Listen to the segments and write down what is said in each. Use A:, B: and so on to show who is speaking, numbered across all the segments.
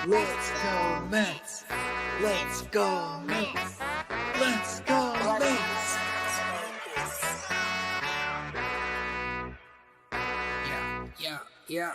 A: Let's go Mets. Let's go Mets. Let's go Mets. Yeah.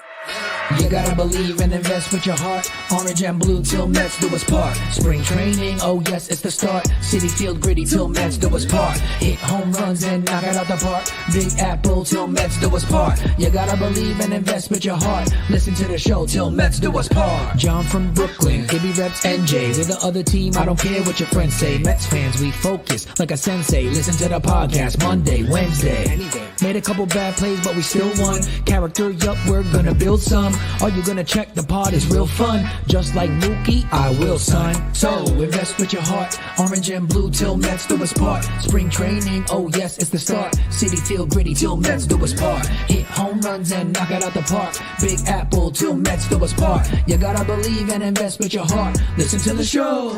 B: You gotta believe and invest with your heart. Orange and blue till Mets do us part. Spring training, oh yes, it's the start. City Field gritty till Mets do us part. Hit home runs and knock it out the park. Big Apple till Mets do us part. You gotta believe and invest with your heart. Listen to the show till Mets do us part. John from Brooklyn, Ibby reps NJ. We're the other team, I don't care what your friends say. Mets fans, we focus like a sensei. Listen to the podcast Monday, Wednesday. Made a couple bad plays, but we still won. Character, yup, we're gonna build some. Are you gonna check the pod? Is real fun. Just like Mookie, I will, son. So invest with your heart. Orange and blue till Mets do us part. Spring training, oh yes, it's the start. City Field gritty till Mets do us part. Hit home runs and knock it out the park. Big Apple till Mets do us part. You gotta believe and invest with your heart. Listen to the show.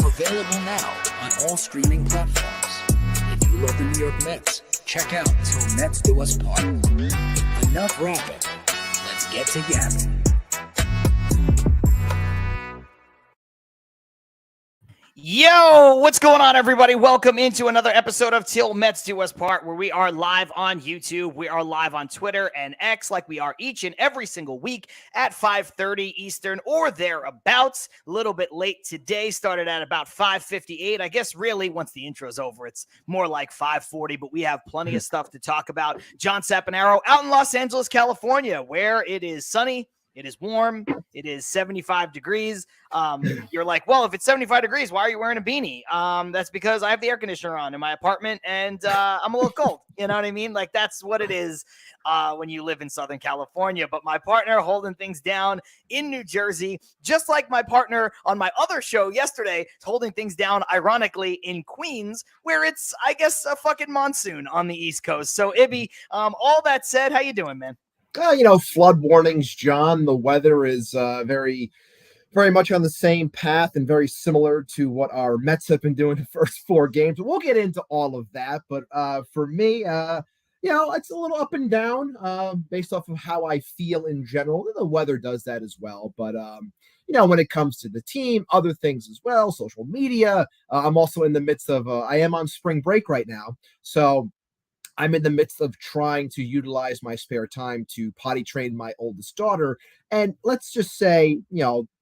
A: Available now on all streaming platforms. If you love the New York Mets, check out Till Mets Do Us Part. Enough rapping. Let's get to yapping.
C: Yo, what's going on, everybody? Welcome into another episode of Till Mets Do Us Part, where we are live on YouTube. We are live on Twitter and X, like we are each and every single week at 5:30 Eastern or thereabouts. A little bit late today, started at about 5:58. I guess really, once the intro's over, it's more like 5:40, but we have plenty of stuff to talk about. John Saponaro out in Los Angeles, California, where it is sunny. It is warm. It is 75 degrees. You're like, well, if it's 75 degrees, why are you wearing a beanie? That's because I have the air conditioner on in my apartment and I'm a little cold. You know what I mean? Like, that's what it is when you live in Southern California. But my partner holding things down in New Jersey, just like my partner on my other show yesterday, holding things down, ironically, in Queens, where it's, I guess, a fucking monsoon on the East Coast. So, Ibby, all that said, how you doing, man?
D: Flood warnings, John. The weather is very much on the same path and very similar to what our Mets have been doing the first four games. We'll get into all of that. But for me, it's a little up and down based off of how I feel in general. The weather does that as well. But, when it comes to the team, other things as well, social media, I'm also in the midst of I am on spring break right now. So I'm in the midst of trying to utilize my spare time to potty train my oldest daughter. And let's just say,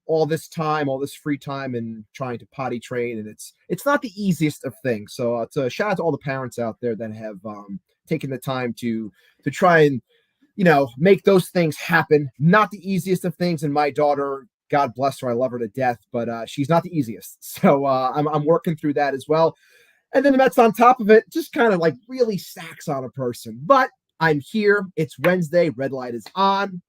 D: all this time, all this free time and trying to potty train. And it's not the easiest of things. So it's a shout out to all the parents out there that have taken the time to try and, make those things happen. Not the easiest of things. And my daughter, God bless her, I love her to death, but she's not the easiest. So I'm working through that as well. And then the Mets on top of it, just kind of like really stacks on a person. But I'm here. It's Wednesday. Red light is on.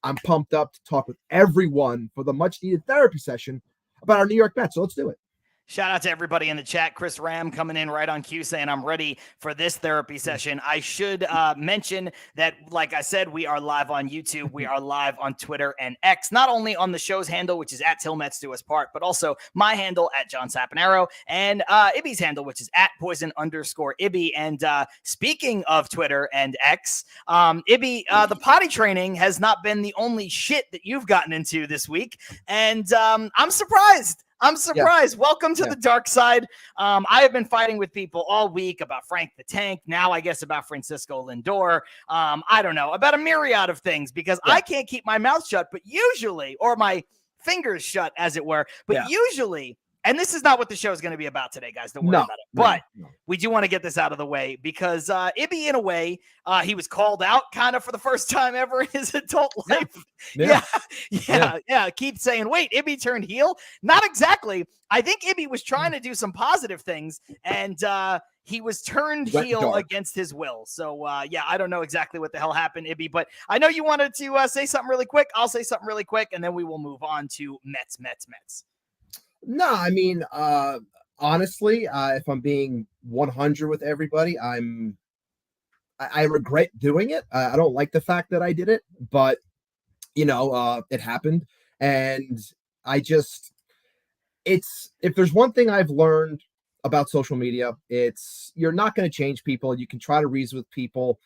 D: I'm pumped up to talk with everyone for the much needed therapy session about our New York Mets. So let's do it.
C: Shout out to everybody in the chat. Chris Ram coming in right on cue saying I'm ready for this therapy session. I should mention that, like I said, we are live on YouTube. We are live on Twitter and X, not only on the show's handle, which is at Till Mets Do Us Part, but also my handle at John Saponaro and Ibby's handle, which is at poison_Ibby. And speaking of Twitter and X, Ibby, the potty training has not been the only shit that you've gotten into this week. And I'm surprised. Yeah. Welcome to the dark side. I have been fighting with people all week about Frank the Tank. Now I guess about Francisco Lindor. I don't know, about a myriad of things because I can't keep my mouth shut, but usually, or my fingers shut as it were, but usually, and this is not what the show is going to be about today, guys. Don't worry about it. But we do want to get this out of the way because Ibby, in a way, he was called out kind of for the first time ever in his adult life. Yeah. Keep saying, wait, Ibby turned heel? Not exactly. I think Ibby was trying to do some positive things, and he was turned heel against his will. So, I don't know exactly what the hell happened, Ibby, but I know you wanted to say something really quick. I'll say something really quick, and then we will move on to Mets.
D: No, I mean, honestly, if I'm being 100 with everybody, I regret doing it. I don't like the fact that I did it, but it happened. And if there's one thing I've learned about social media, it's you're not going to change people. You can try to reason with people.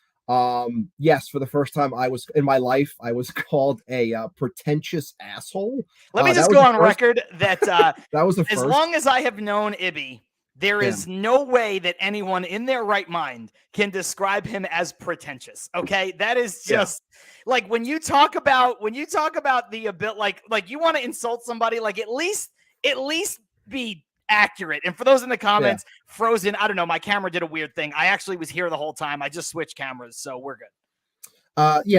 D: Yes, for the first time in my life, I was called a pretentious asshole.
C: Let me
D: That
C: just
D: was
C: go
D: the
C: on
D: first.
C: record that
D: That was the
C: as
D: first.
C: long as I have known Ibby, there
D: Yeah.
C: is no way that anyone in their right mind can describe him as pretentious. Okay, that is just like when you talk about the ability, like you want to insult somebody, like at least be accurate. And for those in the comments, Frozen, I don't know, my camera did a weird thing. I actually was here the whole time. I just switched cameras, so we're good.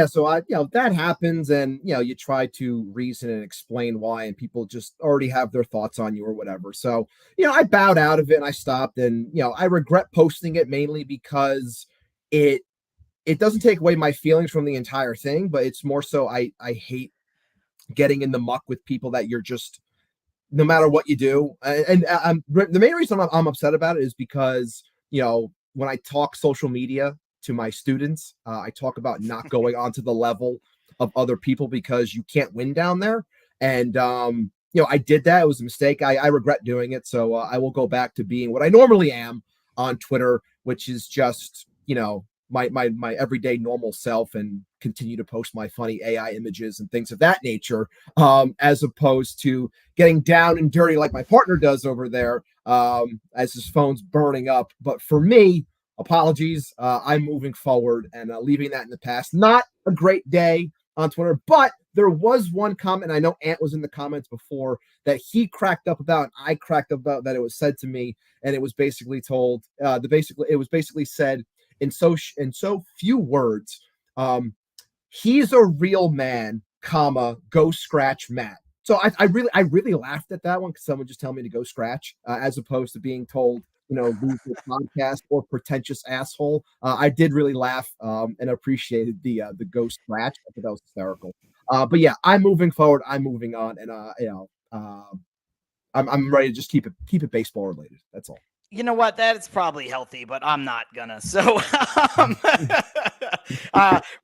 D: So that happens, and you try to reason and explain why, and people just already have their thoughts on you or whatever. So I bowed out of it and I stopped, and I regret posting it mainly because it doesn't take away my feelings from the entire thing, but it's more so I hate getting in the muck with people that you're just, no matter what you do. And the main reason I'm upset about it is because when I talk social media to my students, I talk about not going onto the level of other people because you can't win down there. And I did that. It was a mistake. I regret doing it. So I will go back to being what I normally am on Twitter, which is just my everyday normal self, and continue to post my funny AI images and things of that nature, as opposed to getting down and dirty like my partner does over there, as his phone's burning up. But for me, apologies. I'm moving forward and leaving that in the past. Not a great day on Twitter, but there was one comment. I know Ant was in the comments before that he cracked up about, and I cracked up about, that it was said to me, and it was basically told. It was basically said in so few words. He's a real man, comma, go scratch Matt. So I really laughed at that one, because someone just tell me to go scratch, as opposed to being told, lose your podcast or pretentious asshole. I did really laugh, and appreciated the go scratch. I thought that was hysterical. But yeah, I'm moving forward. I'm moving on, and I'm ready to just keep it baseball related. That's all.
C: You know what? That's probably healthy, but I'm not gonna. So,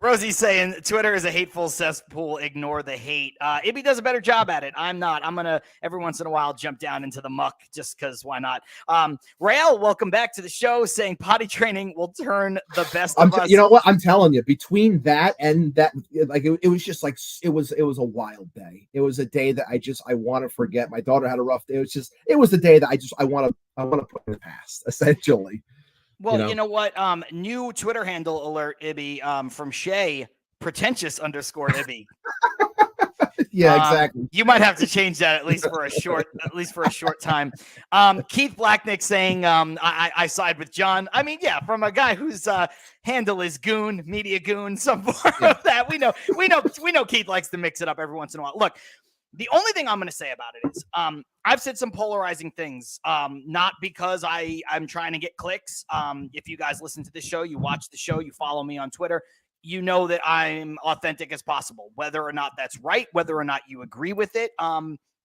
C: Rosie's saying Twitter is a hateful cesspool. Ignore the hate. Ibby does a better job at it. I'm not. I'm gonna every once in a while jump down into the muck just because why not? Rael, welcome back to the show. Saying potty training will turn the best of us.
D: You know what? I'm telling you, between that and that, like it was just like it was a wild day. It was a day that I want to forget. My daughter had a rough day. It was the day that I want to put in the past, essentially.
C: Well, you know what? New Twitter handle alert, Ibby, from Shay, pretentious _ Ibby.
D: Yeah, exactly.
C: You might have to change that at least for a short time. Keith Blacknick saying, I side with John. I mean, yeah, from a guy whose handle is goon, media goon, some form of that. We know Keith likes to mix it up every once in a while. Look, the only thing I'm going to say about it is I've said some polarizing things, not because I'm trying to get clicks. If you guys listen to the show, you watch the show, you follow me on Twitter, you know that I'm authentic as possible. Whether or not that's right, whether or not you agree with it,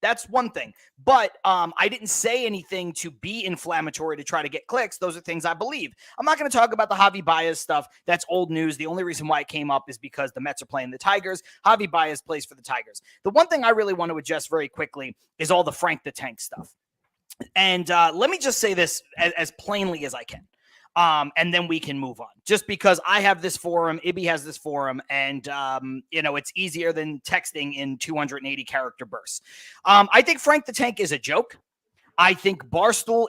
C: that's one thing. But I didn't say anything to be inflammatory to try to get clicks. Those are things I believe. I'm not going to talk about the Javi Baez stuff. That's old news. The only reason why it came up is because the Mets are playing the Tigers. Javi Baez plays for the Tigers. The one thing I really want to address very quickly is all the Frank the Tank stuff. And let me just say this as plainly as I can. And then we can move on, just because I have this forum, Ibby has this forum, and, it's easier than texting in 280 character bursts. I think Frank the Tank is a joke. I think Barstool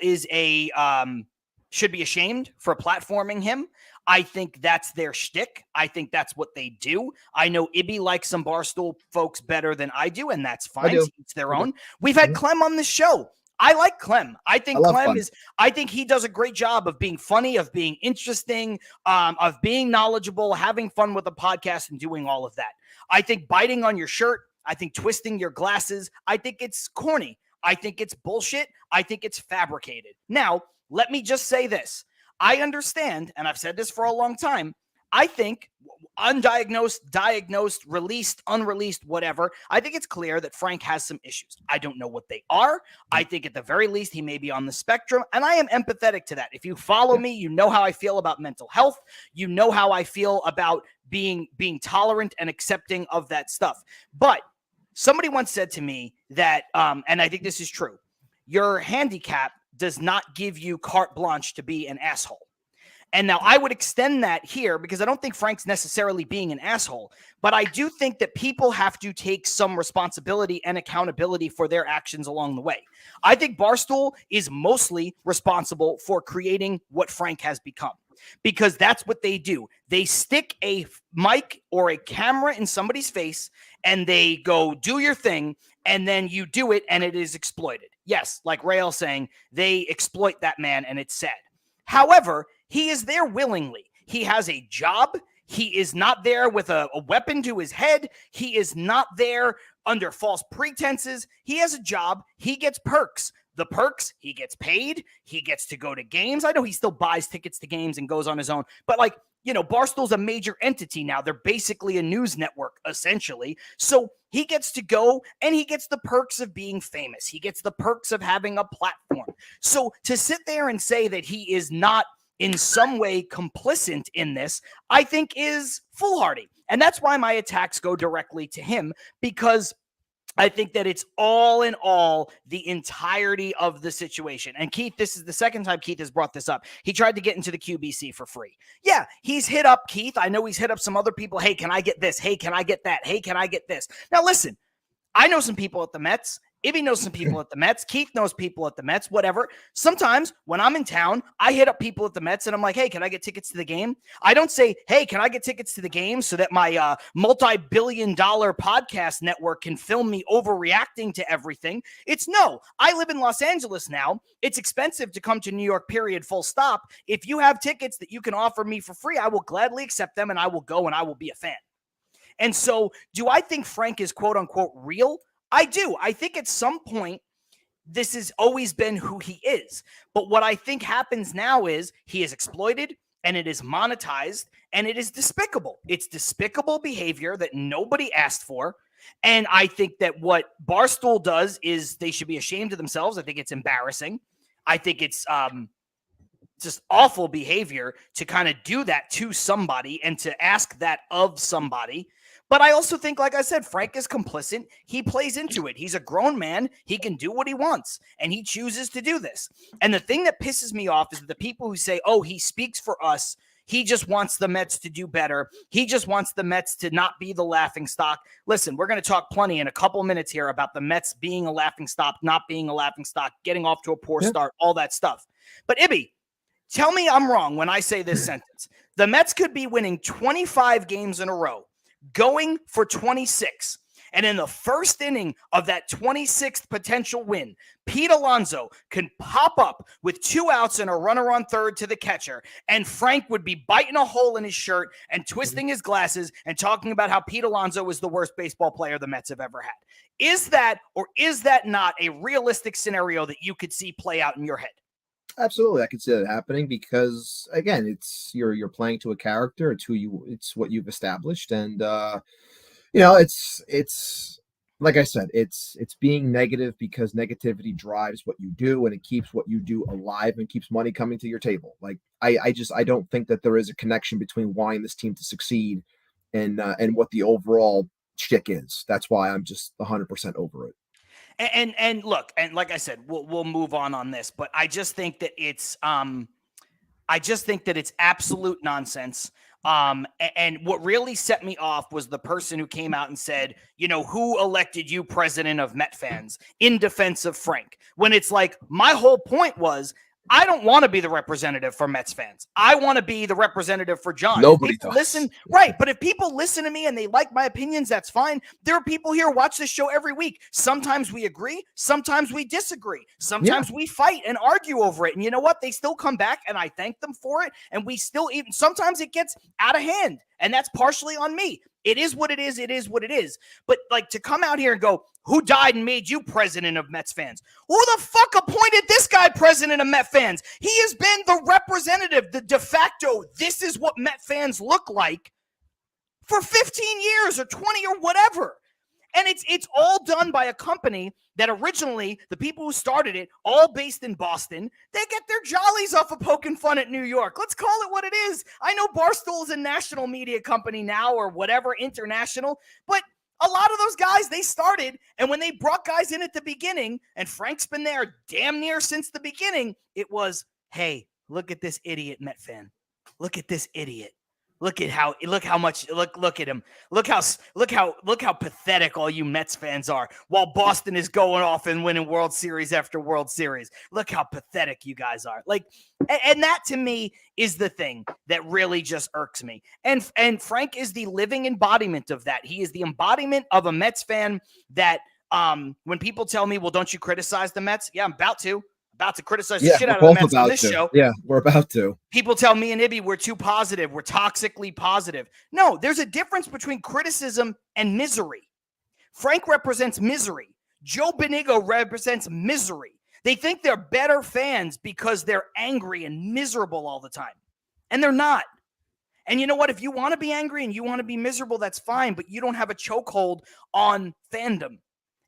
C: should be ashamed for platforming him. I think that's their shtick. I think that's what they do. I know Ibby likes some Barstool folks better than I do, and that's fine. It's their own. We've had Clem on the show. I like Clem. I think I think he does a great job of being funny, of being interesting, of being knowledgeable, having fun with the podcast, and doing all of that. I think biting on your shirt, I think twisting your glasses, I think it's corny. I think it's bullshit. I think it's fabricated. Now, let me just say this. I understand, and I've said this for a long time, I think undiagnosed, diagnosed, released, unreleased, whatever, I think it's clear that Frank has some issues. I don't know what they are. I think at the very least he may be on the spectrum, and I am empathetic to that. If you follow me, you know how I feel about mental health. You know how I feel about being tolerant and accepting of that stuff. But somebody once said to me that, and I think this is true, your handicap does not give you carte blanche to be an asshole. And now I would extend that here because I don't think Frank's necessarily being an asshole, but I do think that people have to take some responsibility and accountability for their actions along the way. I think Barstool is mostly responsible for creating what Frank has become, because that's what they do. They stick a mic or a camera in somebody's face and they go, do your thing, and then you do it and it is exploited. Yes, like Rael saying, they exploit that man and it's sad. However, he is there willingly. He has a job. He is not there with a weapon to his head. He is not there under false pretenses. He has a job. He gets perks. The perks, he gets paid. He gets to go to games. I know he still buys tickets to games and goes on his own, but like, you know, Barstool's a major entity now. They're basically a news network, essentially. So he gets to go and he gets the perks of being famous. He gets the perks of having a platform. So to sit there and say that he is not in some way complicit in this, I think is foolhardy. And that's why my attacks go directly to him, because I think that it's all in all the entirety of the situation. And Keith, this is the second time Keith has brought this up. He tried to get into the QBC for free. Yeah, he's hit up Keith. I know he's hit up some other people. Hey, can I get this? Hey, can I get that? Hey, can I get this? Now, listen, I know some people at the Mets. Ibby knows some people at the Mets. Keith knows people at the Mets, whatever. Sometimes when I'm in town, I hit up people at the Mets and I'm like, hey, can I get tickets to the game? I don't say, hey, can I get tickets to the game so that my multi-billion-dollar podcast network can film me overreacting to everything. It's no. I live in Los Angeles now. It's expensive to come to New York, period, full stop. If you have tickets that you can offer me for free, I will gladly accept them and I will go and I will be a fan. And so do I think Frank is quote unquote real? I do. I think at some point, this has always been who he is. But what I think happens now is he is exploited and it is monetized and it is despicable. It's despicable behavior that nobody asked for. And I think that what Barstool does is they should be ashamed of themselves. I think it's embarrassing. I think it's just awful behavior to kind of do that to somebody and to ask that of somebody. But I also think, like I said, Frank is complicit. He plays into it. He's a grown man. He can do what he wants, and he chooses to do this. And the thing that pisses me off is the people who say, oh, he speaks for us. He just wants the Mets to do better. He just wants the Mets to not be the laughingstock. Listen, we're going to talk plenty in a couple minutes here about the Mets being a laughingstock, not being a laughingstock, getting off to a poor start, all that stuff. But Ibby, tell me I'm wrong when I say this sentence. The Mets could be winning 25 games in a row, going for 26. And in the first inning of that 26th potential win, Pete Alonso can pop up with 2 outs and a runner on third to the catcher. And Frank would be biting a hole in his shirt and twisting his glasses and talking about how Pete Alonso was the worst baseball player the Mets have ever had. Is that or is that not a realistic scenario that you could see play out in your head?
D: Absolutely, I could see that happening because again, it's you're playing to a character. It's what you've established, and it's like I said, it's being negative because negativity drives what you do, and it keeps what you do alive and keeps money coming to your table. Like I don't think that there is a connection between wanting this team to succeed and what the overall shtick is. That's why I'm just 100% over it.
C: And look, and like I said, we'll move on this, but I just think that it's absolute nonsense. And what really set me off was the person who came out and said, who elected you president of Met fans in defense of Frank? When it's like, my whole point was, I don't want to be the representative for Mets fans. I want to be the representative for John.
D: Nobody does.
C: Listen, right. But if people listen to me and they like my opinions, that's fine. There are people here who watch this show every week. Sometimes we agree. Sometimes we disagree. Sometimes we fight and argue over it. And you know what? They still come back and I thank them for it. And we still even sometimes it gets out of hand. And that's partially on me. It is what it is. It is what it is. But like to come out here and go, who died and made you president of Mets fans? Who the fuck appointed this guy president of Met fans? He has been the representative, the de facto, this is what Met fans look like for 15 years or 20 or whatever. And it's all done by a company that originally, the people who started it, all based in Boston, they get their jollies off of poking fun at New York. Let's call it what it is. I know Barstool is a national media company now or whatever, international, but a lot of those guys, they started, and when they brought guys in at the beginning, and Frank's been there damn near since the beginning, it was, hey, look at this idiot Met fan. look at this idiot. Look at him. Look how pathetic all you Mets fans are while Boston is going off and winning World Series after World Series. Look how pathetic you guys are. Like, and that to me is the thing that really just irks me. And Frank is the living embodiment of that. He is the embodiment of a Mets fan that when people tell me, well, don't you criticize the Mets? Yeah, I'm about to criticize the shit out of the Mets on this show.
D: Yeah, we're about to.
C: People tell me and Ibby we're too positive. We're toxically positive. No, there's a difference between criticism and misery. Frank represents misery. Joe Benigo represents misery. They think they're better fans because they're angry and miserable all the time. And they're not. And you know what? If you want to be angry and you want to be miserable, that's fine, but you don't have a chokehold on fandom.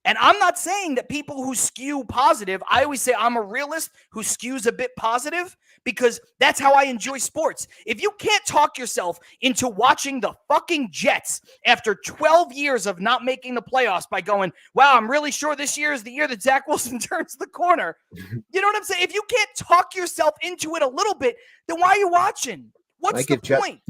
C: And I'm not saying that people who skew positive, I always say I'm a realist who skews a bit positive because that's how I enjoy sports. If you can't talk yourself into watching the fucking Jets after 12 years of not making the playoffs by going, wow, I'm really sure this year is the year that Zach Wilson turns the corner. You know what I'm saying? If you can't talk yourself into it a little bit, then why are you watching? What's the point?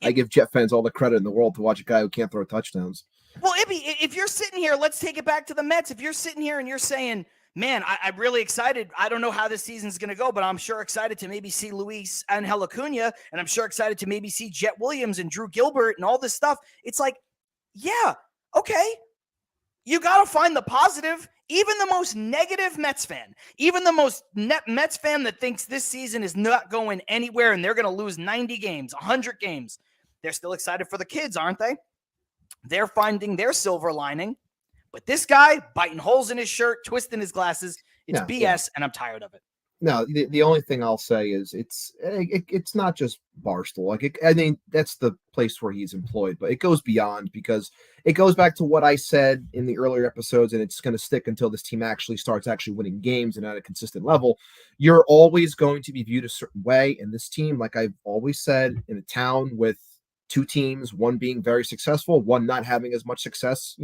D: I give Jet fans all the credit in the world to watch a guy who can't throw touchdowns.
C: Well, Ibby, if you're sitting here, let's take it back to the Mets. If you're sitting here and you're saying, man, I'm really excited. I don't know how this season's going to go, but I'm sure excited to maybe see Luis Angel Acuna, and I'm sure excited to maybe see Jet Williams and Drew Gilbert and all this stuff. It's like, yeah, okay. You got to find the positive. Even the most negative Mets fan, even the most Mets fan that thinks this season is not going anywhere and they're going to lose 90 games, 100 games, they're still excited for the kids, aren't they? They're finding their silver lining. But this guy biting holes in his shirt, twisting his glasses, it's BS, and I'm tired of it.
D: No, the only thing I'll say is it's not just Barstool. I mean, that's the place where he's employed, but it goes beyond because it goes back to what I said in the earlier episodes, and it's going to stick until this team actually starts winning games and at a consistent level. You're always going to be viewed a certain way, and this team, like I've always said, in a town with two teams, one being very successful, one not having as much success,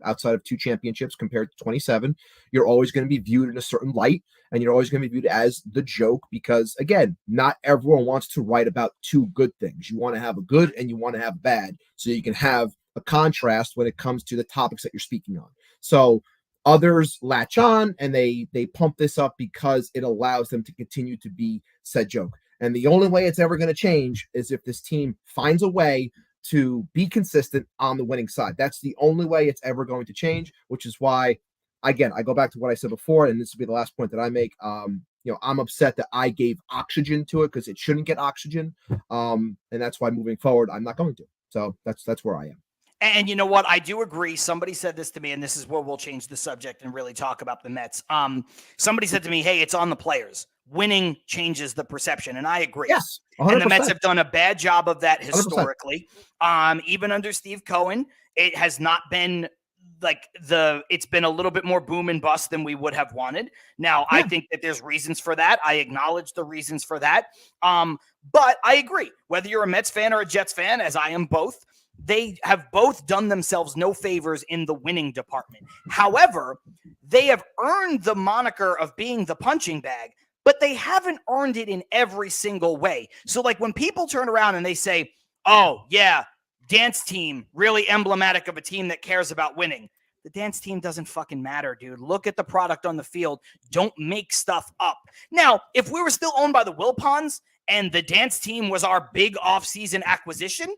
D: outside of 2 championships compared to 27, you're always going to be viewed in a certain light, and you're always going to be viewed as the joke because, again, not everyone wants to write about 2 good things. You want to have a good and you want to have bad so you can have a contrast when it comes to the topics that you're speaking on. So others latch on and they pump this up because it allows them to continue to be said joke. And the only way it's ever going to change is if this team finds a way to be consistent on the winning side. That's the only way it's ever going to change, which is why, again, I go back to what I said before, and this will be the last point that I make. I'm upset that I gave oxygen to it because it shouldn't get oxygen. And that's why moving forward, I'm not going to. So that's where I am.
C: And you know what? I do agree. Somebody said this to me, and this is where we'll change the subject and really talk about the Mets. Somebody said to me, hey, it's on the players. Winning changes the perception, and I agree.
D: Yes,
C: 100%. And the Mets have done a bad job of that historically. 100%. Even under Steve Cohen, it has not been like it's been a little bit more boom and bust than we would have wanted. Now, I think that there's reasons for that. I acknowledge the reasons for that. But I agree. Whether you're a Mets fan or a Jets fan, as I am both, they have both done themselves no favors in the winning department. However, they have earned the moniker of being the punching bag, but they haven't earned it in every single way. So like when people turn around and they say, oh yeah, dance team, really emblematic of a team that cares about winning. The dance team doesn't fucking matter, dude. Look at the product on the field. Don't make stuff up. Now, if we were still owned by the Wilpons and the dance team was our big offseason acquisition,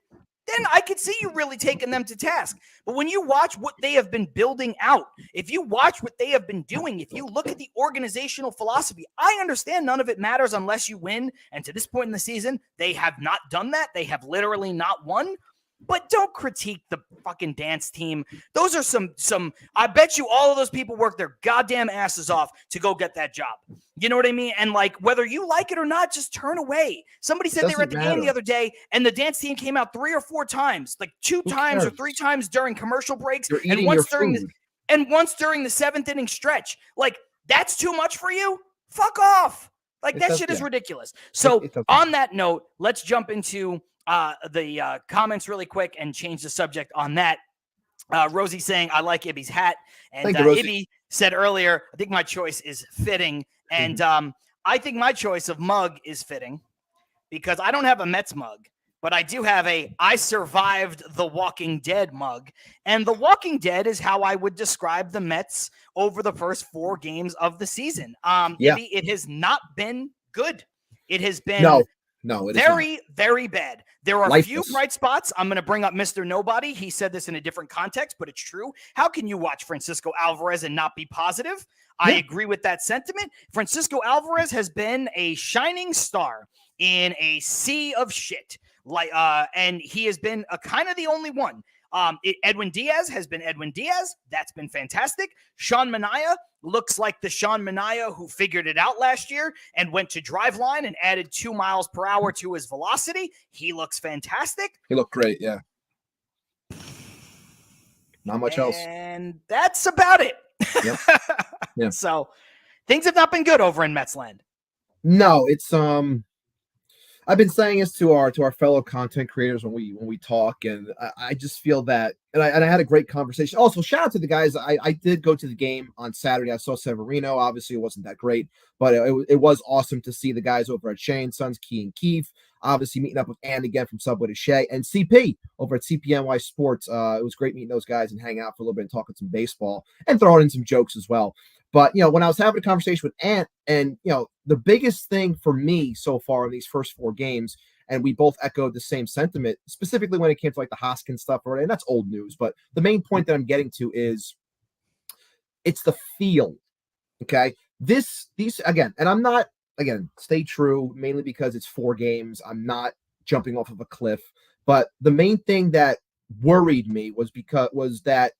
C: then I could see you really taking them to task. But when you watch what they have been building out, if you watch what they have been doing, if you look at the organizational philosophy, I understand none of it matters unless you win. And to this point in the season, they have not done that. They have literally not won. But don't critique the fucking dance team. Those are some, I bet you all of those people work their goddamn asses off to go get that job. You know what I mean? And like, whether you like it or not, just turn away. Somebody said they were at the game the other day and the dance team came out 3 or 4 times, like 2 times or 3 times during commercial breaks. And once during the 7th inning stretch. Like, that's too much for you? Fuck off. Like, that shit is ridiculous. So on that note, let's jump into the comments really quick and change the subject on that. Rosie saying, I like Ibby's hat. And Ibby said earlier, I think my choice is fitting. And I think my choice of mug is fitting because I don't have a Mets mug, but I do have a I survived The Walking Dead mug. And The Walking Dead is how I would describe the Mets over the first 4 games of the season. Ibby, it has not been good. It has been
D: no, it
C: very,
D: is
C: very bad. There are a few
D: lifeless.
C: bright spots. I'm going to bring up Mr. Nobody. He said this in a different context, but it's true. How can you watch Francisco Alvarez and not be positive? I agree with that sentiment. Francisco Alvarez has been a shining star in a sea of shit. And he has been kind of the only one. Edwin Diaz has been Edwin Diaz. That's been fantastic. Sean Manaea looks like the Sean Manaea who figured it out last year and went to driveline and added 2 miles per hour to his velocity. He looks fantastic.
D: He looked great, yeah. Not much else.
C: And that's about it.
D: Yep. Yeah.
C: So things have not been good over in Metsland.
D: No, it's I've been saying this to our fellow content creators when we talk, and I just feel that, and I had a great conversation. Also, shout out to the guys. I did go to the game on Saturday. I saw Severino. Obviously, it wasn't that great, but it was awesome to see the guys over at Shea and Sons, Key and Keith. Obviously, meeting up with Ann again from Subway to Shea, and CP over at CPNY Sports. It was great meeting those guys and hanging out for a little bit and talking some baseball and throwing in some jokes as well. But, when I was having a conversation with Ant, and, the biggest thing for me so far in these first 4 games, and we both echoed the same sentiment, specifically when it came to like the Hoskins stuff, and that's old news. But the main point that I'm getting to is it's the feel. Okay. These again, and I'm not, stay true, mainly because it's 4 games. I'm not jumping off of a cliff. But the main thing that worried me was that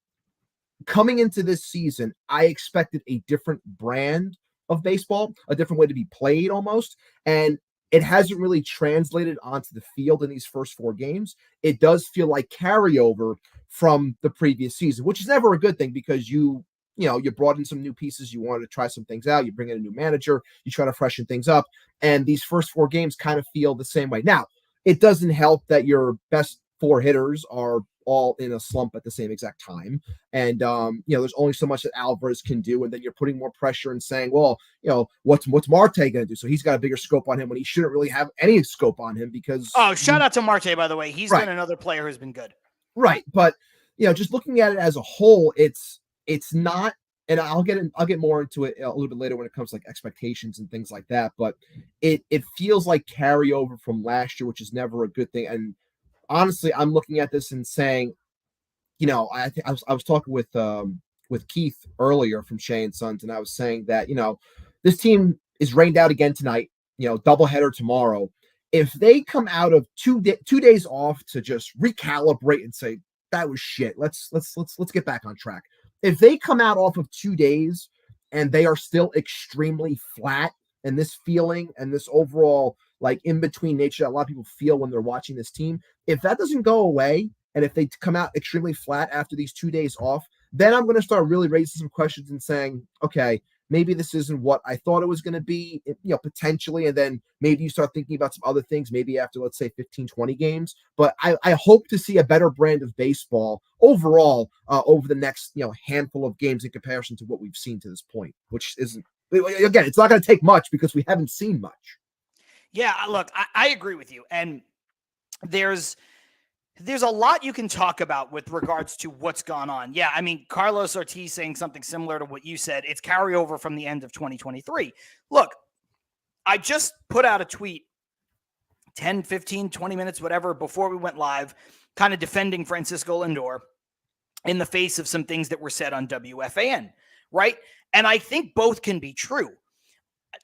D: coming into this season, I expected a different brand of baseball, a different way to be played almost. And it hasn't really translated onto the field in these first 4 games. It does feel like carryover from the previous season, which is never a good thing because you brought in some new pieces. You wanted to try some things out. You bring in a new manager. You try to freshen things up. And these first 4 games kind of feel the same way. Now, it doesn't help that your best 4 hitters are all in a slump at the same exact time. And, there's only so much that Alvarez can do. And then you're putting more pressure and saying, well, what's Marte going to do? So he's got a bigger scope on him when he shouldn't really have any scope on him because.
C: Oh, shout out to Marte, by the way. He's been another player who's been good.
D: Right. But, just looking at it as a whole, it's not, and I'll get more into it a little bit later when it comes to like expectations and things like that. But it feels like carryover from last year, which is never a good thing. And honestly, I'm looking at this and saying, I was talking with Keith earlier from Shea and Sons, and I was saying that this team is rained out again tonight. Doubleheader tomorrow. If they come out of 2 days off to just recalibrate and say that was shit, let's get back on track. If they come out off of 2 days and they are still extremely flat, and this feeling and this overall like in between nature that a lot of people feel when they're watching this team, if that doesn't go away, and if they come out extremely flat after these 2 days off, then I'm going to start really raising some questions and saying, okay, maybe this isn't what I thought it was going to be, potentially. And then maybe you start thinking about some other things, maybe after, let's say 15, 20 games. But I hope to see a better brand of baseball overall over the next, handful of games in comparison to what we've seen to this point, which isn't, again, it's not going to take much because we haven't seen much.
C: Yeah, look, I agree with you. And there's a lot you can talk about with regards to what's gone on. Yeah, I mean, Carlos Ortiz saying something similar to what you said. It's carryover from the end of 2023. Look, I just put out a tweet 10, 15, 20 minutes, whatever, before we went live, kind of defending Francisco Lindor in the face of some things that were said on WFAN, right? And I think both can be true.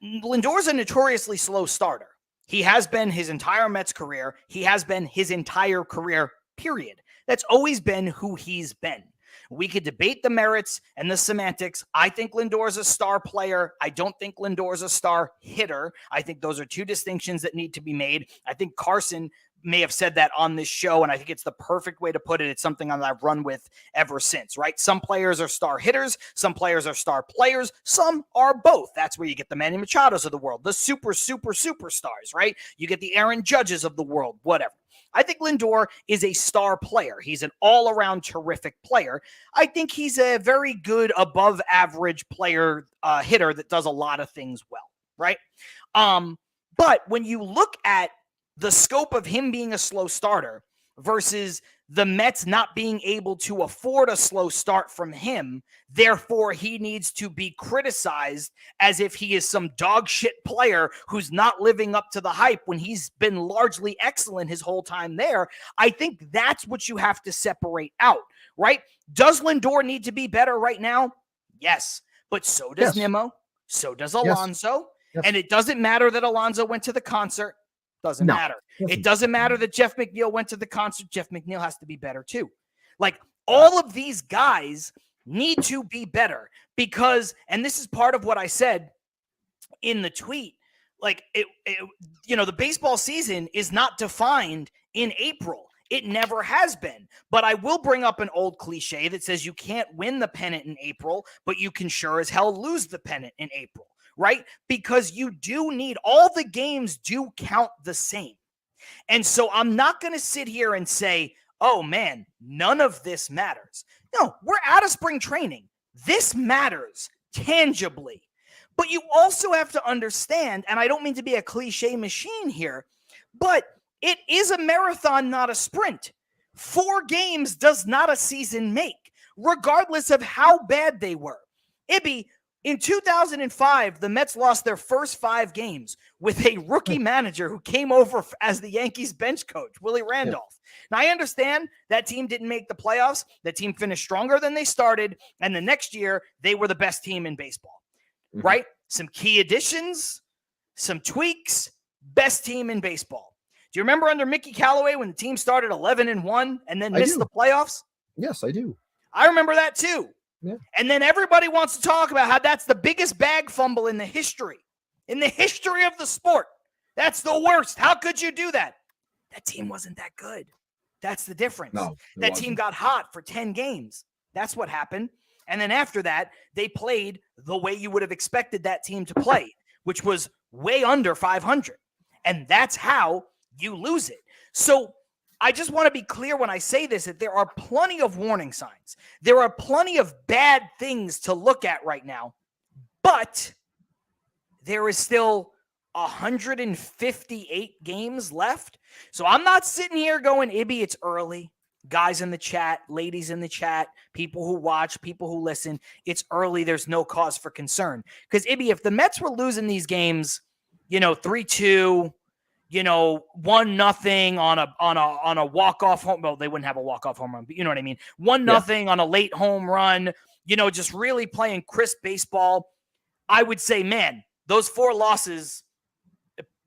C: Lindor's a notoriously slow starter. He has been his entire Mets career. He has been his entire career, period. That's always been who he's been. We could debate the merits and the semantics. I think Lindor's a star player. I don't think Lindor's a star hitter. I think those are 2 distinctions that need to be made. I think Carson may have said that on this show, and I think it's the perfect way to put it. It's something that I've run with ever since, right? Some players are star hitters. Some players are star players. Some are both. That's where you get the Manny Machados of the world, the superstars, right? You get the Aaron Judges of the world, whatever. I think Lindor is a star player. He's an all-around terrific player. I think he's a very good above-average player, hitter that does a lot of things well, right? But when you look at the scope of him being a slow starter versus the Mets not being able to afford a slow start from him. Therefore, he needs to be criticized as if he is some dog shit player who's not living up to the hype when he's been largely excellent his whole time there. I think that's what you have to separate out, right? Does Lindor need to be better right now? Yes. But so does Nimmo. So does Alonso.
D: Yes.
C: And it doesn't matter that Alonso went to the concert. Doesn't matter. It doesn't matter that Jeff McNeil went to the concert. Jeff McNeil has to be better too. Like, all of these guys need to be better because, and this is part of what I said in the tweet, like the baseball season is not defined in April. It never has been. But I will bring up an old cliche that says you can't win the pennant in April, but you can sure as hell lose the pennant in April. Right? Because you do need, all the games do count the same. And so I'm not going to sit here and say, oh man, none of this matters. No, we're out of spring training. This matters tangibly. But you also have to understand, and I don't mean to be a cliche machine here, but it is a marathon, not a sprint. 4 games does not a season make, regardless of how bad they were. Ibby, in 2005, the Mets lost their first 5 games with a rookie manager who came over as the Yankees bench coach, Willie Randolph. Now, I understand that team didn't make the playoffs. That team finished stronger than they started. And the next year, they were the best team in baseball, right? Some key additions, some tweaks, best team in baseball. Do you remember under Mickey Callaway when the team started 11-1 and then missed the playoffs?
D: Yes, I do.
C: I remember that too.
D: Yeah.
C: And then everybody wants to talk about how that's the biggest bag fumble in the history of the sport. That's the worst. How could you do that? That team wasn't that good. That's the difference.
D: No,
C: that team got hot for 10 games. That's what happened. And then after that, they played the way you would have expected that team to play, which was way under 500. And that's how you lose it. So I just want to be clear when I say this, that there are plenty of warning signs. There are plenty of bad things to look at right now, but there is still 158 games left. So I'm not sitting here going, Ibby, it's early. Guys in the chat, ladies in the chat, people who watch, people who listen, it's early. There's no cause for concern. Because Ibby, if the Mets were losing these games, 3-2, 1-0 on a walk-off home. Well, they wouldn't have a walk-off home run, but you know what I mean. 1-0 on a late home run, just really playing crisp baseball. I would say, man, those 4 losses,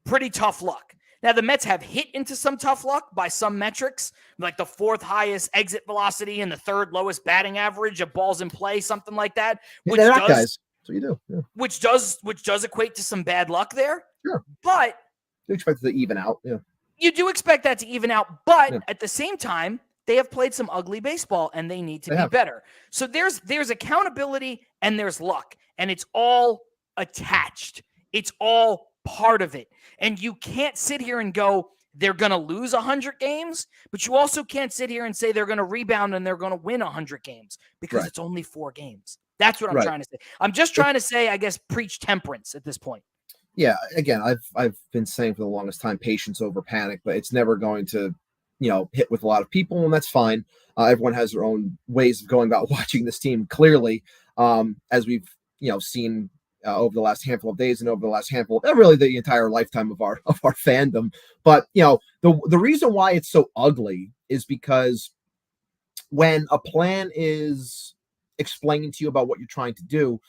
C: pretty tough luck. Now, the Mets have hit into some tough luck by some metrics, like the 4th highest exit velocity and the 3rd lowest batting average of balls in play, something like that.
D: Which does, guys. That's what you do. Yeah.
C: Which does equate to some bad luck there.
D: Sure.
C: But
D: you expect it to even out. Yeah.
C: You do expect that to even out, but at the same time, they have played some ugly baseball and they need to be better. So there's accountability and there's luck, and it's all attached. It's all part of it. And you can't sit here and go, they're going to lose 100 games, but you also can't sit here and say they're going to rebound and they're going to win 100 games because it's only 4 games. That's what I'm trying to say. I'm just trying to say, I guess, preach temperance at this point.
D: Yeah, again, I've been saying for the longest time, patience over panic, but it's never going to, hit with a lot of people, and that's fine. Everyone has their own ways of going about watching this team. Clearly, as we've seen over the last handful of days and over the last handful, really the entire lifetime of our fandom. But the reason why it's so ugly is because when a plan is explained to you about what you're trying to do,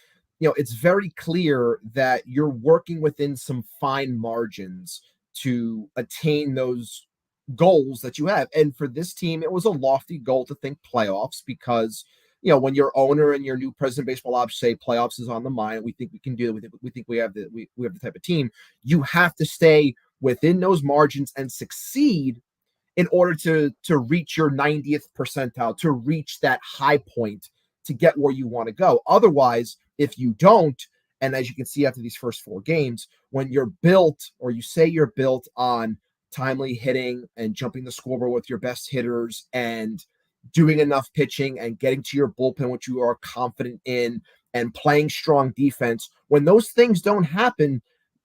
D: it's very clear that you're working within some fine margins to attain those goals that you have. And for this team, it was a lofty goal to think playoffs because, when your owner and your new president of baseball ops say playoffs is on the mind, we think we can do it. We think we have the type of team. You have to stay within those margins and succeed in order to reach your 90th percentile, to reach that high point, to get where you want to go. Otherwise, if you don't, and as you can see after these first 4 games, when you're built, or you say you're built on timely hitting and jumping the scoreboard with your best hitters and doing enough pitching and getting to your bullpen, which you are confident in, and playing strong defense, when those things don't happen,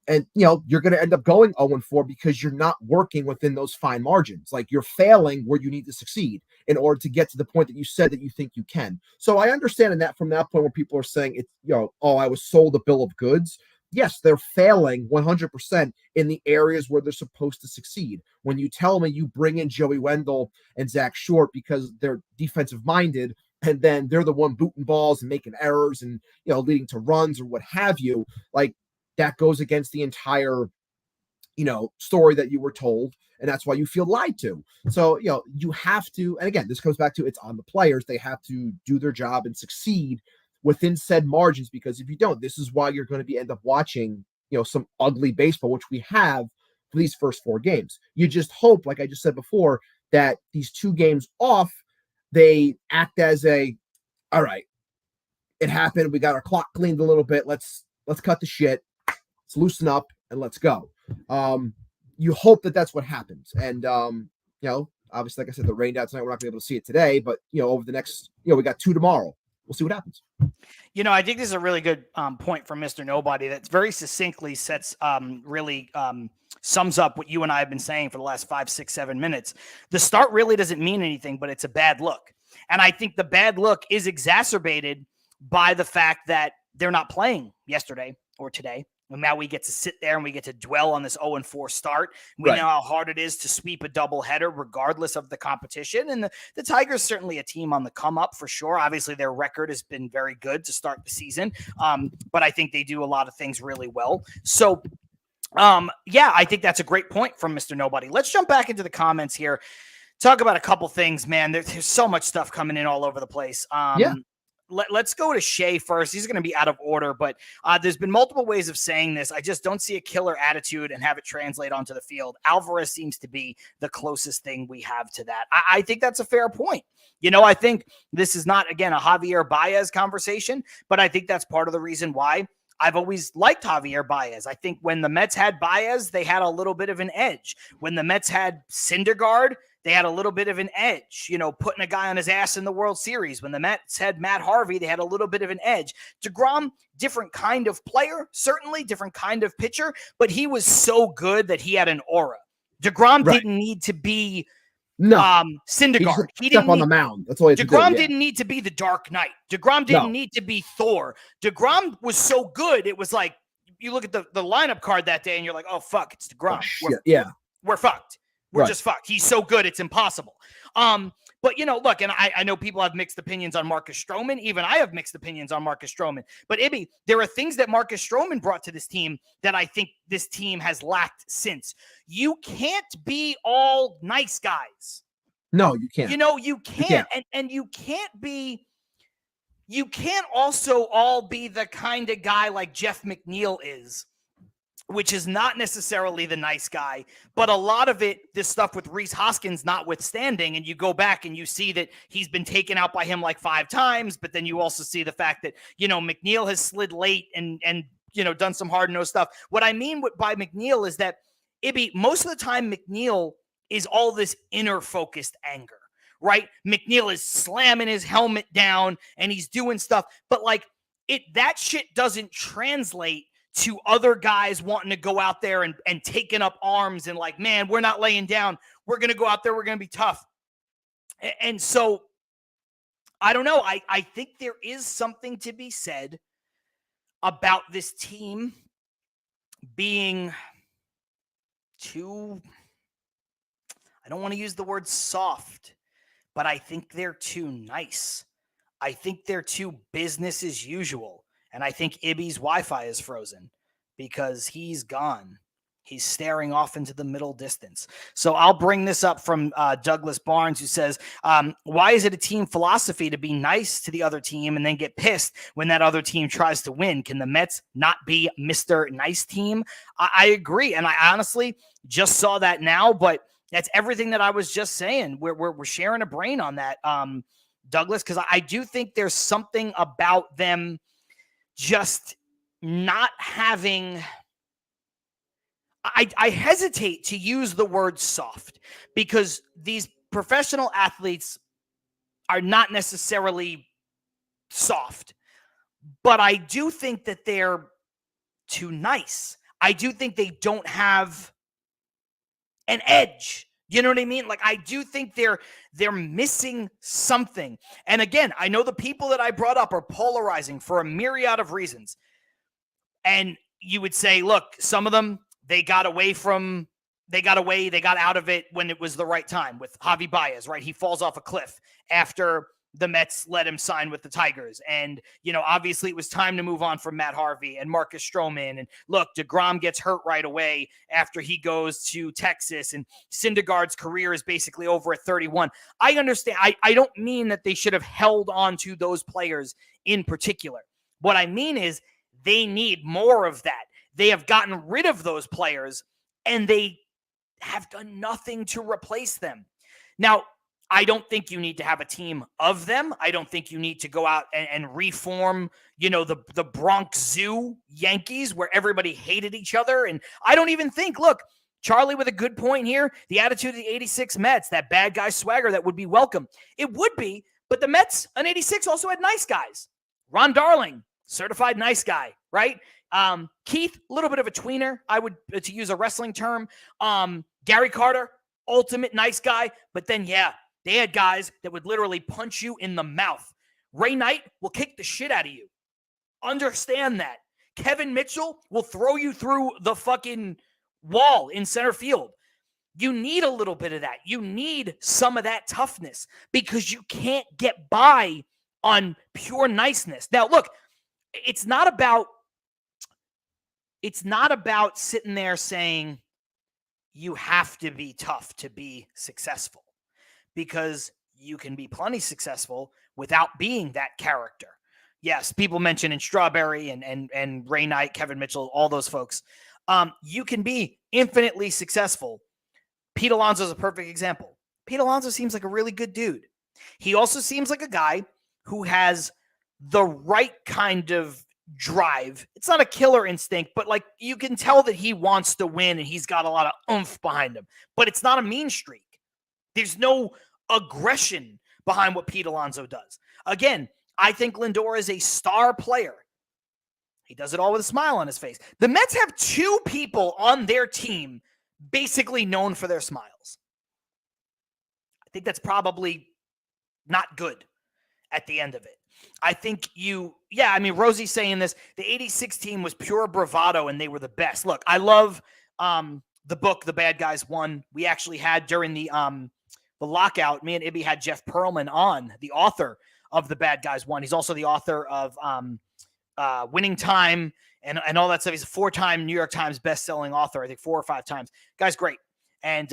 D: And, you're going to end up going 0-4 because you're not working within those fine margins. Like, you're failing where you need to succeed in order to get to the point that you said that you think you can. So I understand in that from that point where people are saying it's, oh, I was sold a bill of goods. Yes, they're failing 100% in the areas where they're supposed to succeed. When you tell me you bring in Joey Wendell and Zach Short because they're defensive minded, and then they're the one booting balls and making errors and, leading to runs or what have you, like, that goes against the entire, story that you were told. And that's why you feel lied to. So, you have to, and again, this comes back to, it's on the players. They have to do their job and succeed within said margins, because if you don't, this is why you're going to end up watching, some ugly baseball, which we have for these first 4 games. You just hope, like I just said before, that these 2 games off, they act as all right, it happened. We got our clock cleaned a little bit. Let's cut the shit. Let's loosen up and let's go. You hope that that's what happens. And, obviously, like I said, the rained out tonight, we're not going to be able to see it today, but, over the next, we got 2 tomorrow. We'll see what happens.
C: I think this is a really good point from Mr. Nobody that very succinctly sums up what you and I have been saying for the last 5, 6, 7 minutes. The start really doesn't mean anything, but it's a bad look. And I think the bad look is exacerbated by the fact that they're not playing yesterday or today. And now we get to sit there and we get to dwell on this 0-4 start. We know how hard it is to sweep a doubleheader regardless of the competition. And the Tigers certainly a team on the come up for sure. Obviously, their record has been very good to start the season. But I think they do a lot of things really well. So, I think that's a great point from Mr. Nobody. Let's jump back into the comments here. Talk about a couple things, man. There's so much stuff coming in all over the place. Let's go to Shea first. He's going to be out of order, but there's been multiple ways of saying this. I just don't see a killer attitude and have it translate onto the field. Alvarez seems to be the closest thing we have to that. I think that's a fair point. I think this is not, again, a Javier Baez conversation, but I think that's part of the reason why I've always liked Javier Baez. I think when the Mets had Baez, they had a little bit of an edge. When the Mets had Syndergaard, they had a little bit of an edge, putting a guy on his ass in the World Series. When the Mets had Matt Harvey, they had a little bit of an edge. DeGrom, different kind of player, certainly different kind of pitcher, but he was so good that he had an aura. DeGrom didn't need to be Syndergaard.
D: He didn't on the mound. That's all.
C: DeGrom didn't need to be the Dark Knight. DeGrom didn't need to be Thor. DeGrom was so good. It was like, you look at the lineup card that day and you're like, oh, fuck, it's DeGrom. We're fucked. We're just fucked. He's so good, it's impossible. But, look, and I know people have mixed opinions on Marcus Stroman. Even I have mixed opinions on Marcus Stroman. But, Ibby, there are things that Marcus Stroman brought to this team that I think this team has lacked since. You can't be all nice guys.
D: No, you can't.
C: You can't. And you can't be – you can't also all be the kind of guy like Jeff McNeil is, which is not necessarily the nice guy, but a lot of it, this stuff with Rhys Hoskins notwithstanding, and you go back and you see that he's been taken out by him like 5 times, but then you also see the fact that, McNeil has slid late and done some hard-nosed stuff. What I mean by McNeil is that, Ibby, most of the time McNeil is all this inner-focused anger, right? McNeil is slamming his helmet down and he's doing stuff, but that shit doesn't translate to other guys wanting to go out there and taking up arms and man, we're not laying down. We're going to go out there. We're going to be tough. And so I don't know. I think there is something to be said about this team being too, I don't want to use the word soft, but I think they're too nice. I think they're too business as usual. And I think Ibby's Wi-Fi is frozen because he's gone. He's staring off into the middle distance. So I'll bring this up from Douglas Barnes, who says, why is it a team philosophy to be nice to the other team and then get pissed when that other team tries to win? Can the Mets not be Mr. Nice Team? I agree. And I honestly just saw that now, but that's everything that I was just saying. We're sharing a brain on that, Douglas, because I do think there's something about them just not having, I hesitate to use the word soft because these professional athletes are not necessarily soft, but I do think that they're too nice. I do think they don't have an edge. You know what I mean? Like, I do think they're missing something. And again, I know the people that I brought up are polarizing for a myriad of reasons. And you would say, look, some of them, they got out of it when it was the right time with Javi Baez, right? He falls off a cliff after the Mets let him sign with the Tigers. And, obviously it was time to move on from Matt Harvey and Marcus Stroman. And look, DeGrom gets hurt right away after he goes to Texas, and Syndergaard's career is basically over at 31. I understand. I don't mean that they should have held on to those players in particular. What I mean is they need more of that. They have gotten rid of those players and they have done nothing to replace them. Now, I don't think you need to have a team of them. I don't think you need to go out and reform, the Bronx Zoo Yankees where everybody hated each other. And I don't even think, look, Charlie with a good point here, the attitude of the 86 Mets, that bad guy swagger that would be welcome. It would be, but the Mets in 86 also had nice guys. Ron Darling, certified nice guy, right? Keith, a little bit of a tweener, I would, to use a wrestling term. Gary Carter, ultimate nice guy. But then, they had guys that would literally punch you in the mouth. Ray Knight will kick the shit out of you. Understand that. Kevin Mitchell will throw you through the fucking wall in center field. You need a little bit of that. You need some of that toughness because you can't get by on pure niceness. Now, look, it's not about sitting there saying you have to be tough to be successful, because you can be plenty successful without being that character. Yes, people mention in Strawberry and Ray Knight, Kevin Mitchell, all those folks. You can be infinitely successful. Pete Alonso is a perfect example. Pete Alonso seems like a really good dude. He also seems like a guy who has the right kind of drive. It's not a killer instinct, but like you can tell that he wants to win and he's got a lot of oomph behind him, but it's not a mean streak. There's no aggression behind what Pete Alonso does. Again, I think Lindor is a star player. He does it all with a smile on his face. The Mets have two people on their team basically known for their smiles. I think that's probably not good at the end of it. I think Rosie's saying this. The 86 team was pure bravado and they were the best. Look, I love the book, The Bad Guys Won. We actually had during the lockout, me and Ibby had Jeff Pearlman on, the author of The Bad Guys Won. He's also the author of Winning Time and all that stuff. He's a 4-time New York Times best-selling author, I think 4 or 5 times. Guy's great. And,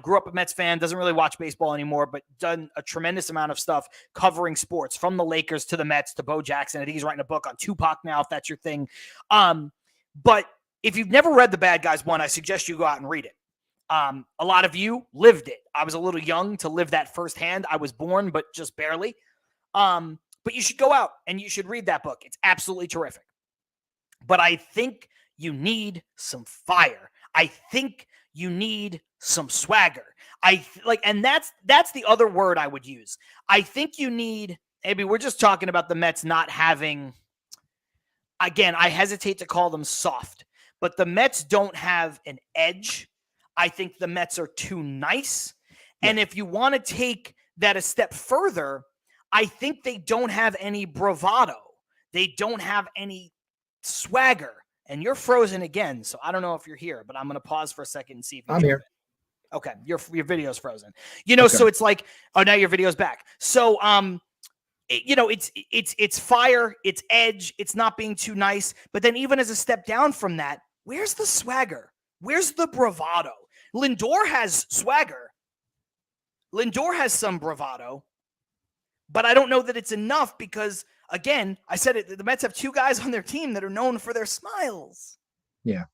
C: grew up a Mets fan, doesn't really watch baseball anymore, but done a tremendous amount of stuff covering sports from the Lakers to the Mets to Bo Jackson. I think he's writing a book on Tupac now, if that's your thing. But if you've never read The Bad Guys Won, I suggest you go out and read it. A lot of you lived it. I was a little young to live that firsthand. I was born, but just barely. But you should go out and you should read that book. It's absolutely terrific. But I think you need some fire. I think you need some swagger. And that's the other word I would use. I think you need, maybe we're just talking about the Mets not having, again, I hesitate to call them soft, but the Mets don't have an edge. I think the Mets are too nice. Yeah. And if you want to take that a step further, I think they don't have any bravado. They don't have any swagger. And you're frozen again, so I don't know if you're here, but I'm going to pause for a second and see if
D: I'm here.
C: Okay, your video's frozen. Okay. So it's like, oh, now your video's back. So, it's fire, it's edge, it's not being too nice. But then even as a step down from that, where's the swagger? Where's the bravado? Lindor has swagger. Lindor has some bravado, but I don't know that it's enough because, again, I said it, the Mets have 2 guys on their team that are known for their smiles.
D: Yeah.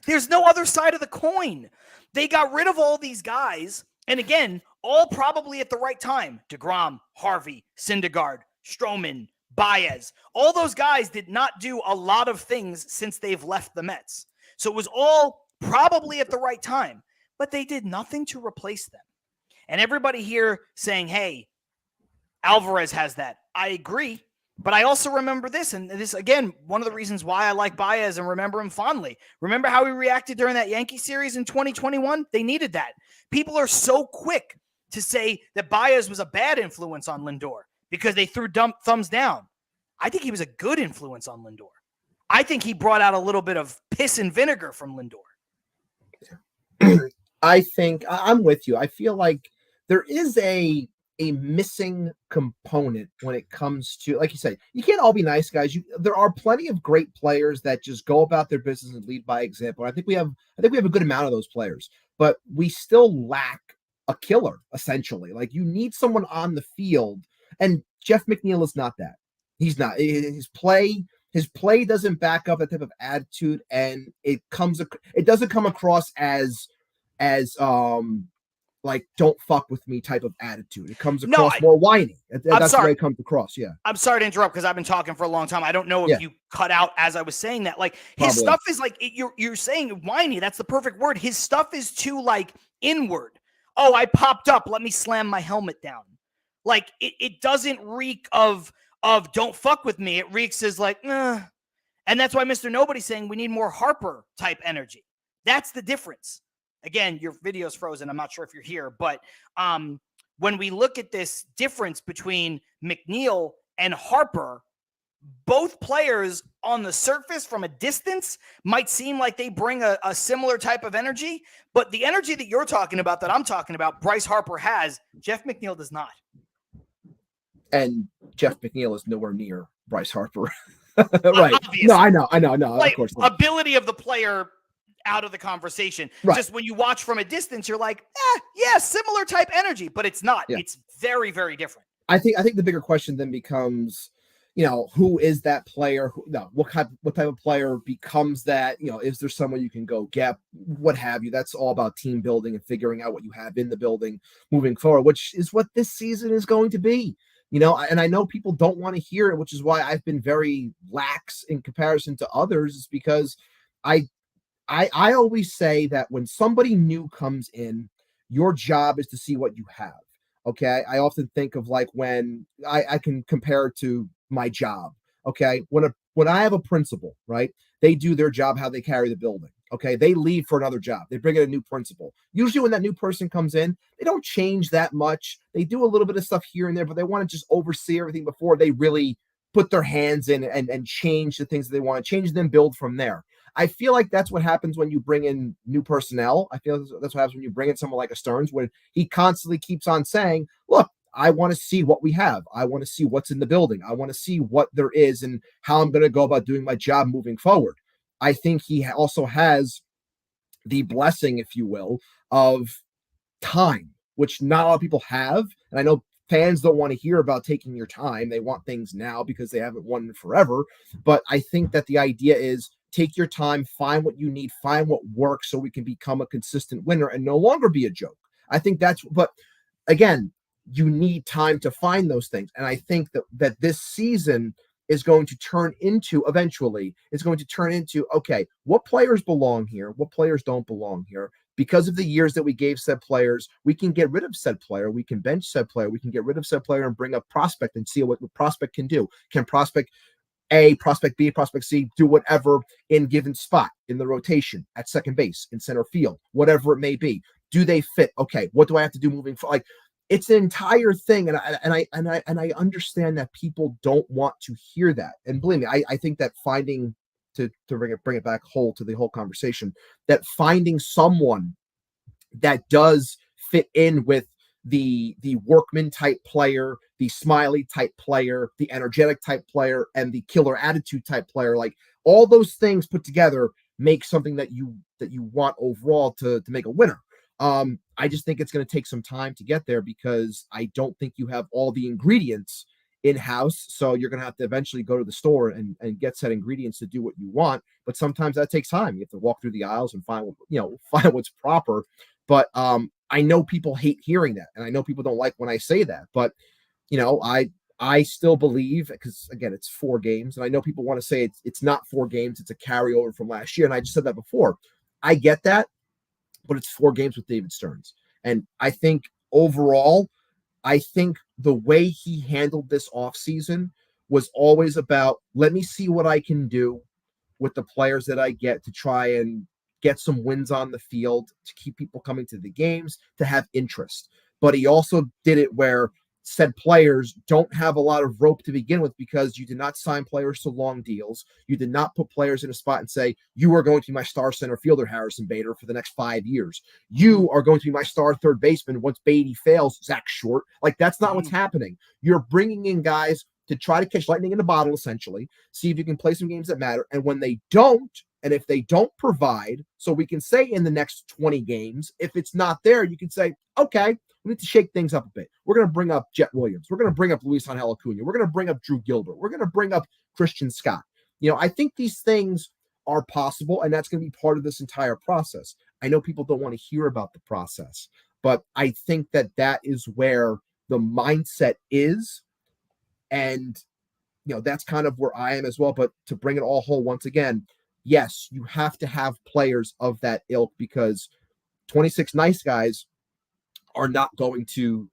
C: There's no other side of the coin. They got rid of all these guys, and again, all probably at the right time. DeGrom, Harvey, Syndergaard, Stroman, Baez. All those guys did not do a lot of things since they've left the Mets. So it was all probably at the right time, but they did nothing to replace them. And everybody here saying, hey, Alvarez has that. I agree, But I also remember this, and this, again, one of the reasons why I like Baez and remember him fondly. Remember how he reacted during that Yankee series in 2021? They needed that. People are so quick to say that Baez was a bad influence on Lindor because they threw thumbs down. I think he was a good influence on Lindor. I think he brought out a little bit of piss and vinegar from Lindor.
D: I think I'm with you. I feel like there is a missing component when it comes to, like you said, you can't all be nice guys. There are plenty of great players that just go about their business and lead by example. I think we have a good amount of those players, but we still lack a killer, essentially. Like, you need someone on the field, and Jeff McNeil is not that. He's not. His play doesn't back up that type of attitude, and it doesn't come across as like, don't fuck with me type of attitude. It comes across more whiny. That's the way it comes across. Yeah.
C: I'm sorry to interrupt because I've been talking for a long time. I don't know if you cut out as I was saying that. Like, his stuff is like, you're saying whiny. That's the perfect word. His stuff is too, like, inward. Oh, I popped up. Let me slam my helmet down. Like, it doesn't reek of don't fuck with me. It reeks as like, and that's why Mr. Nobody's saying we need more Harper type energy. That's the difference. Again, your video's frozen. I'm not sure if you're here, but when we look at this difference between McNeil and Harper, both players on the surface from a distance might seem like they bring a similar type of energy, but the energy that you're talking about, that I'm talking about, Bryce Harper has, Jeff McNeil does not.
D: And Jeff McNeil is nowhere near Bryce Harper. Right.
C: Obviously.
D: No, I know.
C: Like,
D: of course not.
C: Ability of the player out of the conversation. Right. Just when you watch from a distance, you're like, yeah, similar type energy, but it's not. Yeah. It's very, very different.
D: I think the bigger question then becomes, who is that player? What type of player becomes that? Is there someone you can go get? What have you? That's all about team building and figuring out what you have in the building moving forward, which is what this season is going to be. And I know people don't want to hear it, which is why I've been very lax in comparison to others, is because I always say that when somebody new comes in, your job is to see what you have. Okay. I often think of, like, when I can compare it to my job. Okay. When I have a principal, right, they do their job, how they carry the building. Okay. They leave for another job. They bring in a new principal. Usually when that new person comes in, they don't change that much. They do a little bit of stuff here and there, but they want to just oversee everything before they really put their hands in and change the things that they want to change, then build from there. I feel like that's what happens when you bring in new personnel. I feel that's what happens when you bring in someone like a Stearns, when he constantly keeps on saying, look, I want to see what we have. I want to see what's in the building. I want to see what there is and how I'm going to go about doing my job moving forward. I think he also has the blessing, if you will, of time, which not a lot of people have. And I know fans don't want to hear about taking your time. They want things now because they haven't won forever. But I think that the idea is, take your time, find what you need, find what works so we can become a consistent winner and no longer be a joke. I think but again, you need time to find those things. And I think that this season is going to turn into, eventually, okay, what players belong here? What players don't belong here? Because of the years that we gave said players, we can get rid of said player. We can bench said player. We can get rid of said player and bring up prospect and see what the prospect can do. Can prospect A, prospect B, prospect C do whatever in given spot in the rotation, at second base, in center field, whatever it may be? Do they fit? Okay, what do I have to do moving forward? Like, it's an entire thing, and I understand that people don't want to hear that. And believe me, I think that finding, to bring it back whole to the whole conversation, that finding someone that does fit in with the workman type player, the smiley type player, the energetic type player, and the killer attitude type player, like, all those things put together make something that you want overall to make a winner. I just think it's going to take some time to get there, because I don't think you have all the ingredients in-house. So you're going to have to eventually go to the store and get set ingredients to do what you want. But sometimes that takes time. You have to walk through the aisles and find what's proper. But I know people hate hearing that, and I know people don't like when I say that. But I still believe, because again, it's 4 games, and I know people want to say it's not 4 games, it's a carryover from last year. And I just said that before. I get that, but it's 4 games with David Stearns. And I think overall, the way he handled this offseason was always about, let me see what I can do with the players that I get to try and get some wins on the field, to keep people coming to the games, to have interest. But he also did it where said players don't have a lot of rope to begin with, because you did not sign players to long deals. You did not put players in a spot and say, you are going to be my star center fielder, Harrison Bader, for the next 5 years. You are going to be my star third baseman once Beatty fails, Zach Short. Like, that's not what's happening. You're bringing in guys to try to catch lightning in a bottle, essentially, see if you can play some games that matter. And when they don't, and if they don't provide, so we can say in the next 20 games, if it's not there, you can say, okay, we need to shake things up a bit. We're going to bring up Jet Williams. We're going to bring up Luis Angel Acuna. We're going to bring up Drew Gilbert. We're going to bring up Christian Scott. I think these things are possible, and that's going to be part of this entire process. I know people don't want to hear about the process, but I think that that is where the mindset is. And, that's kind of where I am as well. But to bring it all whole once again, yes, you have to have players of that ilk, because 26 nice guys are not going to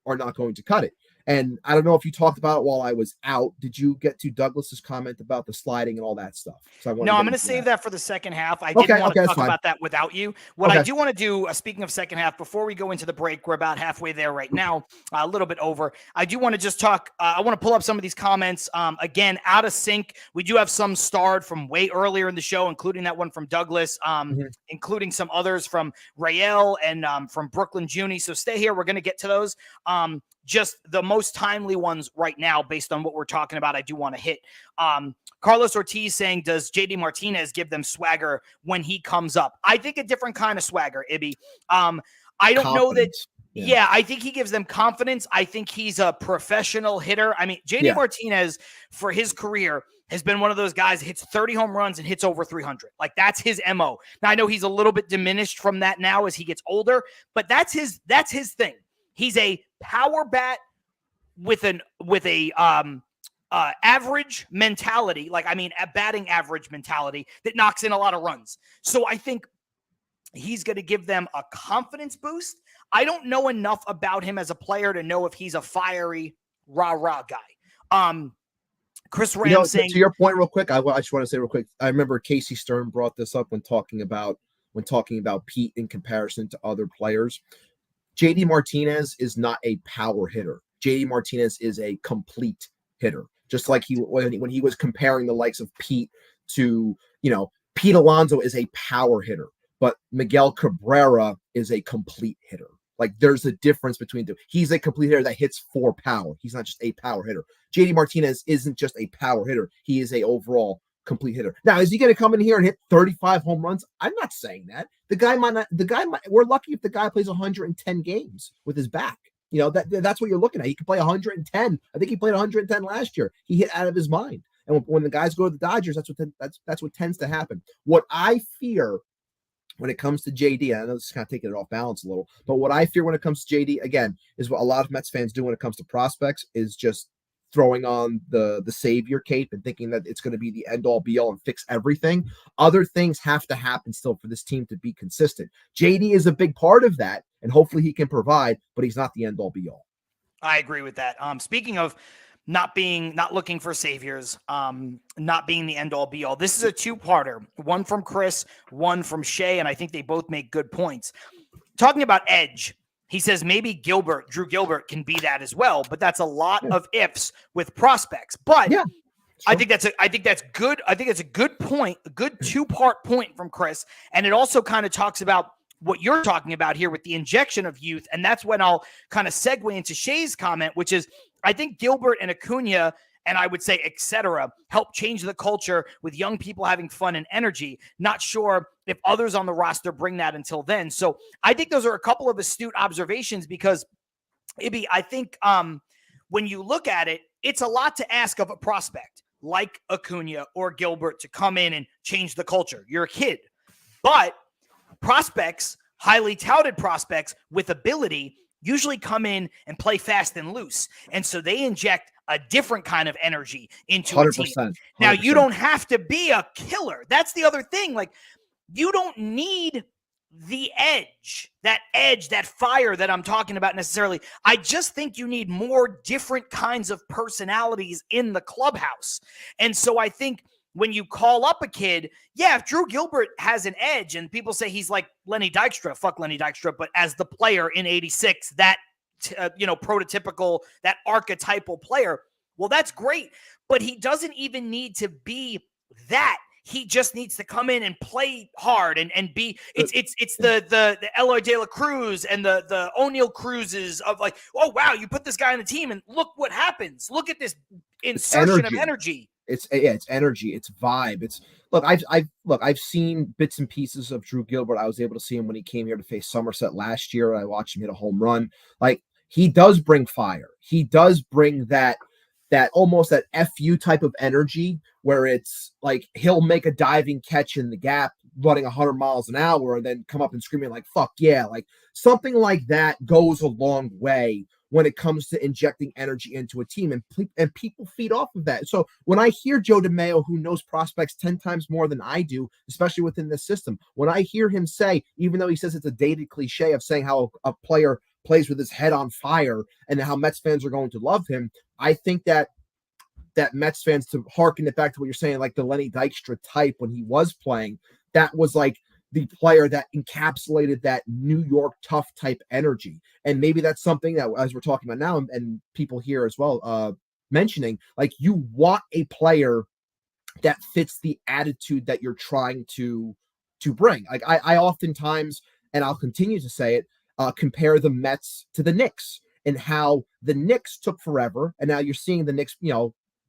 D: cut it. And I don't know if you talked about it while I was out. Did you get to Douglas's comment about the sliding and all that stuff?
C: No, I'm going to save that for the second half. I didn't want to talk about that without you. What I do want to do, speaking of second half, before we go into the break, we're about halfway there right now, a little bit over. I do want to just talk. I want to pull up some of these comments. Again, out of sync. We do have some starred from way earlier in the show, including that one from Douglas, including some others from Rael and from Brooklyn Junie. So stay here. We're going to get to those. Just the most timely ones right now, based on what we're talking about, I do want to hit. Carlos Ortiz saying, does JD Martinez give them swagger when he comes up? I think a different kind of swagger, Ibby. I don't know that. Yeah, I think he gives them confidence. I think he's a professional hitter. I mean, JD Martinez, for his career, has been one of those guys that hits 30 home runs and hits over 300. Like, that's his MO. Now, I know he's a little bit diminished from that now as he gets older, but that's his thing. He's a power bat with a average mentality, a batting average mentality that knocks in a lot of runs. So I think he's going to give them a confidence boost. I don't know enough about him as a player to know if he's a fiery rah-rah guy. Chris Ram saying,
D: to your point real quick, I just want to say real quick, I remember Casey Stern brought this up when talking about Pete in comparison to other players. JD Martinez is not a power hitter. JD Martinez is a complete hitter. Just like when he was comparing the likes of Pete to, Pete Alonso is a power hitter, but Miguel Cabrera is a complete hitter. Like, there's a difference between the two. He's a complete hitter that hits for power. He's not just a power hitter. JD Martinez isn't just a power hitter. He is a overall complete hitter. Now, is he going to come in here and hit 35 home runs? I'm not saying that. The guy might. We're lucky if the guy plays 110 games with his back. That's what you're looking at. He could play 110. I think he played 110 last year. He hit out of his mind. And when the guys go to the Dodgers, that's what tends to happen. What I fear when it comes to JD, I know this is kind of taking it off balance a little, but what I fear when it comes to JD, again, is what a lot of Mets fans do when it comes to prospects, is just throwing on the savior cape and thinking that it's going to be the end all be all and fix everything. Other things have to happen still for this team to be consistent. JD is a big part of that, and hopefully he can provide, but he's not the end all be all.
C: I agree with that. Speaking of not looking for saviors, not being the end all be all, this is a two-parter, one from Chris, one from Shay, and I think they both make good points. Talking about edge, he says maybe Drew Gilbert can be that as well, but that's a lot of ifs with prospects. But sure. I think that's good. I think it's a good point, a good two-part point from Chris. And it also kind of talks about what you're talking about here with the injection of youth. And that's when I'll kind of segue into Shay's comment, which is I think Gilbert and Acuna, and I would say et cetera, help change the culture with young people having fun and energy. Not sure if others on the roster bring that until then. So I think those are a couple of astute observations, because Ibby, I think when you look at it, it's a lot to ask of a prospect like Acuna or Gilbert to come in and change the culture. You're a kid, but prospects, highly touted prospects with ability, usually come in and play fast and loose. And so they inject a different kind of energy into 100%, a team. 100%. Now, you don't have to be a killer. That's the other thing. Like, you don't need the edge, that fire that I'm talking about necessarily. I just think you need more different kinds of personalities in the clubhouse. And so I think when you call up a kid, yeah, if Drew Gilbert has an edge and people say he's like Lenny Dykstra, fuck Lenny Dykstra, but as the player in 86, that, prototypical, that archetypal player, well, that's great. But he doesn't even need to be that. He just needs to come in and play hard and be. It's the Eloy De La Cruz and the O'Neal Cruzes of like, oh wow, you put this guy on the team and look what happens. Look at this insertion of energy.
D: It's energy. It's vibe. I've seen bits and pieces of Drew Gilbert. I was able to see him when he came here to face Somerset last year. I watched him hit a home run. Like, he does bring fire. He does bring that almost that FU type of energy where it's like he'll make a diving catch in the gap running 100 miles an hour and then come up and screaming like, fuck yeah. Like, something like that goes a long way when it comes to injecting energy into a team, and people feed off of that. So when I hear Joe DeMaio, who knows prospects 10 times more than I do, especially within this system, when I hear him say, even though he says it's a dated cliche of saying how a player plays with his head on fire and how Mets fans are going to love him, I think that Mets fans, to harken it back to what you're saying, like the Lenny Dykstra type when he was playing, that was like the player that encapsulated that New York tough type energy. And maybe that's something that, as we're talking about now, and people here as well mentioning, like, you want a player that fits the attitude that you're trying to bring. Like, I oftentimes, and I'll continue to say it, compare the Mets to the Knicks, and how the Knicks took forever, and now you're seeing the Knicks,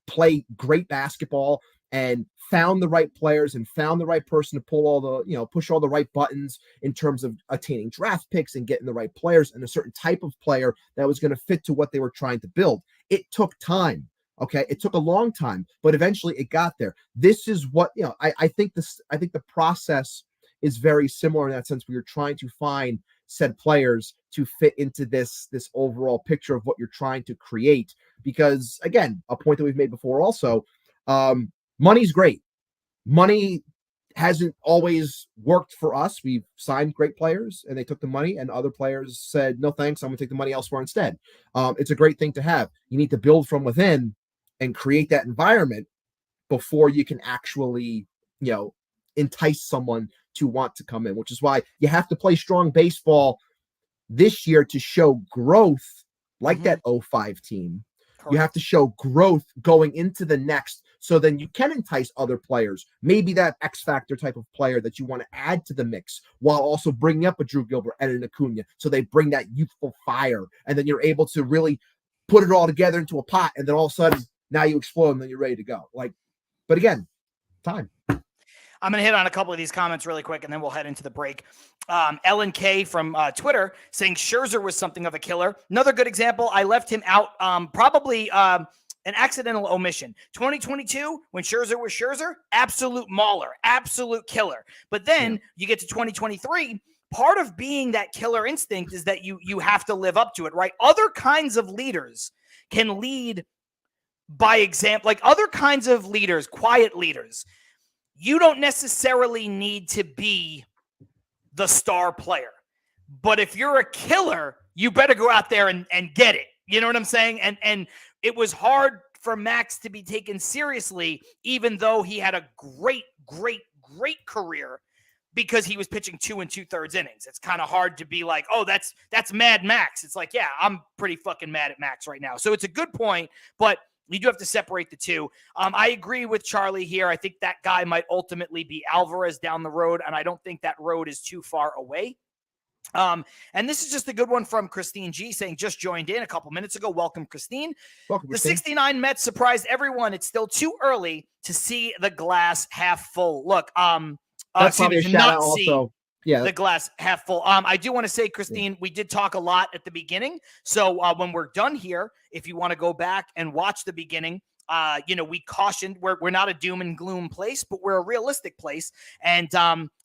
D: play great basketball and found the right players and found the right person to pull all the, push all the right buttons in terms of attaining draft picks and getting the right players and a certain type of player that was going to fit to what they were trying to build. It took time. Okay. It took a long time, but eventually it got there. This is what, I think the process is very similar in that sense, where you're trying to find said players to fit into this overall picture of what you're trying to create. Because again, a point that we've made before also, money's great. Money hasn't always worked for us. We've signed great players and they took the money, and other players said, no, thanks, I'm going to take the money elsewhere instead. It's a great thing to have. You need to build from within and create that environment before you can actually, entice someone to want to come in, which is why you have to play strong baseball this year to show growth, like that 05 team. Correct. You have to show growth going into the next, so then you can entice other players, maybe that X factor type of player that you want to add to the mix, while also bringing up a Drew Gilbert and an Acuna, so they bring that youthful fire, and then you're able to really put it all together into a pot, and then all of a sudden now you explode and then you're ready to go. But again, time.
C: I'm going to hit on a couple of these comments really quick, and then we'll head into the break. Ellen K from Twitter saying Scherzer was something of a killer. Another good example. I left him out, probably an accidental omission. 2022, when Scherzer was Scherzer, absolute mauler, absolute killer. But then you get to 2023, part of being that killer instinct is that you have to live up to it, right? Other kinds of leaders can lead by example, like other kinds of leaders, quiet leaders. You don't necessarily need to be the star player. But if you're a killer, you better go out there and get it. You know what I'm saying? And it was hard for Max to be taken seriously, even though he had a great career, because he was pitching 2 2/3 innings. It's kind of hard to be like, oh, that's Mad Max. It's like, yeah, I'm pretty fucking mad at Max right now. So it's a good point, but you do have to separate the two. I agree with Charlie here. I think that guy might ultimately be Alvarez down the road, and I don't think that road is too far away. And this is just a good one from Christine G saying, just joined in a couple minutes ago. Welcome, Christine.
D: Welcome,
C: the
D: Christine.
C: 69 Mets surprised everyone. It's still too early to see the glass half full. Look,
D: that's probably a shout out also. Yeah,
C: the glass half full. I do want to say, Christine, we did talk a lot at the beginning. So when we're done here, if you want to go back and watch the beginning, we cautioned we're not a doom and gloom place, but we're a realistic place. And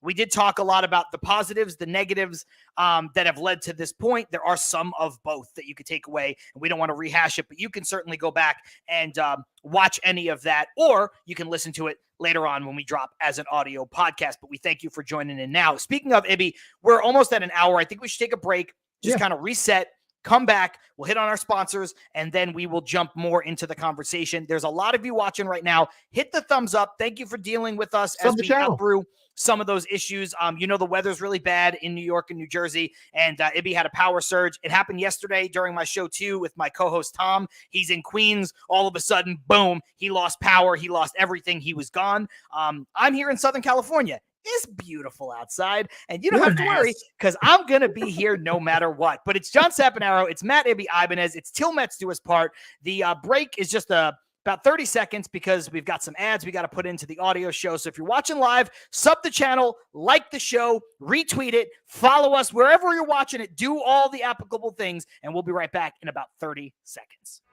C: we did talk a lot about the positives, the negatives that have led to this point. There are some of both that you could take away, and we don't want to rehash it, but you can certainly go back and watch any of that, or you can listen to it later on when we drop as an audio podcast. But we thank you for joining in now. Speaking of Ibby, we're almost at an hour. I think we should take a break, just kind of reset, come back. We'll hit on our sponsors, and then we will jump more into the conversation. There's a lot of you watching right now. Hit the thumbs up. Thank you for dealing with us as we got through some of those issues. The weather's really bad in New York and New Jersey, and Ibby had a power surge. It happened yesterday during my show too with my co-host Tom. He's in Queens. All of a sudden, boom, he lost power. He lost everything. He was gone. I'm here in Southern California. It's beautiful outside, and you don't have to worry because I'm going to be here no matter what. But it's John Saponaro. It's Matt Ibanez. It's Til Mets Do Us part. The break is just about 30 seconds because we've got some ads we got to put into the audio show. So if you're watching live, sub the channel, like the show, retweet it, follow us wherever you're watching it, do all the applicable things, and we'll be right back in about 30 seconds.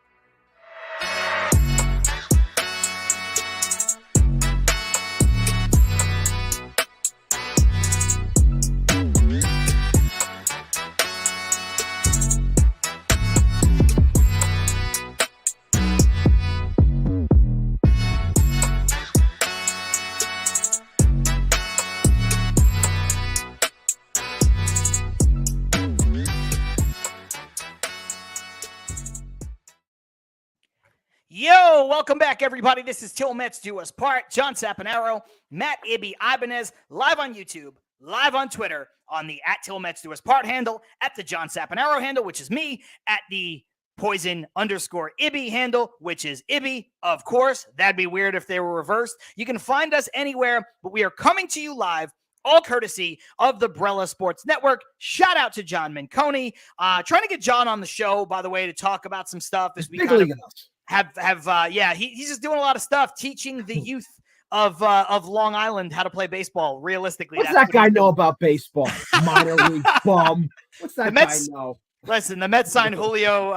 C: Yo, welcome back, everybody. This is Til Mets Do Us part. John Saponaro, Matt Ibanez, live on YouTube, live on Twitter, on the @Til Mets Do Us part handle, at the John Saponaro handle, which is me, at the Poison_Ibby handle, which is Ibby, of course. That'd be weird if they were reversed. You can find us anywhere, but we are coming to you live, all courtesy of the Brella Sports Network. Shout out to John Manconi. Trying to get John on the show, by the way, to talk about some stuff as we kind of he's just doing a lot of stuff, teaching the youth of Long Island how to play baseball. Realistically,
D: what's that guy know about baseball? Minor league bum. What's that guy know?
C: Listen, the Mets signed Julio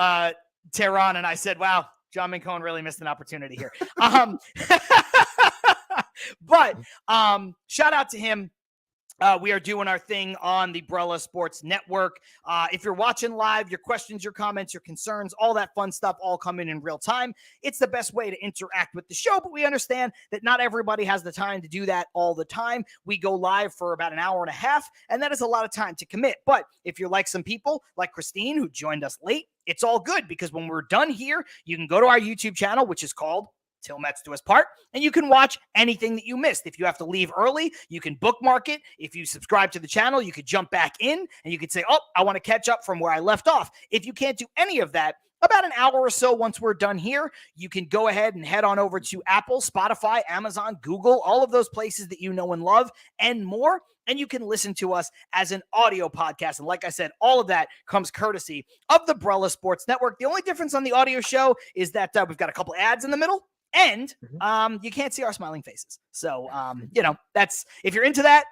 C: Teheran, and I said, "Wow, John Manconi really missed an opportunity here." But shout out to him. We are doing our thing on the Brella Sports Network. If you're watching live, your questions, your comments, your concerns, all that fun stuff all come in real time. It's the best way to interact with the show, but we understand that not everybody has the time to do that all the time. We go live for about an hour and a half, and that is a lot of time to commit. But if you're like some people, like Christine, who joined us late, it's all good because when we're done here, you can go to our YouTube channel, which is called Til Mets Do Us part, and you can watch anything that you missed. If you have to leave early, you can bookmark it. If you subscribe to the channel, you could jump back in and you could say, "Oh, I want to catch up from where I left off." If you can't do any of that, about an hour or so once we're done here, you can go ahead and head on over to Apple, Spotify, Amazon, Google, all of those places that you know and love, and more. And you can listen to us as an audio podcast. And like I said, all of that comes courtesy of the Brella Sports Network. The only difference on the audio show is that we've got a couple ads in the middle. And you can't see our smiling faces. So, that's, if you're into that,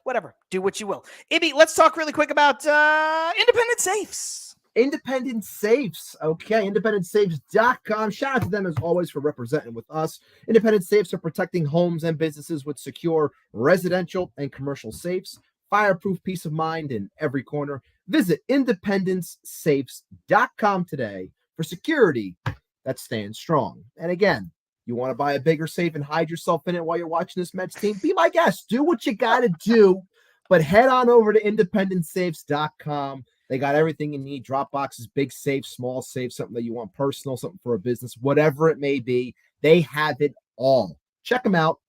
C: whatever, do what you will. Ibby, let's talk really quick about independent safes.
D: Independent Safes. Okay, independentsafes.com. Shout out to them as always for representing with us. Independent Safes are protecting homes and businesses with secure residential and commercial safes. Fireproof peace of mind in every corner. Visit independentsafes.com today for security that stands strong. And again, you want to buy a bigger safe and hide yourself in it while you're watching this Mets team? Be my guest. Do what you got to do. But head on over to independentsafes.com. They got everything you need. Drop boxes, big safe, small safe, something that you want personal, something for a business, whatever it may be. They have it all. Check them out.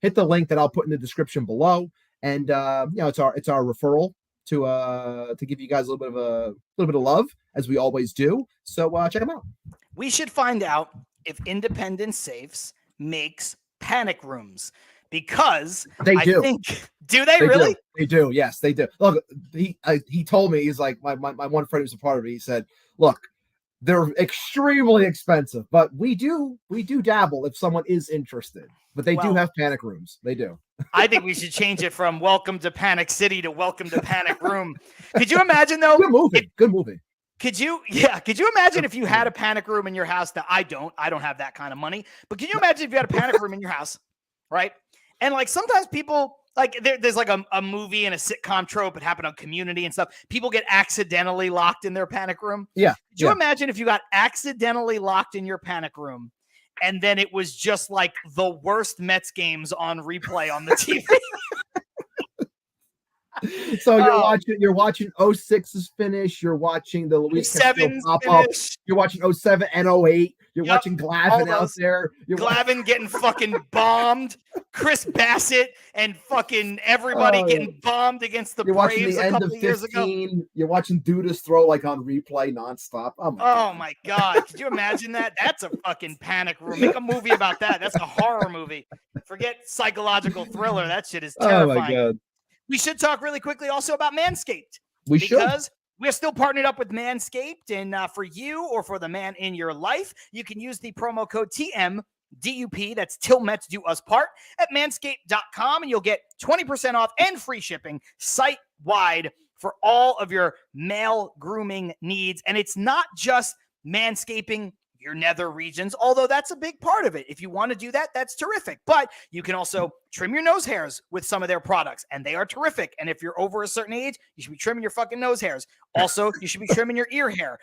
D: Hit the link that I'll put in the description below. And it's our referral to give you guys a little bit of love, as we always do. So check them out.
C: We should find out if independent safes makes panic rooms, because
D: they do.
C: Do they really?
D: They do. Yes, they do. Look, he told me, he's like, my one friend who's a part of it. He said, "Look, they're extremely expensive, but we do dabble if someone is interested. But they do have panic rooms. They do."
C: I think we should change it from "Welcome to Panic City" to "Welcome to Panic Room." Could you imagine though?
D: Good movie.
C: Could you imagine if you had a panic room in your house? Now, I don't have that kind of money, but can you imagine if you had a panic room in your house, right? And like sometimes people, like there's like a movie and a sitcom trope. It happened on Community and stuff. People get accidentally locked in their panic room.
D: Yeah.
C: Could you imagine if you got accidentally locked in your panic room and then it was just like the worst Mets games on replay on the TV.
D: So you're watching 06's finish, you're watching the Luis Castillo pop up, you're watching 07 and 08, you're watching Glavine out there.
C: Glavine getting fucking bombed, Chris Bassett and fucking everybody getting bombed against the Braves a couple of years ago.
D: You're watching Dudas throw like on replay nonstop.
C: Oh my God. Could you imagine that? That's a fucking panic room. Make a movie about that. That's a horror movie. Forget psychological thriller. That shit is terrifying.
D: Oh my God.
C: We should talk really quickly also about Manscaped.
D: Because
C: we're still partnered up with Manscaped. And for you or for the man in your life, you can use the promo code TMDUP. That's Til Mets Do Us Part at manscaped.com. And you'll get 20% off and free shipping site-wide for all of your male grooming needs. And it's not just manscaping your nether regions, although that's a big part of it. If you want to do that, that's terrific. But you can also trim your nose hairs with some of their products, and they are terrific. And if you're over a certain age, you should be trimming your fucking nose hairs. Also, you should be trimming your ear hair.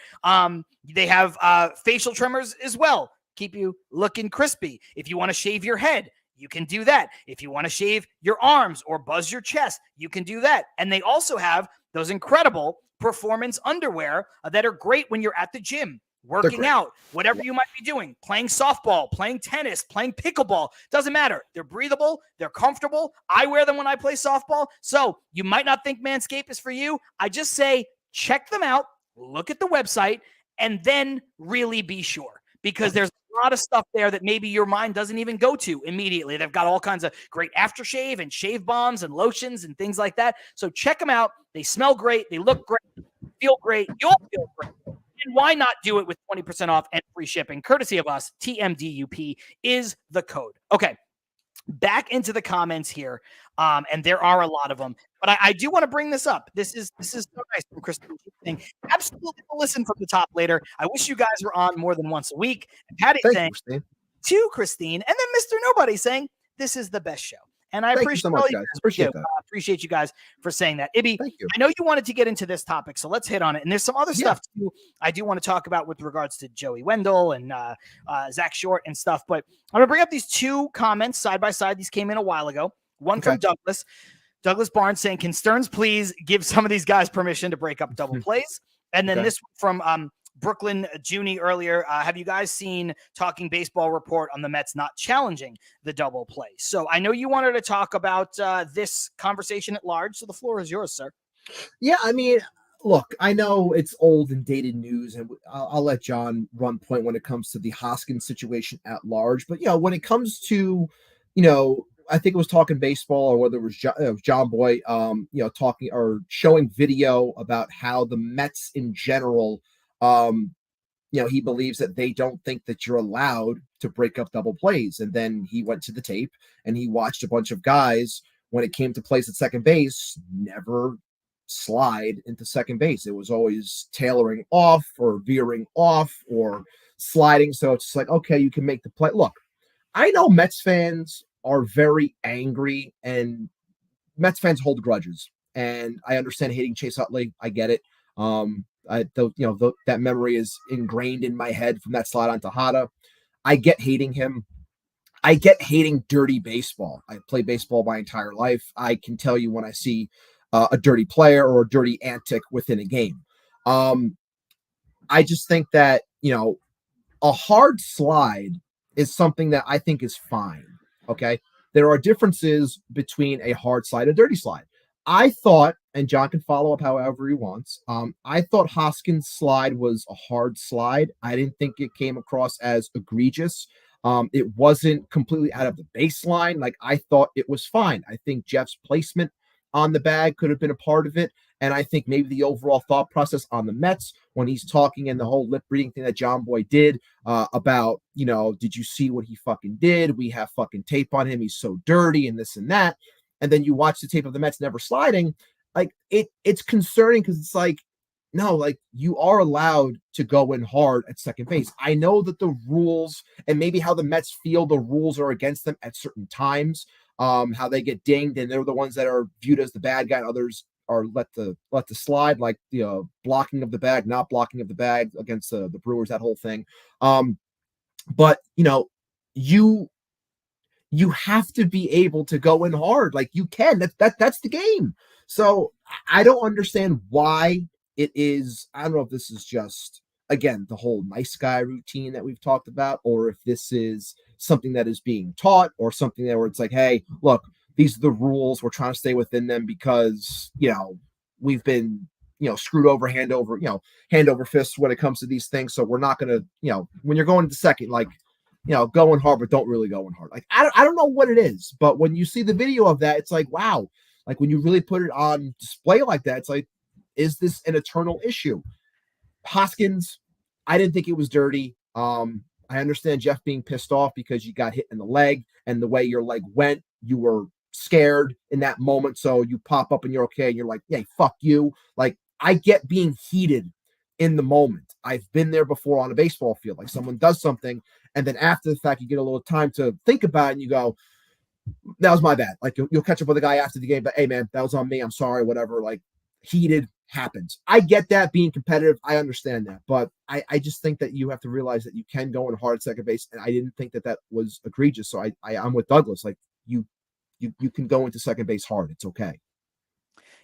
C: They have facial trimmers as well. Keep you looking crispy. If you want to shave your head, you can do that. If you want to shave your arms or buzz your chest, you can do that. And they also have those incredible performance underwear that are great when you're at the gym, working out, whatever you might be doing, playing softball, playing tennis, playing pickleball, doesn't matter. They're breathable. They're comfortable. I wear them when I play softball. So you might not think Manscaped is for you. I just say, check them out, look at the website, and then really be sure, because there's a lot of stuff there that maybe your mind doesn't even go to immediately. They've got all kinds of great aftershave and shave bombs and lotions and things like that. So check them out. They smell great. They look great. Feel great. You'll feel great. And why not do it with 20% off and free shipping, courtesy of us? TMDUP is the code. Okay, back into the comments here, and there are a lot of them. But I do want to bring this up. This is so nice from Christine saying, absolutely listen from the top later. I wish you guys were on more than once a week. And Patty saying to Christine, and then Mr. Nobody saying, this is the best show. And I appreciate
D: so much, guys.
C: Appreciate you guys for saying that. Ibby, I know you wanted to get into this topic, so let's hit on it. And there's some other stuff too I do want to talk about with regards to Joey Wendell and Zach Short and stuff. But I'm going to bring up these two comments side by side. These came in a while ago. One from Douglas. Douglas Barnes saying, can Stearns please give some of these guys permission to break up double plays? And then this from Brooklyn Junie earlier. Have you guys seen Talking Baseball report on the Mets not challenging the double play? So I know you wanted to talk about this conversation at large. So the floor is yours, sir.
D: Yeah, I mean, look, I know it's old and dated news, and I'll let John run point when it comes to the Hoskins situation at large. But, when it comes to, I think it was Talking Baseball, or whether it was John Boy, talking or showing video about how the Mets in general, he believes that they don't think that you're allowed to break up double plays. And then he went to the tape and he watched a bunch of guys, when it came to plays at second base, never slide into second base. It was always tailoring off or veering off or sliding. So it's just like, okay, you can make the play. Look, I know Mets fans are very angry, and Mets fans hold grudges. And I understand hating Chase Utley. I get it. That memory is ingrained in my head from that slide on Tejada. I get hating him. I get hating dirty baseball. I played baseball my entire life. I can tell you when I see a dirty player or a dirty antic within a game. I just think that, a hard slide is something that I think is fine. Okay. There are differences between a hard slide and a dirty slide. I thought, and John can follow up however he wants, I thought Hoskins' slide was a hard slide. I didn't think it came across as egregious. It wasn't completely out of the baseline. Like, I thought it was fine. I think Jeff's placement on the bag could have been a part of it. And I think maybe the overall thought process on the Mets, when he's talking and the whole lip reading thing that John Boy did about, did you see what he fucking did? We have fucking tape on him. He's so dirty and this and that. And then you watch the tape of the Mets never sliding. Like, it's concerning, because it's like, no, like, you are allowed to go in hard at second base. I know that the rules, and maybe how the Mets feel the rules are against them at certain times, how they get dinged and they're the ones that are viewed as the bad guy, and others are let the slide, like the blocking of the bag, not blocking of the bag against the Brewers, that whole thing. But you have to be able to go in hard. Like you can. That's the game. So I don't understand why it is. I don't know if this is just, again, the whole nice guy routine that we've talked about, or if this is something that is being taught, or something that where it's like, hey, look, these are the rules. We're trying to stay within them because, we've been, screwed over, hand over fist when it comes to these things. So we're not going to, when you're going to second, like, going hard, but don't really go in hard. Like, I don't know what it is, but when you see the video of that, it's like, wow. Like when you really put it on display like that, it's like, is this an eternal issue? Hoskins, I didn't think it was dirty. I understand Jeff being pissed off because you got hit in the leg, and the way your leg went, you were scared in that moment. So you pop up and you're okay. And you're like, hey, fuck you. Like, I get being heated in the moment. I've been there before on a baseball field. Like someone does something, and then after the fact, you get a little time to think about it, and you go, that was my bad. Like you'll catch up with a guy after the game, but hey man, that was on me. I'm sorry, whatever. Like heated happens. I get that, being competitive. I understand that, but I just think that you have to realize that you can go in hard at second base. And I didn't think that was egregious. So I'm with Douglas. Like you can go into second base hard. It's okay.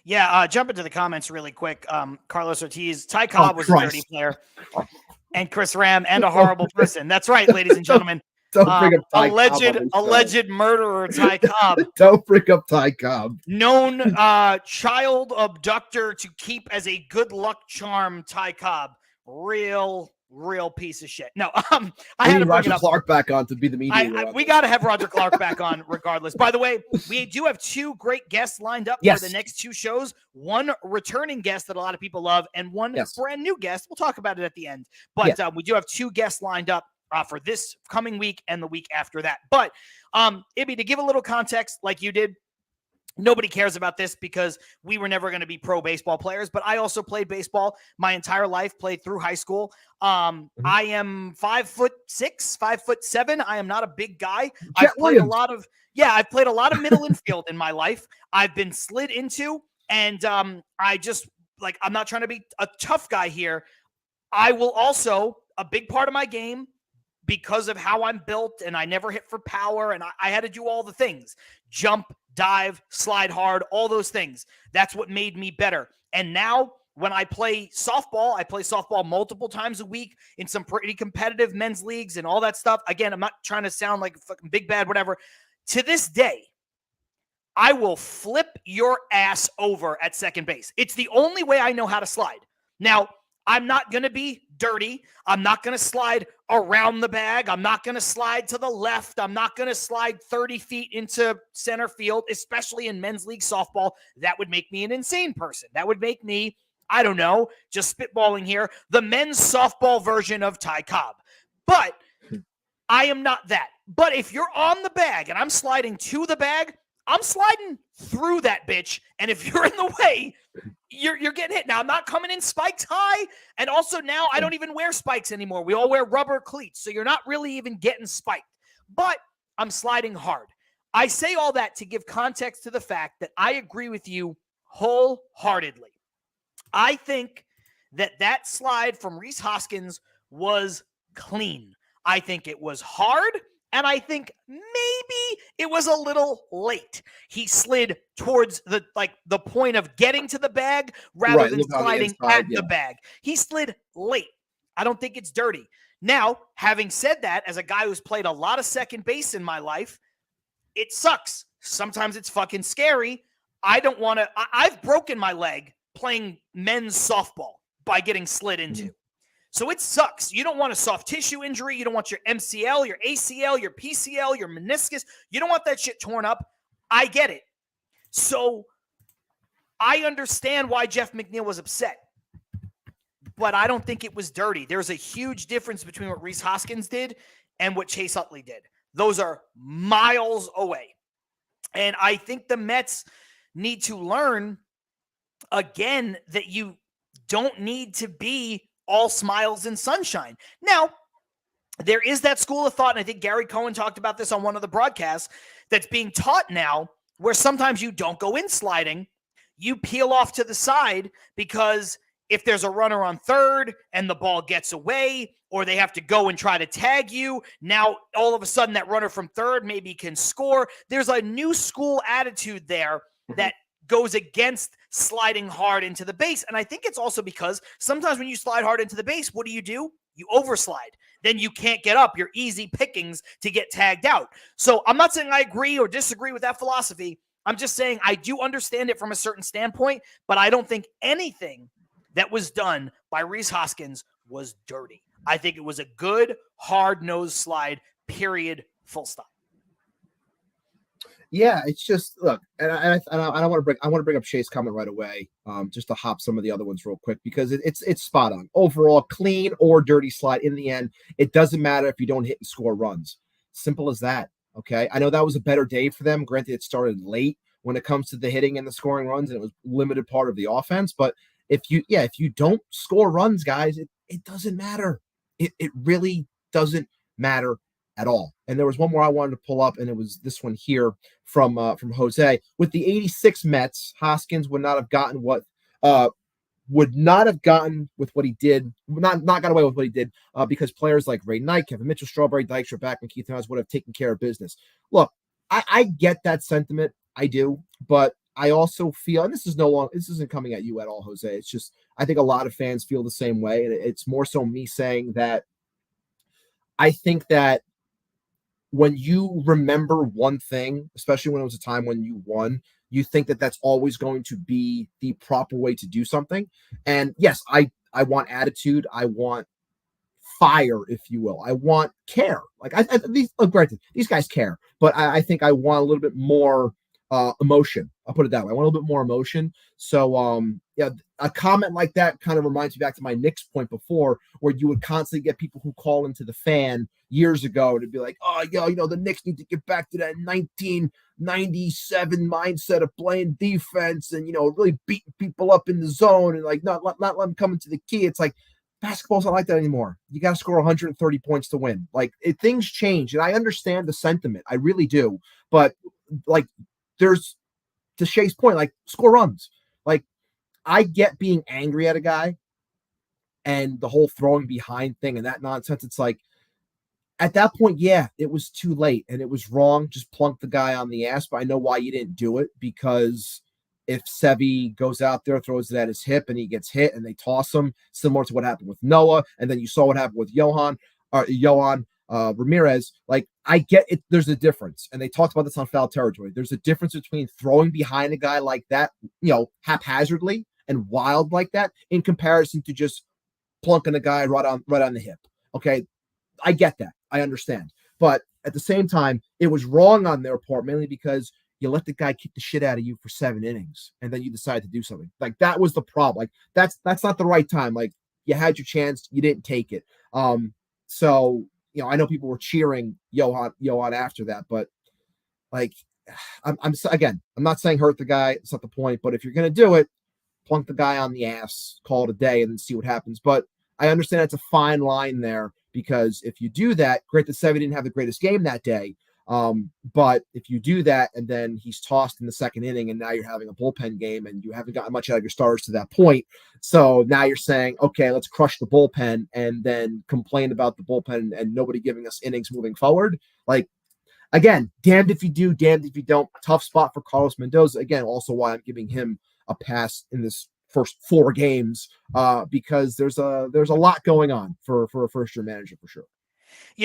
C: Yeah. Jump into the comments really quick. Carlos Ortiz, Ty Cobb was a dirty player, and Chris Ram, and a horrible person. That's right, ladies and gentlemen.
D: Don't bring up Ty
C: alleged murderer Ty Cobb.
D: Don't bring up Ty Cobb.
C: Known child abductor to keep as a good luck charm. Ty Cobb, real piece of shit. No, I had to bring
D: Roger
C: it up.
D: Clark back on to be the media.
C: We got to have Roger Clark back on regardless. By the way, we do have two great guests lined up for the next two shows. One returning guest that a lot of people love, and one brand new guest. We'll talk about it at the end. But we do have two guests lined up for this coming week and the week after that. But Ibby, to give a little context, like you did, nobody cares about this because we were never going to be pro baseball players, but I also played baseball my entire life, played through high school. I am 5'6", 5'7". I am not a big guy. I've played a lot of middle infield in my life. I've been slid into, and I'm not trying to be a tough guy here. I will also, a big part of my game, because of how I'm built, and I never hit for power, and I had to do all the things. Jump, dive, slide hard, all those things. That's what made me better. And now when I play softball multiple times a week in some pretty competitive men's leagues and all that stuff. Again, I'm not trying to sound like fucking big bad, whatever. To this day, I will flip your ass over at second base. It's the only way I know how to slide. Now, I'm not going to be dirty. I'm not going to slide around the bag. I'm not going to slide to the left. I'm not going to slide 30 feet into center field, especially in men's league softball. That would make me an insane person. That would make me, I don't know, just spitballing here, the men's softball version of Ty Cobb. But I am not that. But if you're on the bag and I'm sliding to the bag, I'm sliding through that bitch. And if you're in the way, you're getting hit. Now, I'm not coming in spiked high. And also now I don't even wear spikes anymore. We all wear rubber cleats. So you're not really even getting spiked. But I'm sliding hard. I say all that to give context to the fact that I agree with you wholeheartedly. I think that slide from Rhys Hoskins was clean. I think it was hard. And I think maybe it was a little late. He slid towards the point of getting to the bag rather than sliding at the bag. He slid late. I don't think it's dirty. Now, having said that, as a guy who's played a lot of second base in my life, it sucks. Sometimes it's fucking scary. I've broken my leg playing men's softball by getting slid into. So it sucks. You don't want a soft tissue injury. You don't want your MCL, your ACL, your PCL, your meniscus. You don't want that shit torn up. I get it. So I understand why Jeff McNeil was upset. But I don't think it was dirty. There's a huge difference between what Rhys Hoskins did and what Chase Utley did. Those are miles away. And I think the Mets need to learn, again, that you don't need to be all smiles and sunshine. Now, there is that school of thought, and I think Gary Cohen talked about this on one of the broadcasts, that's being taught now, where sometimes you don't go in sliding, you peel off to the side because if there's a runner on third and the ball gets away, or they have to go and try to tag you, now all of a sudden that runner from third maybe can score. There's a new school attitude there that goes against sliding hard into the base. And I think it's also because sometimes when you slide hard into the base, what do? You overslide. Then you can't get up. You're easy pickings to get tagged out. So I'm not saying I agree or disagree with that philosophy. I'm just saying I do understand it from a certain standpoint, but I don't think anything that was done by Rhys Hoskins was dirty. I think it was a good, hard-nosed slide, period, full stop.
D: Yeah, it's just look, and I want to bring up Shay's comment right away, just to hop some of the other ones real quick because it's spot on. Overall, clean or dirty slide. In the end, it doesn't matter if you don't hit and score runs. Simple as that. Okay, I know that was a better day for them. Granted, it started late when it comes to the hitting and the scoring runs, and it was limited part of the offense. But if you don't score runs, guys, it doesn't matter. It really doesn't matter at all. And there was one more I wanted to pull up, and it was this one here from Jose. With the 86 Mets, Hoskins would not have gotten with what he did, not got away with what he did, because players like Ray Knight, Kevin Mitchell, Strawberry, Dykstra, Backman, Keith Hines would have taken care of business. Look, I get that sentiment, I do, but I also feel, and this isn't coming at you at all, Jose. It's just I think a lot of fans feel the same way, and it's more so me saying that I think that when you remember one thing, especially when it was a time when you won, you think that that's always going to be the proper way to do something. And yes, I want attitude. I want fire, if you will. I want care. Like granted, these guys care, but I think I want a little bit more emotion. I'll put it that way. I want a little bit more emotion. So a comment like that kind of reminds me back to my Knicks point before, where you would constantly get people who call into the fan years ago to be like, oh, the Knicks need to get back to that 1997 mindset of playing defense and, really beating people up in the zone and like not let them come into the key. It's like basketball's not like that anymore. You got to score 130 points to win. Like things change. And I understand the sentiment. I really do. But like, there's, to Shay's point, like score runs. Like I get being angry at a guy and the whole throwing behind thing and that nonsense. It's like at that point, yeah, it was too late and it was wrong. Just plunk the guy on the ass. But I know why you didn't do it, because if Sevy goes out there, throws it at his hip and he gets hit and they toss him, similar to what happened with Noah. And then you saw what happened with Yohan Ramirez. Like I get it. There's a difference. And they talked about this on Foul Territory. There's a difference between throwing behind a guy like that, haphazardly and wild like that, in comparison to just plunking a guy right on the hip. Okay. I get that. I understand. But at the same time, it was wrong on their part, mainly because you let the guy kick the shit out of you for 7 innings and then you decide to do something. Like that was the problem. Like that's not the right time. Like you had your chance, you didn't take it. So, I know people were cheering Yohan after that, but like, I'm not saying hurt the guy. It's not the point, but if you're going to do it, plunk the guy on the ass, call it a day, and then see what happens. But I understand it's a fine line there, because if you do that, great that Sevy didn't have the greatest game that day. But if you do that and then he's tossed in the second inning and now you're having a bullpen game and you haven't gotten much out of your starters to that point. So now you're saying, okay, let's crush the bullpen and then complain about the bullpen and nobody giving us innings moving forward. Like, again, damned if you do, damned if you don't. Tough spot for Carlos Mendoza. Again, also why I'm giving him a pass in this first 4 games, because there's a lot going on for a first-year manager for sure.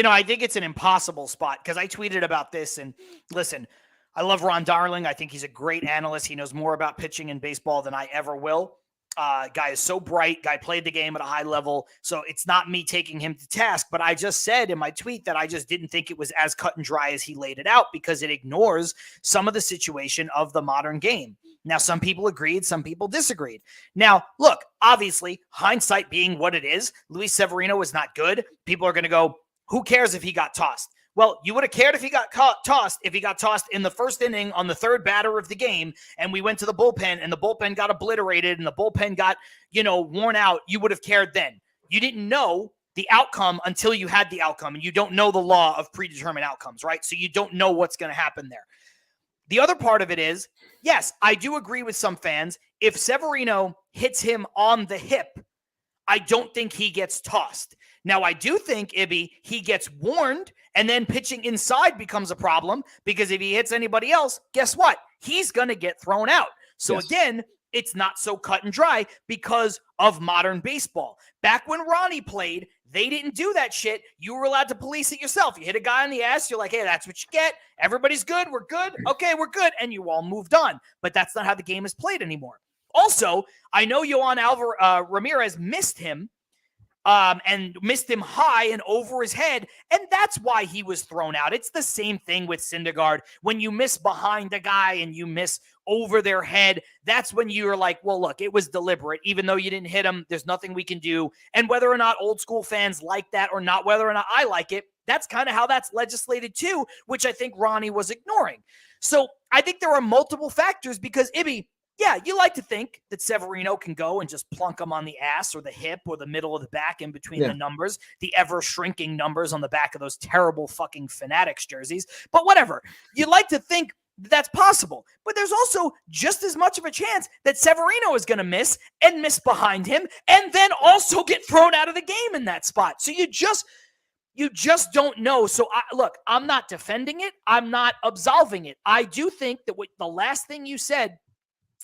C: I think it's an impossible spot, because I tweeted about this, and listen, I love Ron Darling. I think he's a great analyst. He knows more about pitching in baseball than I ever will. Guy is so bright. Guy played the game at a high level. So it's not me taking him to task, but I just said in my tweet that I just didn't think it was as cut and dry as he laid it out, because it ignores some of the situation of the modern game. Now, some people agreed, some people disagreed. Now, look, obviously, hindsight being what it is, Luis Severino was not good. People are going to go, who cares if he got tossed? Well, you would have cared if he got tossed in the first inning on the third batter of the game, and we went to the bullpen and the bullpen got obliterated and the bullpen got, worn out. You would have cared then. You didn't know the outcome until you had the outcome, and you don't know the law of predetermined outcomes, right? So you don't know what's going to happen there. The other part of it is, yes, I do agree with some fans. if Severino hits him on the hip, I don't think he gets tossed. Now, I do think, Ibby, he gets warned, and then pitching inside becomes a problem, because if he hits anybody else, guess what? He's going to get thrown out. So again, it's not so cut and dry because of modern baseball. Back when Ronnie played, they didn't do that shit. You were allowed to police it yourself. You hit a guy on the ass, you're like, hey, that's what you get. Everybody's good. We're good. Okay, we're good. And you all moved on. But that's not how the game is played anymore. Also, I know Yohan Ramirez missed him and missed him high and over his head, and that's why he was thrown out. It's the same thing with Syndergaard. When you miss behind a guy and you miss over their head, that's when you're like, well, look, it was deliberate. Even though you didn't hit him, there's nothing we can do. And whether or not old school fans like that or not, whether or not I like it, that's kind of how that's legislated too, which I think Ronnie was ignoring. So I think there are multiple factors because, Ibby, yeah, you like to think that Severino can go and just plunk him on the ass or the hip or the middle of the back in between the numbers, the ever-shrinking numbers on the back of those terrible fucking Fanatics jerseys. But whatever. You like to think that's possible. But there's also just as much of a chance that Severino is going to miss and miss behind him and then also get thrown out of the game in that spot. So you just don't know. So look, I'm not defending it. I'm not absolving it. I do think that the last thing you said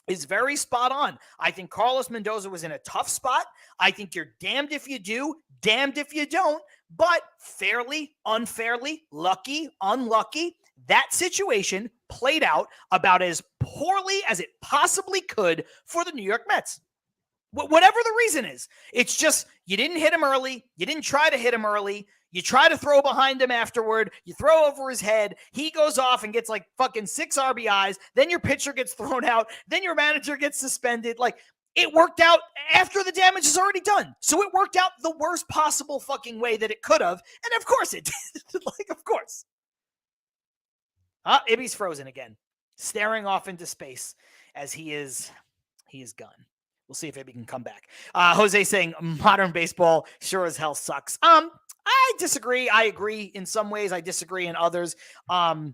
C: is very spot on. I think Carlos Mendoza was in a tough spot. I think you're damned if you do, damned if you don't, but fairly, unfairly, lucky, unlucky, that situation played out about as poorly as it possibly could for the New York Mets. Whatever the reason is, it's just you didn't hit him early. You didn't try to hit him early. You try to throw behind him afterward. You throw over his head. He goes off and gets like fucking 6 RBIs. Then your pitcher gets thrown out. Then your manager gets suspended. Like, it worked out after the damage is already done. So it worked out the worst possible fucking way that it could have. And of course it did. Like, of course. Ibby's frozen again, staring off into space as he is gone. We'll see if Ibby can come back. Jose saying modern baseball sure as hell sucks. I disagree. I agree in some ways. I disagree in others. I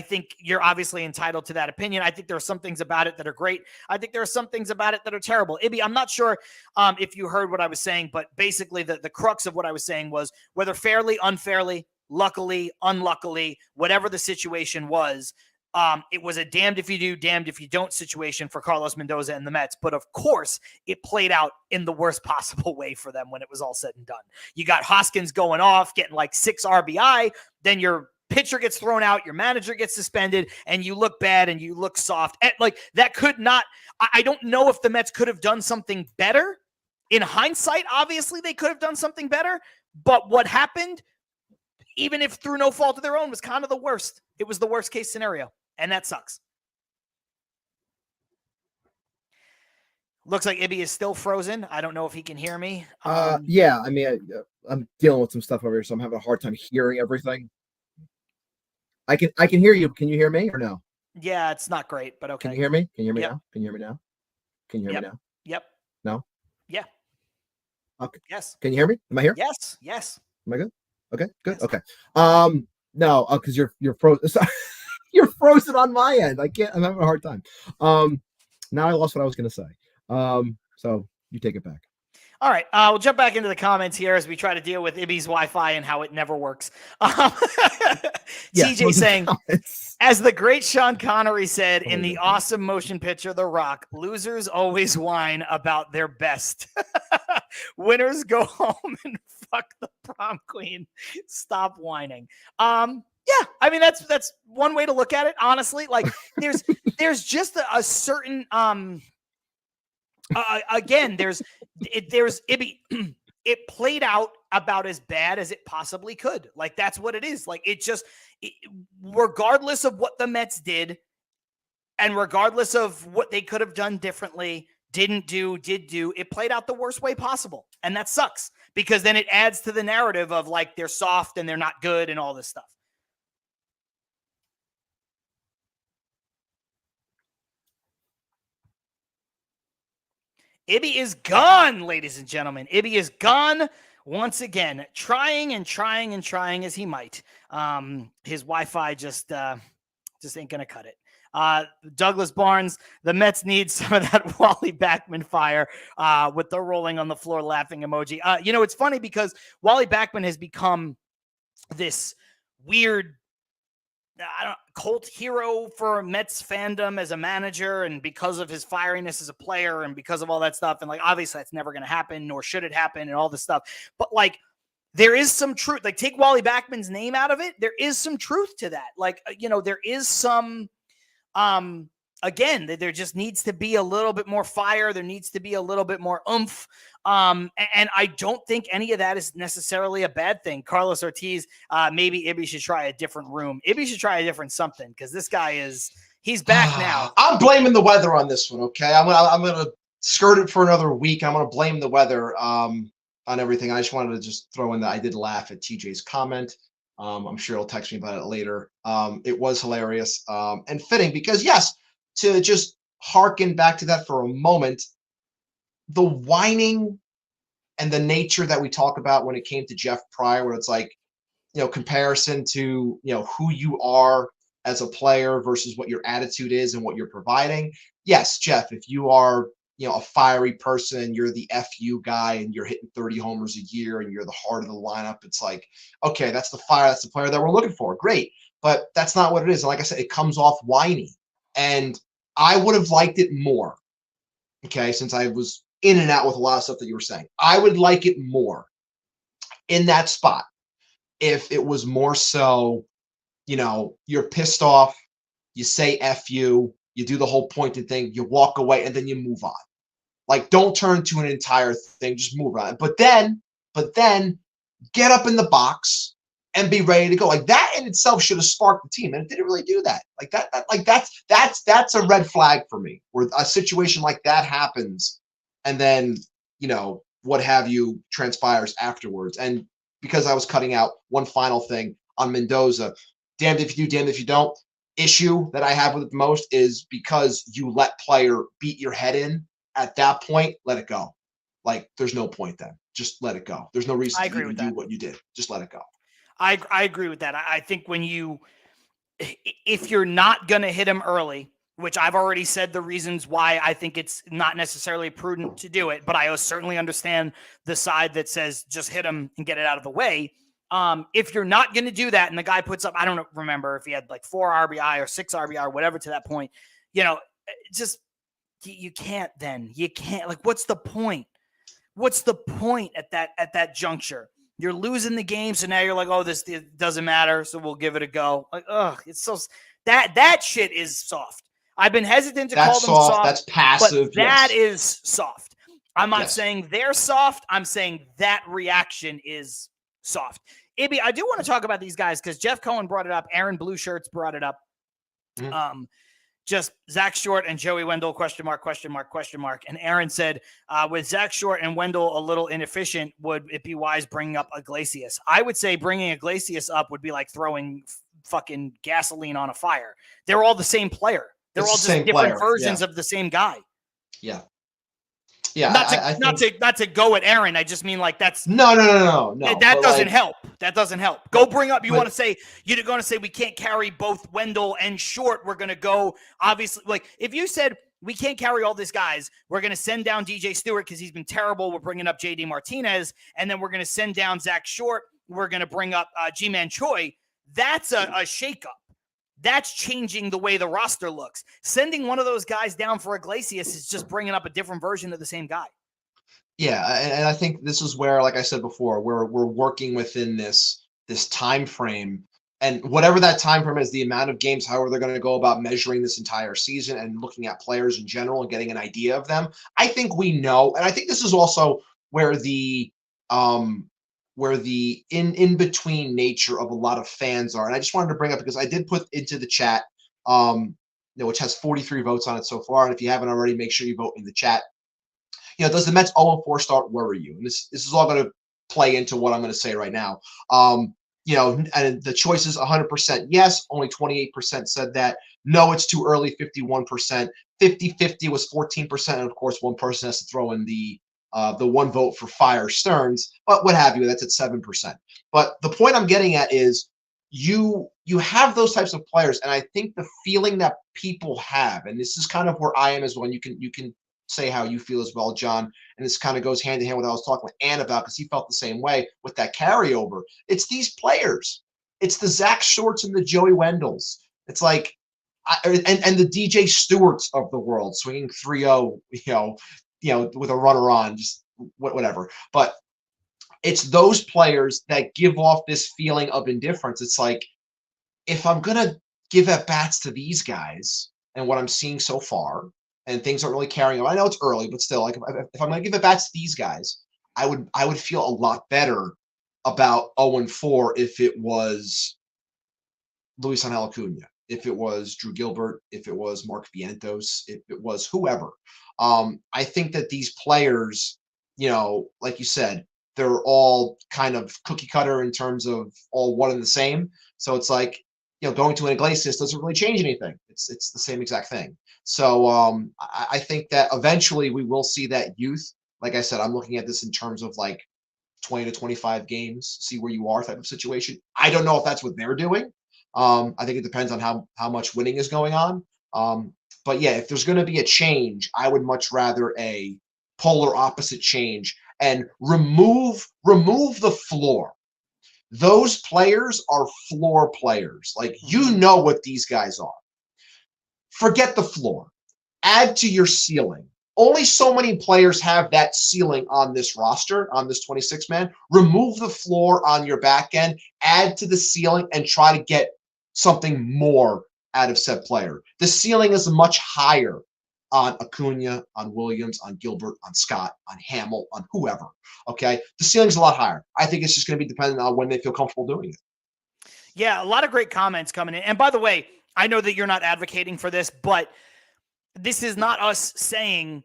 C: think you're obviously entitled to that opinion. I think there are some things about it that are great. I think there are some things about it that are terrible. Ibby, I'm not sure if you heard what I was saying, but basically the crux of what I was saying was whether fairly, unfairly, luckily, unluckily, whatever the situation was, it was a damned if you do, damned if you don't situation for Carlos Mendoza and the Mets. But of course, it played out in the worst possible way for them when it was all said and done. You got Hoskins going off, getting like 6 RBI, then your pitcher gets thrown out, your manager gets suspended, and you look bad and you look soft. And like that could not, I don't know if the Mets could have done something better. In hindsight, obviously they could have done something better, but what happened, even if through no fault of their own, was kind of the worst. It was the worst case scenario. And that sucks. Looks like Ibby is still frozen. I don't know if he can hear me.
D: Yeah, I mean, I'm dealing with some stuff over here, so I'm having a hard time hearing everything. I can hear you. Can you hear me or no?
C: Yeah, it's not great, but okay.
D: Can you hear me? Can you hear me
C: Yep.
D: now? Can you hear me now? Can you hear me now?
C: Yep.
D: No?
C: Yeah.
D: Okay.
C: Yes.
D: Can you hear me? Am I here?
C: Yes. Yes.
D: Am I good? Okay, good.
C: Yes.
D: Okay. No, because you're frozen. You're frozen on my end. I'm having a hard time. Now I lost what I was gonna say. So you take it back.
C: All right. We'll jump back into the comments here as we try to deal with Ibby's Wi-Fi and how it never works. TJ saying, as the great Sean Connery said in the awesome motion picture, The Rock, losers always whine about their best. Winners go home and fuck the prom queen. Stop whining. Yeah, I mean that's one way to look at it. Honestly, like there's just a certain again there's Ibby. It played out about as bad as it possibly could. Like that's what it is. Like regardless of what the Mets did, and regardless of what they could have done differently, did do, it played out the worst way possible, and that sucks because then it adds to the narrative of like they're soft and they're not good and all this stuff. Ibby is gone, ladies and gentlemen. Ibby is gone once again, trying as he might. His Wi-Fi just ain't gonna cut it. Douglas Barnes, the Mets need some of that Wally Backman fire with the rolling on the floor laughing emoji. It's funny because Wally Backman has become this weird cult hero for Mets fandom as a manager, and because of his fieriness as a player and because of all that stuff. And like, obviously that's never going to happen, nor should it happen, and all this stuff. But like, there is some truth. Like, take Wally Backman's name out of it. There is some truth to that. Like, there is some, again, there just needs to be a little bit more fire. There needs to be a little bit more oomph. And I don't think any of that is necessarily a bad thing. Carlos Ortiz, maybe Ibby should try a different room. Ibby should try a different something, because this guy he's back now.
D: I'm blaming the weather on this one, okay? I'm gonna skirt it for another week. I'm gonna blame the weather on everything. I just wanted to just throw in that I did laugh at TJ's comment. I'm sure he'll text me about it later. It was hilarious and fitting, because yes, to just harken back to that for a moment, the whining and the nature that we talk about when it came to Jeff Pryor, where it's like, comparison to, who you are as a player versus what your attitude is and what you're providing. Yes, Jeff, if you are, a fiery person, you're the FU guy and you're hitting 30 homers a year and you're the heart of the lineup, it's like, okay, that's the fire, that's the player that we're looking for. Great. But that's not what it is. And like I said, it comes off whiny. And I would have liked it more. Okay, since I was in and out with a lot of stuff that you were saying, I would like it more in that spot if it was more so, you're pissed off, you say F you do the whole pointed thing, you walk away, and then you move on. Like, don't turn to an entire thing, just move on. But then get up in the box and be ready to go. Like, that in itself should have sparked the team, and it didn't really do that. That's a red flag for me, where a situation like that happens, and then what have you transpires afterwards. And because I was cutting out, one final thing on Mendoza, damned if you do, damned if you don't. Issue that I have with it the most is because you let player beat your head in. At that point, let it go. Like, there's no point then. Just let it go. There's no reason to even do what you did. Just let it go.
C: I agree with that. I think if you're not going to hit him early, which I've already said the reasons why I think it's not necessarily prudent to do it, but I certainly understand the side that says just hit him and get it out of the way. If you're not going to do that and the guy puts up, I don't remember if he had like 4 RBI or 6 RBI or whatever to that point, just you can't then. You can't. Like, what's the point? What's the point at that juncture? You're losing the game, so now you're like, oh, this doesn't matter, so we'll give it a go. Like, it's so that shit is soft. I've been hesitant to call them soft.
D: That's passive.
C: But that is soft. I'm not saying they're soft. I'm saying that reaction is soft. Ibby, I do want to talk about these guys because Jeff Cohen brought it up. Aaron Blue Shirts brought it up. Mm-hmm. Just Zach Short and Joey Wendell, question mark. And Aaron said, with Zach Short and Wendell a little inefficient, would it be wise bringing up Iglesias? I would say bringing Iglesias up would be like throwing fucking gasoline on a fire. They're all the same player. They're all just different versions of the same guy.
D: Yeah. Yeah.
C: Not to go at Aaron. I just mean like that's
D: no.
C: That doesn't help. That doesn't help. Go bring up. You're going to say we can't carry both Wendell and Short. We're going to go obviously like if you said we can't carry all these guys, we're going to send down DJ Stewart because he's been terrible. We're bringing up JD Martinez, and then we're going to send down Zach Short. We're going to bring up G-Man Choi. That's a shakeup. That's changing the way the roster looks. Sending one of those guys down for Iglesias is just bringing up a different version of the same guy.
D: Yeah, and I think this is where, like I said before, we're working within this time frame, and whatever that time frame is, the amount of games, however they're going to go about measuring this entire season and looking at players in general and getting an idea of them. I think we know, and I think this is also where the in between nature of a lot of fans are. And I just wanted to bring up because I did put into the chat, which has 43 votes on it so far. And if you haven't already, make sure you vote in the chat. Does the Mets 0-4 start worry you? And this is all going to play into what I'm going to say right now. And the choice is 100% yes. Only 28% said that. No, it's too early, 51%. 50-50 was 14%. And of course, one person has to throw in the one vote for Fire Stearns, but what have you, that's at 7%. But the point I'm getting at is
E: you have those types of players, and I think the feeling that people have, and this is kind of where I am as well, and you can say how you feel as well, John, and this kind of goes hand in hand with what I was talking with Ann about, because he felt the same way with that carryover. It's these players. It's the Zach Shorts and the Joey Wendells. It's like, and the DJ Stewarts of the world, swinging 3-0, with a runner on, just whatever. But it's those players that give off this feeling of indifference. It's like, if I'm going to give at bats to these guys and what I'm seeing so far, and things aren't really carrying on, I know it's early, but still, like, if I'm going to give at bats to these guys, I would feel a lot better about 0-4 if it was Luis Angel Acuna, if it was Drew Gilbert, if it was Mark Vientos, if it was whoever. I think that these players, like you said, they're all kind of cookie cutter in terms of all one and the same. So it's like, going to an Iglesias doesn't really change anything. It's the same exact thing. So I think that eventually we will see that youth. Like I said, I'm looking at this in terms of like 20 to 25 games, see where you are type of situation. I don't know if that's what they're doing. I think it depends on how much winning is going on. But yeah, if there's going to be a change, I would much rather a polar opposite change and remove the floor. Those players are floor players. Like, what these guys are. Forget the floor. Add to your ceiling. Only so many players have that ceiling on this roster, on this 26-man. Remove the floor on your back end, add to the ceiling, and try to get something more out of said player. The ceiling is much higher on Acuna, on Williams, on Gilbert, on Scott, on Hamill, on whoever. Okay? The ceiling's a lot higher. I think it's just going to be dependent on when they feel comfortable doing it.
C: Yeah, a lot of great comments coming in. And by the way, I know that you're not advocating for this, but this is not us saying,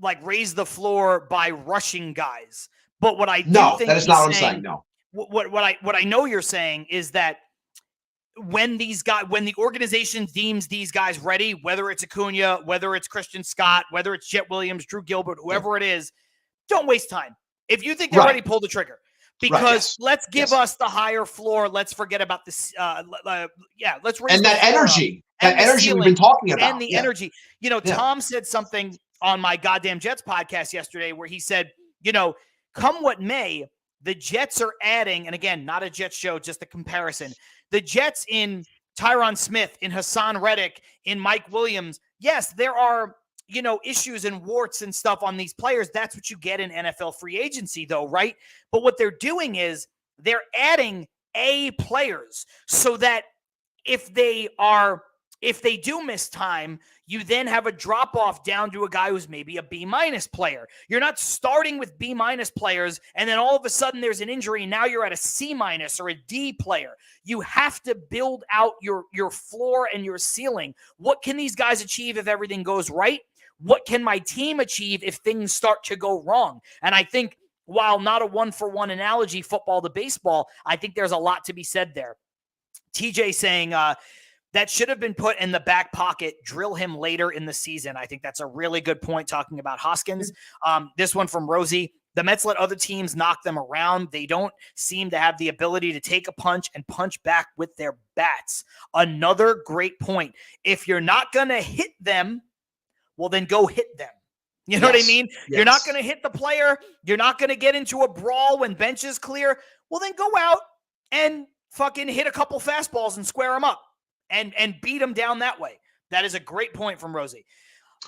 C: like, raise the floor by rushing guys. But what I do think
E: that is not what I'm saying. No.
C: What I know you're saying is that when the organization deems these guys ready, whether it's Acuna, whether it's Christian Scott, whether it's Jet Williams, Drew Gilbert, whoever it is, don't waste time. If you think they're ready, pull the trigger. Because let's give us the higher floor. Let's forget about this. Let's raise
E: that energy. That energy we've been talking about.
C: And the energy. Tom said something on my Goddamn Jets podcast yesterday where he said, come what may, the Jets are adding, and again, not a Jets show, just a comparison. The Jets in Tyron Smith, in Hassan Reddick, in Mike Williams. Yes, there are, issues and warts and stuff on these players. That's what you get in NFL free agency, though, right? But what they're doing is they're adding A players so that if they do miss time, you then have a drop off down to a guy who's maybe a B- player. You're not starting with B- players and then all of a sudden there's an injury and now you're at a C- or a D player. You have to build out your floor and your ceiling. What can these guys achieve if everything goes right? What can my team achieve if things start to go wrong? And I think, while not a one-for-one analogy, football to baseball, I think there's a lot to be said there. TJ saying, that should have been put in the back pocket, drill him later in the season. I think that's a really good point talking about Hoskins. This one from Rosie. The Mets let other teams knock them around. They don't seem to have the ability to take a punch and punch back with their bats. Another great point. If you're not going to hit them, well, then go hit them. You know what I mean? Yes. You're not going to hit the player. You're not going to get into a brawl when bench is clear. Well, then go out and fucking hit a couple fastballs and square them up and beat them down that way. That is a great point from Rosie.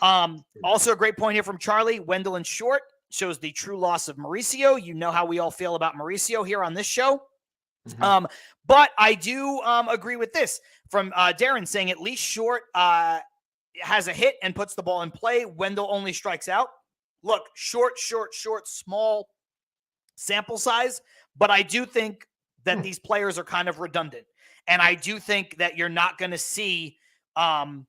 C: Also a great point here from Charlie. Wendell in short shows the true loss of Mauricio. You know how we all feel about Mauricio here on this show. Mm-hmm. But I do agree with this from Darren saying at least Short has a hit and puts the ball in play. Wendell only strikes out. Look, short, small sample size, but I do think that these players are kind of redundant. And I do think that you're not going to see both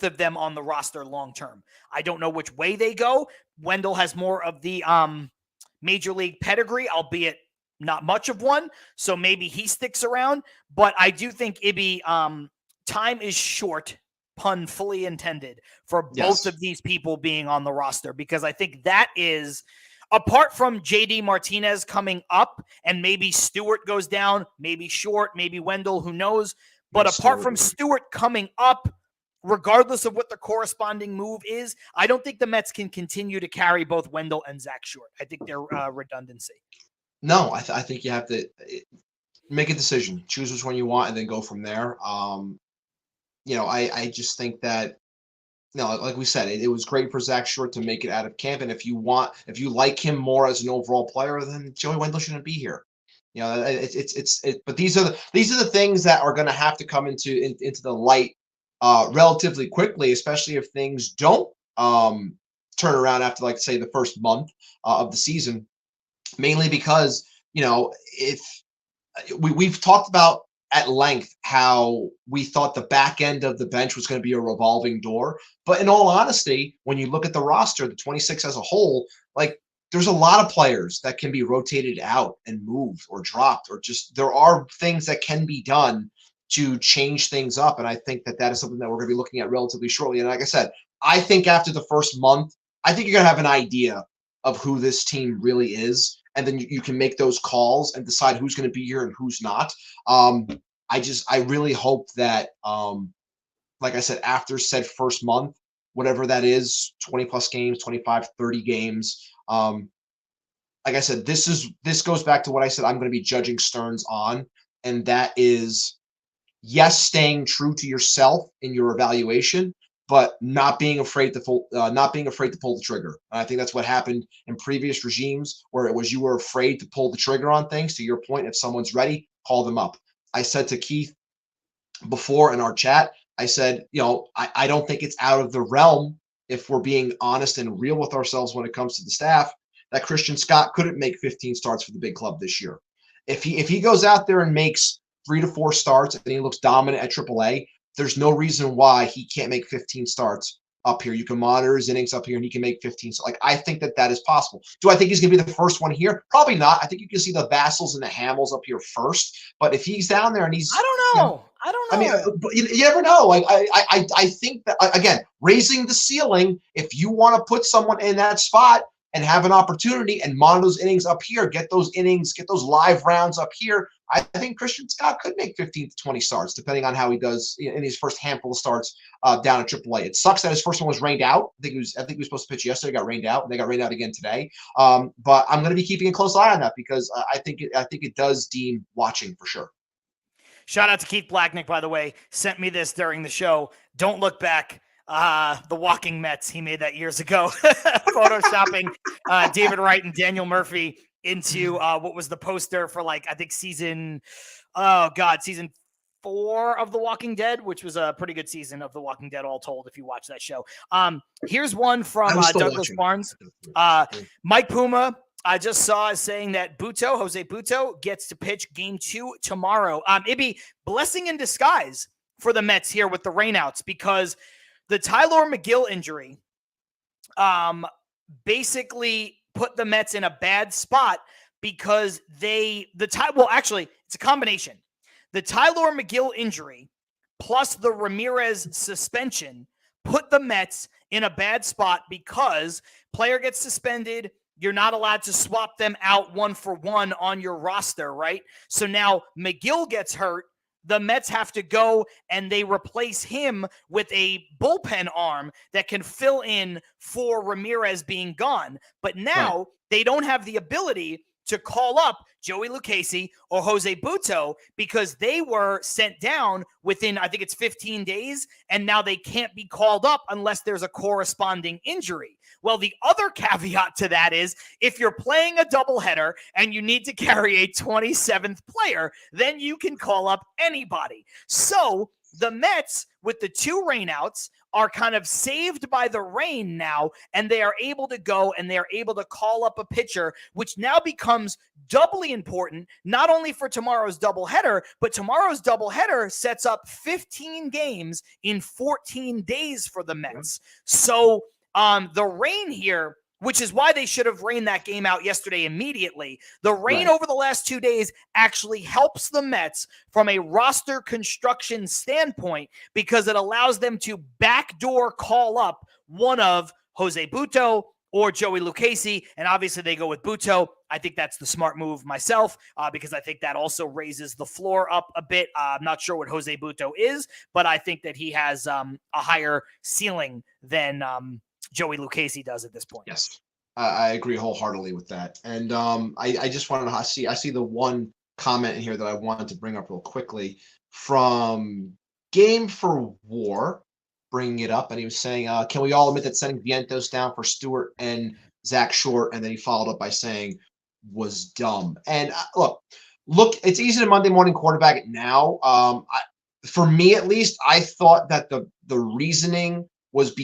C: of them on the roster long term. I don't know which way they go. Wendell has more of the major league pedigree, albeit not much of one. So maybe he sticks around. But I do think Ibby, time is short, pun fully intended, for both of these people being on the roster, because I think that is apart from JD Martinez coming up and maybe Stewart goes down, maybe Short, maybe Wendell, who knows? But apart from Stewart coming up, regardless of what the corresponding move is, I don't think the Mets can continue to carry both Wendell and Zach Short. I think they're redundancy.
E: No, I think you have to make a decision, choose which one you want, and then go from there. I just think that, like we said, it was great for Zach Short to make it out of camp. And if you like him more as an overall player, then Joey Wendell shouldn't be here. But these are the things that are going to have to come into the light relatively quickly, especially if things don't turn around after, like, say, the first month of the season. Mainly because, if we've talked about at length how we thought the back end of the bench was going to be a revolving door. But in all honesty, when you look at the roster, the 26 as a whole, like, there's a lot of players that can be rotated out and moved or dropped, or just there are things that can be done to change things up. And I think that is something that we're going to be looking at relatively shortly. And like I said, I think after the first month, I think you're going to have an idea of who this team really is. And then you can make those calls and decide who's going to be here and who's not. I really hope that, like I said, after said first month, whatever that is, 20 plus games, 25, 30 games. Like I said, this goes back to what I said I'm going to be judging Stearns on. And that is, yes, staying true to yourself in your evaluation, but not being afraid to pull the trigger. And I think that's what happened in previous regimes, where it was you were afraid to pull the trigger on things. To your point, if someone's ready, call them up. I said to Keith before in our chat, I said, I don't think it's out of the realm, if we're being honest and real with ourselves when it comes to the staff, that Christian Scott couldn't make 15 starts for the big club this year. If he goes out there and makes 3 to 4 starts and he looks dominant at AAA, there's no reason why he can't make 15 starts up here. You can monitor his innings up here, and he can make 15. So, I think that is possible. Do I think he's going to be the first one here? Probably not. I think you can see the Vassals and the Hamels up here first. But if he's down there and he's,
C: I don't know.
E: I mean, but you never know. Like, I think that, again, raising the ceiling. If you want to put someone in that spot and have an opportunity and monitor those innings up here, get those live rounds up here, I think Christian Scott could make 15 to 20 starts, depending on how he does in his first handful of starts down at AAA. It sucks that his first one was rained out. I think he was supposed to pitch yesterday, got rained out, and they got rained out again today. But I'm going to be keeping a close eye on that, because I think it does deem watching for sure.
C: Shout out to Keith Blacknick, by the way, sent me this during the show. Don't look back. The Walking Mets, he made that years ago, photoshopping David Wright and Daniel Murphy into what was the poster for, I think season 4 of The Walking Dead, which was a pretty good season of The Walking Dead, all told, if you watch that show. Here's one from Douglas Barnes. Mike Puma, I just saw, saying that Jose Butto gets to pitch game 2 tomorrow. It'd be blessing in disguise for the Mets here with the rainouts, because the Tyler McGill injury basically put the Mets in a bad spot, because actually, it's a combination. The Tyler McGill injury plus the Ramirez suspension put the Mets in a bad spot, because player gets suspended, you're not allowed to swap them out 1-for-1 on your roster, right? So now McGill gets hurt. The Mets have to go and they replace him with a bullpen arm that can fill in for Ramirez being gone. But now they don't have the ability to call up Joey Lucchesi or Jose Butto, because they were sent down within, I think it's 15 days, and now they can't be called up unless there's a corresponding injury. Well, the other caveat to that is, if you're playing a doubleheader and you need to carry a 27th player, then you can call up anybody. So the Mets, with the 2 rainouts, are kind of saved by the rain now, and they are able to go and they're able to call up a pitcher, which now becomes doubly important, not only for tomorrow's doubleheader, but tomorrow's doubleheader sets up 15 games in 14 days for the Mets. So the rain here, which is why they should have rained that game out yesterday immediately. The rain over the last 2 days actually helps the Mets from a roster construction standpoint, because it allows them to backdoor call up one of Jose Butto or Joey Lucchesi, and obviously they go with Buto. I think that's the smart move myself, because I think that also raises the floor up a bit. I'm not sure what Jose Buto is, but I think that he has a higher ceiling than Joey Lucchesi does at this point.
E: Yes, I agree wholeheartedly with that. And I just wanted to I see the one comment in here that I wanted to bring up real quickly from Game for War, bringing it up, and he was saying, can we all admit that sending Vientos down for Stewart and Zach Short, and then he followed up by saying, was dumb. And look, it's easy to Monday morning quarterback it now. For me, at least, I thought that the reasoning was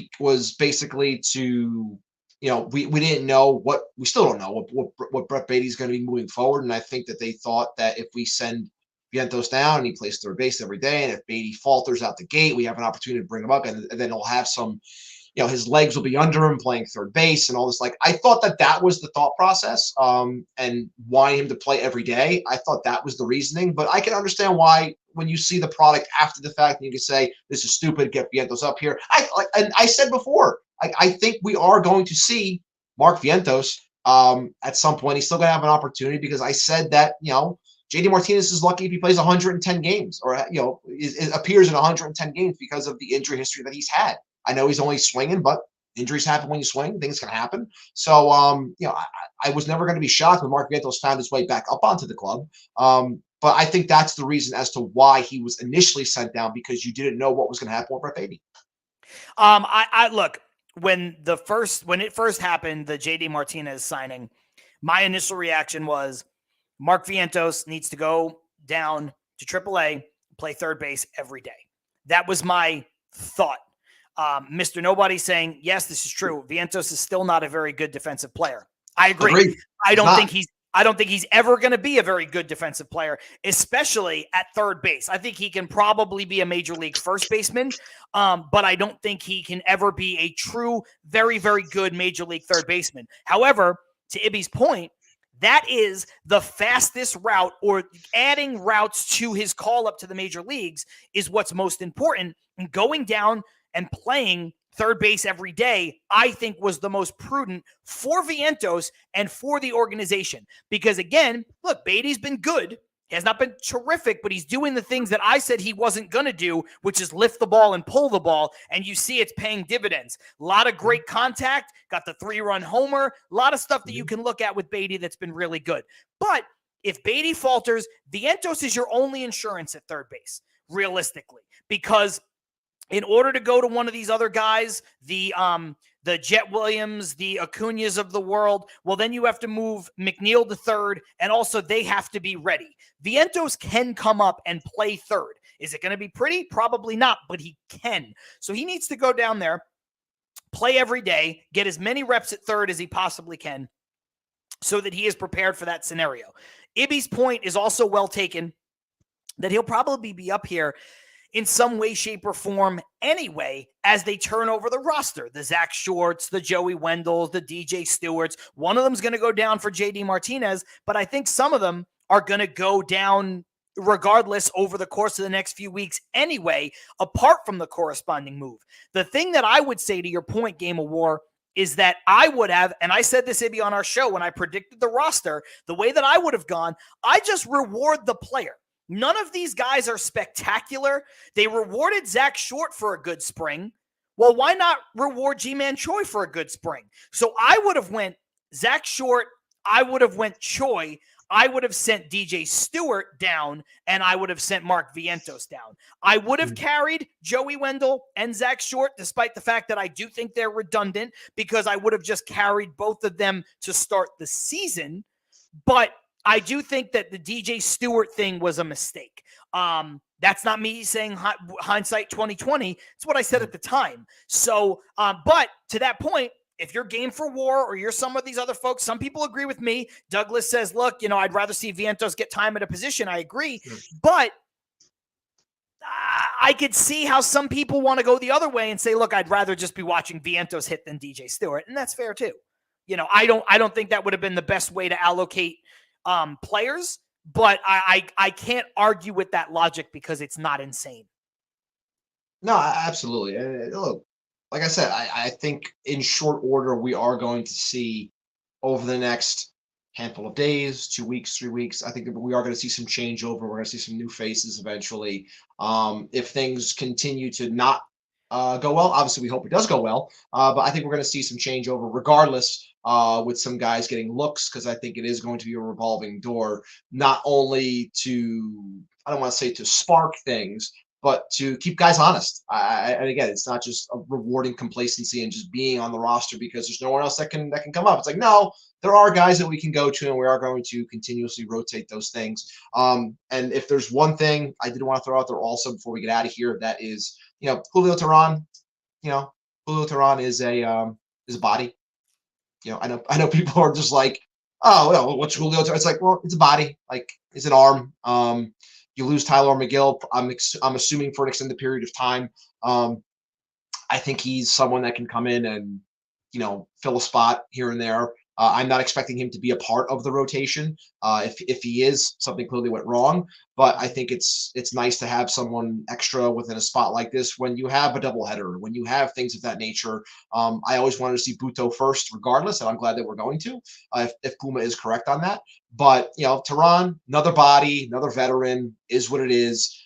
E: basically to, we didn't know we still don't know what Brett Beatty's going to be moving forward. And I think that they thought that if we send Vientos down and he plays third base every day, and if Beatty falters out the gate, we have an opportunity to bring him up, and then he'll have some, his legs will be under him playing third base and all this. Like, I thought that was the thought process, and wanting him to play every day. I thought that was the reasoning, but I can understand why when you see the product after the fact, and you can say, this is stupid, get Vientos up here. I said before, I think we are going to see Mark Vientos at some point. He's still going to have an opportunity, because I said that, JD Martinez is lucky if he plays 110 games, or appears in 110 games, because of the injury history that he's had. I know he's only swinging, but injuries happen when you swing. Things can happen. So, I was never going to be shocked when Mark Vientos found his way back up onto the club. But I think that's the reason as to why he was initially sent down, because you didn't know what was going to happen with Brett Beatty.
C: I look, when it first happened, the JD Martinez signing, my initial reaction was Mark Vientos needs to go down to AAA, play third base every day. That was my thought. Mr. Nobody saying, yes, this is true. Vientos is still not a very good defensive player. I agree. I don't think he's ever going to be a very good defensive player, especially at third base. I think he can probably be a major league first baseman, but I don't think he can ever be a true, very, very good major league third baseman. However, to Ibby's point, that is the fastest route, or adding routes to his call up to the major leagues is what's most important. And going down and playing third base every day, I think, was the most prudent for Vientos and for the organization. Because again, look, Beatty's been good. He has not been terrific, but he's doing the things that I said he wasn't going to do, which is lift the ball and pull the ball. And you see it's paying dividends. A lot of great contact, got the 3-run homer, a lot of stuff that you can look at with Beatty that's been really good. But if Beatty falters, Vientos is your only insurance at third base, realistically, because in order to go to one of these other guys, the Jet Williams, the Acuñas of the world, well, then you have to move McNeil to third, and also they have to be ready. Vientos can come up and play third. Is it going to be pretty? Probably not, but he can. So he needs to go down there, play every day, get as many reps at third as he possibly can, so that he is prepared for that scenario. Ibby's point is also well taken, that he'll probably be up here in some way, shape, or form anyway, as they turn over the roster. The Zach Shorts, the Joey Wendells, the DJ Stewarts. One of them is going to go down for JD Martinez, but I think some of them are going to go down regardless over the course of the next few weeks anyway, apart from the corresponding move. The thing that I would say to your point, Game of War, is that I would have, and I said this, Ibby, on our show when I predicted the roster, the way that I would have gone, I just reward the player. None of these guys are spectacular. They rewarded Zach Short for a good spring. Well, why not reward G-Man Choi for a good spring? So I would have went Zach Short. I would have went Choi. I would have sent DJ Stewart down, and I would have sent Mark Vientos down. I would have carried Joey Wendell and Zach Short, despite the fact that I do think they're redundant, because I would have just carried both of them to start the season. But I do think that the DJ Stewart thing was a mistake. That's not me saying hindsight 2020. It's what I said at the time. So, but to that point, if you're Game for War or you're some of these other folks, some people agree with me. Douglas says, look, I'd rather see Vientos get time at a position. I agree. But I could see how some people want to go the other way and say, look, I'd rather just be watching Vientos hit than DJ Stewart. And that's fair too. I don't think that would have been the best way to allocate players, but I can't argue with that logic because it's not insane.
E: No, absolutely. And look, like I said, I think in short order we are going to see over the next handful of days, 2 weeks, 3 weeks. I think that we are going to see some changeover. We're going to see some new faces eventually. If things continue to not go well, obviously we hope it does go well. But I think we're going to see some changeover regardless. With some guys getting looks, because I think it is going to be a revolving door, not only to, I don't want to say to spark things, but to keep guys honest. And again, it's not just a rewarding complacency and just being on the roster because there's no one else that can come up. It's like, no, there are guys that we can go to, and we are going to continuously rotate those things. And if there's one thing I did want to throw out there also before we get out of here, that is, Julio Teheran. Julio Teheran is a body. I know people are just like, oh, well, what's Julio? It's like, well, it's a body, like it's an arm. You lose Tyler McGill. I'm assuming for an extended period of time. I think he's someone that can come in and fill a spot here and there. I'm not expecting him to be a part of the rotation. If he is, something clearly went wrong. But I think it's nice to have someone extra within a spot like this when you have a doubleheader, when you have things of that nature. I always wanted to see Buto first, regardless, and I'm glad that we're going to. If Puma is correct on that, but Teheran, another body, another veteran, is what it is.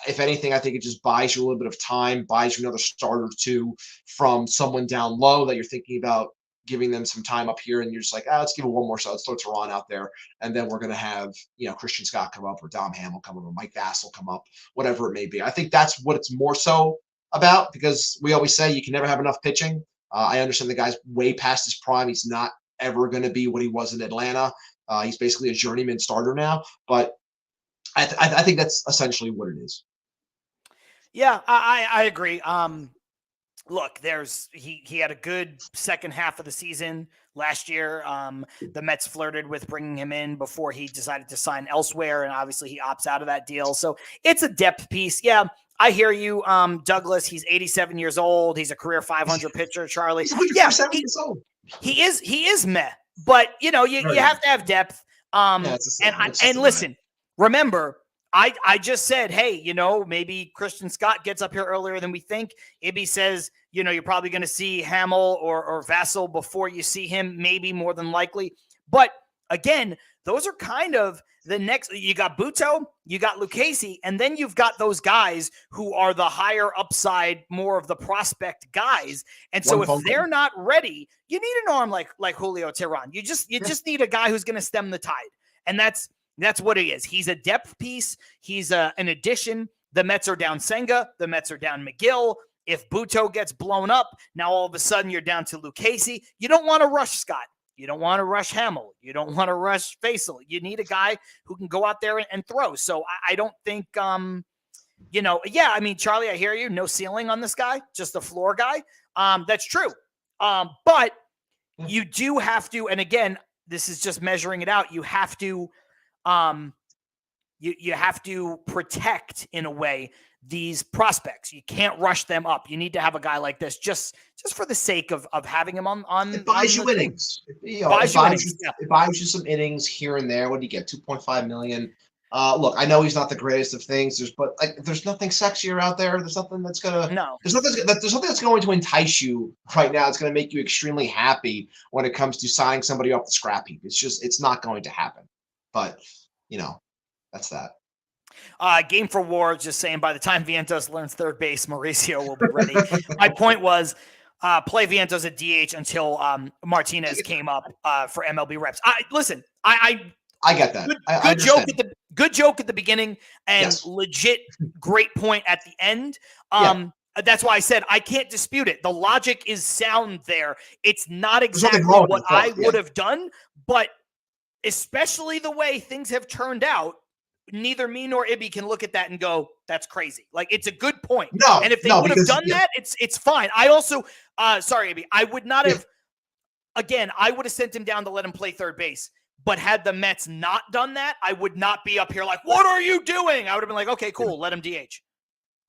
E: If anything, I think it just buys you a little bit of time, buys you another start or two from someone down low that you're thinking about giving them some time up here, and you're just like, let's give it one more shot. Let's throw Teheran out there, and then we're going to have Christian Scott come up, or Dom Hamill come up, or Mike Vassell come up, whatever it may be. I think that's what it's more so about, because we always say you can never have enough pitching. I understand the guy's way past his prime. He's not ever going to be what he was in Atlanta. He's basically a journeyman starter now, but I think that's essentially what it is.
C: Yeah, I agree. Look, he had a good second half of the season last year. The Mets flirted with bringing him in before he decided to sign elsewhere, and obviously he opts out of that deal. So it's a depth piece. Yeah, I hear you, Douglas. He's 87 years old. He's a career 500 pitcher, Charlie. He is meh, but you have to have depth. Listen, remember, I just said, hey, maybe Christian Scott gets up here earlier than we think. Ibby says, you're probably going to see Hamill or Vassell before you see him, maybe more than likely. But again, those are kind of the next. You got Buto, you got Lucchesi, and then you've got those guys who are the higher upside, more of the prospect guys. And so if they're not ready, you need an arm like Julio Teheran. You just need a guy who's going to stem the tide, and that's what he is. He's a depth piece. He's an addition. The Mets are down Senga. The Mets are down McGill. If Buto gets blown up, now all of a sudden you're down to Lucchesi. You don't want to rush Scott. You don't want to rush Hamill. You don't want to rush Vassell. You need a guy who can go out there and throw. So I don't think, Charlie, I hear you. No ceiling on this guy, just a floor guy. That's true. But you do have to, and again, this is just measuring it out. You have to, you have to protect, in a way, these prospects. You can't rush them up. You need to have a guy like this just for the sake of having him on.
E: It buys you innings. It buys you some innings here and there. What do you get? $2.5 million. Look, I know he's not the greatest of things, but there's nothing sexier out there. There's nothing that's gonna. No. There's nothing that's going to entice you right now. It's going to make you extremely happy when it comes to signing somebody off the scrap heap. It's not going to happen. But that's that.
C: Game for War, just saying, by the time Vientos learns third base, Mauricio will be ready. My point was, play Vientos at DH until Martinez came up for MLB reps. I
E: get that.
C: Good joke at the beginning, and legit great point at the end. That's why I said I can't dispute it. The logic is sound there. It's not exactly what I would have done, but especially the way things have turned out, neither me nor Ibby can look at that and go, that's crazy. Like, it's a good point.
E: No,
C: and if they would have done that, it's fine. I also, sorry, Ibby, I would not have, again, I would have sent him down to let him play third base. But had the Mets not done that, I would not be up here like, what are you doing? I would have been like, okay, cool, let him DH.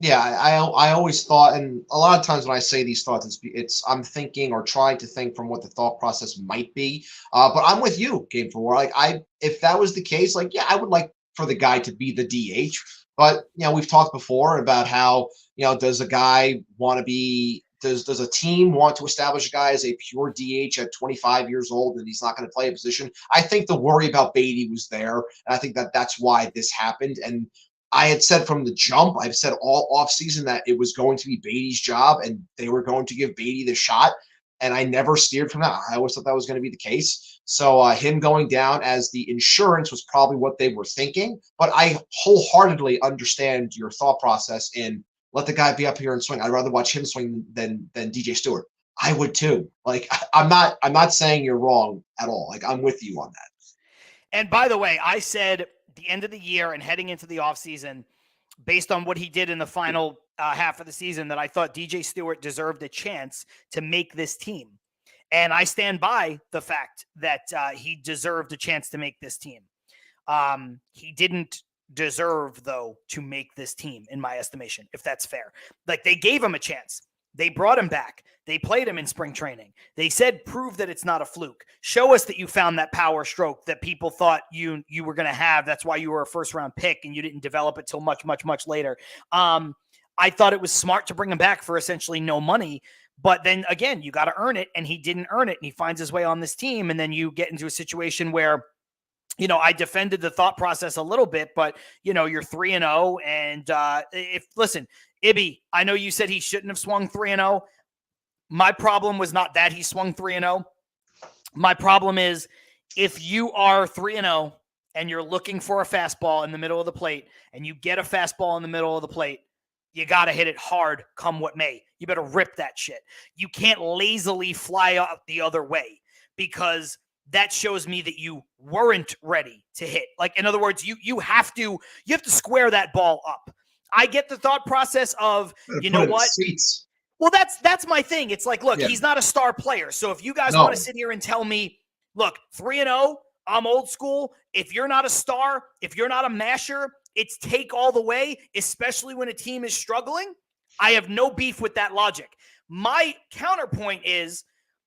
E: Yeah, I always thought, and a lot of times when I say these thoughts, it's I'm thinking or trying to think from what the thought process might be. But I'm with you, Game for War. Like, if that was the case, I would like for the guy to be the DH. But we've talked before about how does a guy want to be Does a team want to establish a guy as a pure DH at 25 years old and he's not going to play a position? I think the worry about Beatty was there, and I think that's why this happened. And I had said from the jump, I've said all offseason that it was going to be Beatty's job and they were going to give Beatty the shot. And I never steered from that. I always thought that was going to be the case. So him going down as the insurance was probably what they were thinking. But I wholeheartedly understand your thought process in let the guy be up here and swing. I'd rather watch him swing than DJ Stewart. I would too. Like I'm not saying you're wrong at all. Like I'm with you on that.
C: And by the way, I said the end of the year and heading into the offseason, based on what he did in the final half of the season, that I thought DJ Stewart deserved a chance to make this team. And I stand by the fact that he deserved a chance to make this team. He didn't deserve, though, to make this team, in my estimation, if that's fair. Like, they gave him a chance. They brought him back. They played him in spring training. They said, prove that it's not a fluke. Show us that you found that power stroke that people thought you were going to have. That's why you were a first-round pick and you didn't develop it till much, much, much later. I thought it was smart to bring him back for essentially no money. But then, again, you got to earn it, and he didn't earn it, and he finds his way on this team, and then you get into a situation where, you know, I defended the thought process a little bit, but, you know, you're 3-0, and listen, Ibby, I know you said he shouldn't have swung 3-0. My problem was not that he swung 3-0. My problem is if you are 3-0 and you're looking for a fastball in the middle of the plate and you get a fastball in the middle of the plate, you got to hit it hard come what may. You better rip that shit. You can't lazily fly out the other way because that shows me that you weren't ready to hit. Like, in other words, you have to square that ball up. I get the thought process of, you know what? Well, that's my thing. It's like, look, he's not a star player. So if you guys want to sit here and tell me, look, 3-0, I'm old school. If you're not a star, if you're not a masher, it's take all the way, especially when a team is struggling. I have no beef with that logic. My counterpoint is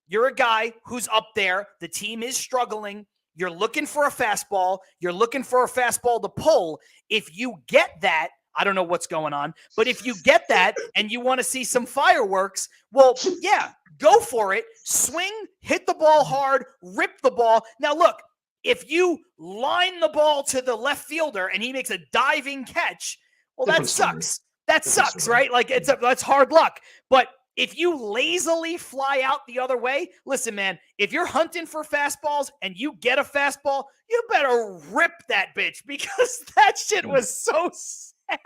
C: you're a guy who's up there. The team is struggling. You're looking for a fastball. You're looking for a fastball to pull. If you get that, I don't know what's going on, but if you get that and you want to see some fireworks, well, yeah, go for it. Swing, hit the ball hard, rip the ball. Now, look, if you line the ball to the left fielder and he makes a diving catch, well, that sucks. That sucks, right? Like, that's hard luck. But if you lazily fly out the other way, listen, man, if you're hunting for fastballs and you get a fastball, you better rip that bitch because that shit was so sad.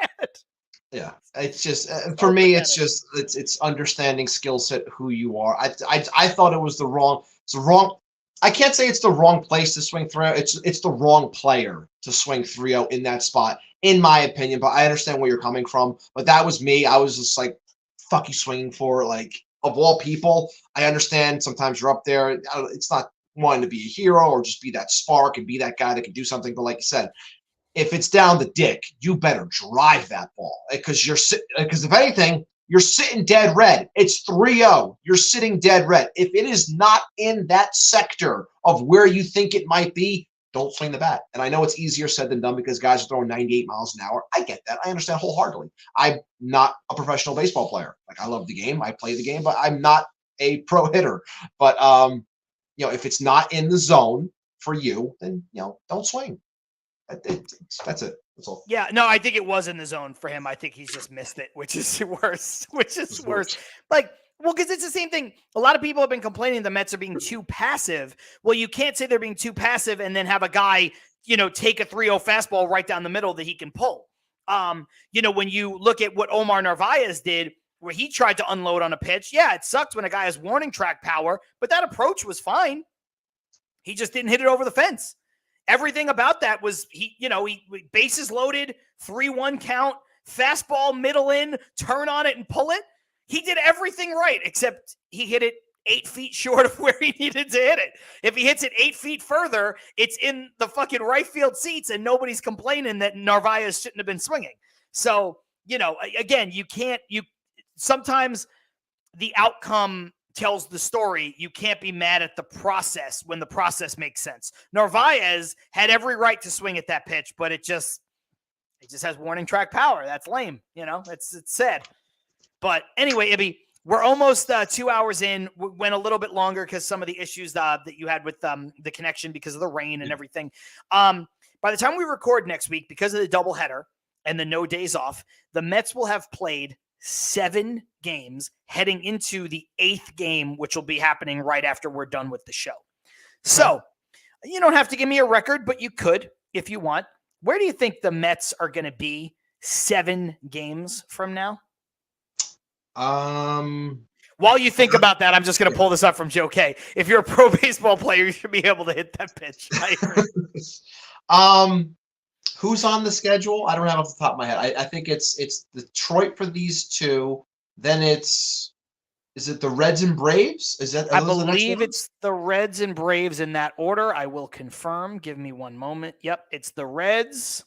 E: Yeah, it's just for me. It's just it's understanding skill set, who you are. I thought it was the wrong. It's the wrong. I can't say it's the wrong place to swing 3-0. It's the wrong player to swing 3-0 in that spot, in my opinion. But I understand where you're coming from. But that was me. I was just like, fuck you swinging for, like, of all people. I understand sometimes you're up there. It's not wanting to be a hero or just be that spark and be that guy that can do something. But like you said, if it's down the dick, you better drive that ball because if anything, you're sitting dead red. It's 3-0. You're sitting dead red. If it is not in that sector of where you think it might be, don't swing the bat. And I know it's easier said than done because guys are throwing 98 miles an hour. I get that. I understand wholeheartedly. I'm not a professional baseball player. Like, I love the game. I play the game, but I'm not a pro hitter. But, if it's not in the zone for you, then, don't swing. That's it. That's all.
C: Yeah, no, I think it was in the zone for him. I think he's just missed it, which is worse. Like, well, because it's the same thing. A lot of people have been complaining the Mets are being too passive. Well, you can't say they're being too passive and then have a guy, take a 3-0 fastball right down the middle that he can pull. When you look at what Omar Narvaez did, where he tried to unload on a pitch, yeah, it sucks when a guy has warning track power, but that approach was fine. He just didn't hit it over the fence. Everything about that was he bases loaded, 3-1 count, fastball middle in, turn on it and pull it. He did everything right, except he hit it 8 feet short of where he needed to hit it. If he hits it 8 feet further, it's in the fucking right field seats and nobody's complaining that Narvaez shouldn't have been swinging. So, again, sometimes the outcome tells the story. You can't be mad at the process when the process makes sense. Narvaez had every right to swing at that pitch, but it just has warning track power. That's lame. It's sad. But anyway, Ibby, We're almost 2 hours in. Went a little bit longer because some of the issues that you had with the connection because of the rain and everything. By the time we record next week, because of the doubleheader and the no days off, the Mets will have played 7 games heading into the 8th game, which will be happening right after we're done with the show. So you don't have to give me a record, but you could if you want. Where do you think the Mets are going to be 7 games from now? While you think about that, I'm just going to pull this up from Joe K. If you're a pro baseball player, you should be able to hit that pitch. I agree.
E: Who's on the schedule? I don't have off the top of my head. I think it's Detroit for these 2. Then is it the Reds and Braves?
C: I believe it's the Reds and Braves in that order. I will confirm. Give me one moment. Yep, it's the Reds,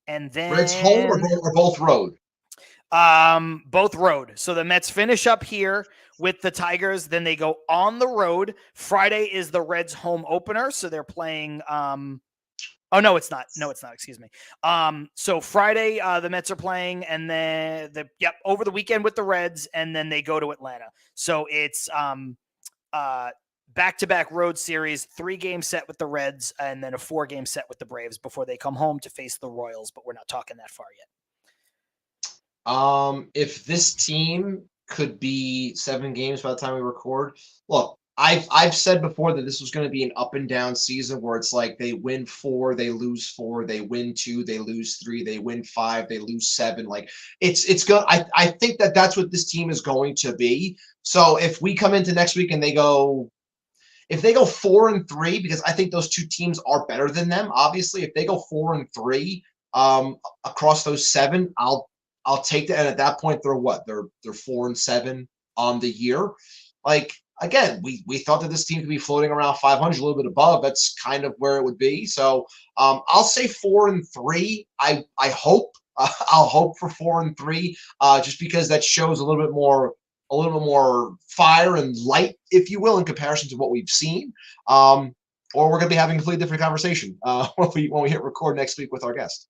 C: and then
E: Reds home or both road.
C: Both road. So the Mets finish up here with the Tigers. Then they go on the road. Friday is the Reds home opener. So they're playing, oh, no, it's not. No, it's not. Excuse me. So Friday, the Mets are playing, and then over the weekend with the Reds, and then they go to Atlanta. So it's back-to-back road series, 3-game set with the Reds, and then a 4-game set with the Braves before they come home to face the Royals. But we're not talking that far yet.
E: If this team could be 7 games by the time we record, look, I've said before that this was going to be an up and down season where it's like they win 4, they lose 4, they win 2, they lose 3, they win 5, they lose 7. Like it's good. I think that's what this team is going to be. So if we come into next week and if they go 4-3, because I think those 2 teams are better than them. Obviously, if they go 4-3 across those 7, I'll take that. And at that point, they're what? They're 4-7 on the year. Like, again, we thought that this team could be floating around 500, a little bit above. That's kind of where it would be. So I'll say 4-3. I hope I'll hope for 4-3, just because that shows a little bit more fire and light, if you will, in comparison to what we've seen. Or we're going to be having a completely different conversation when we hit record next week with our guest.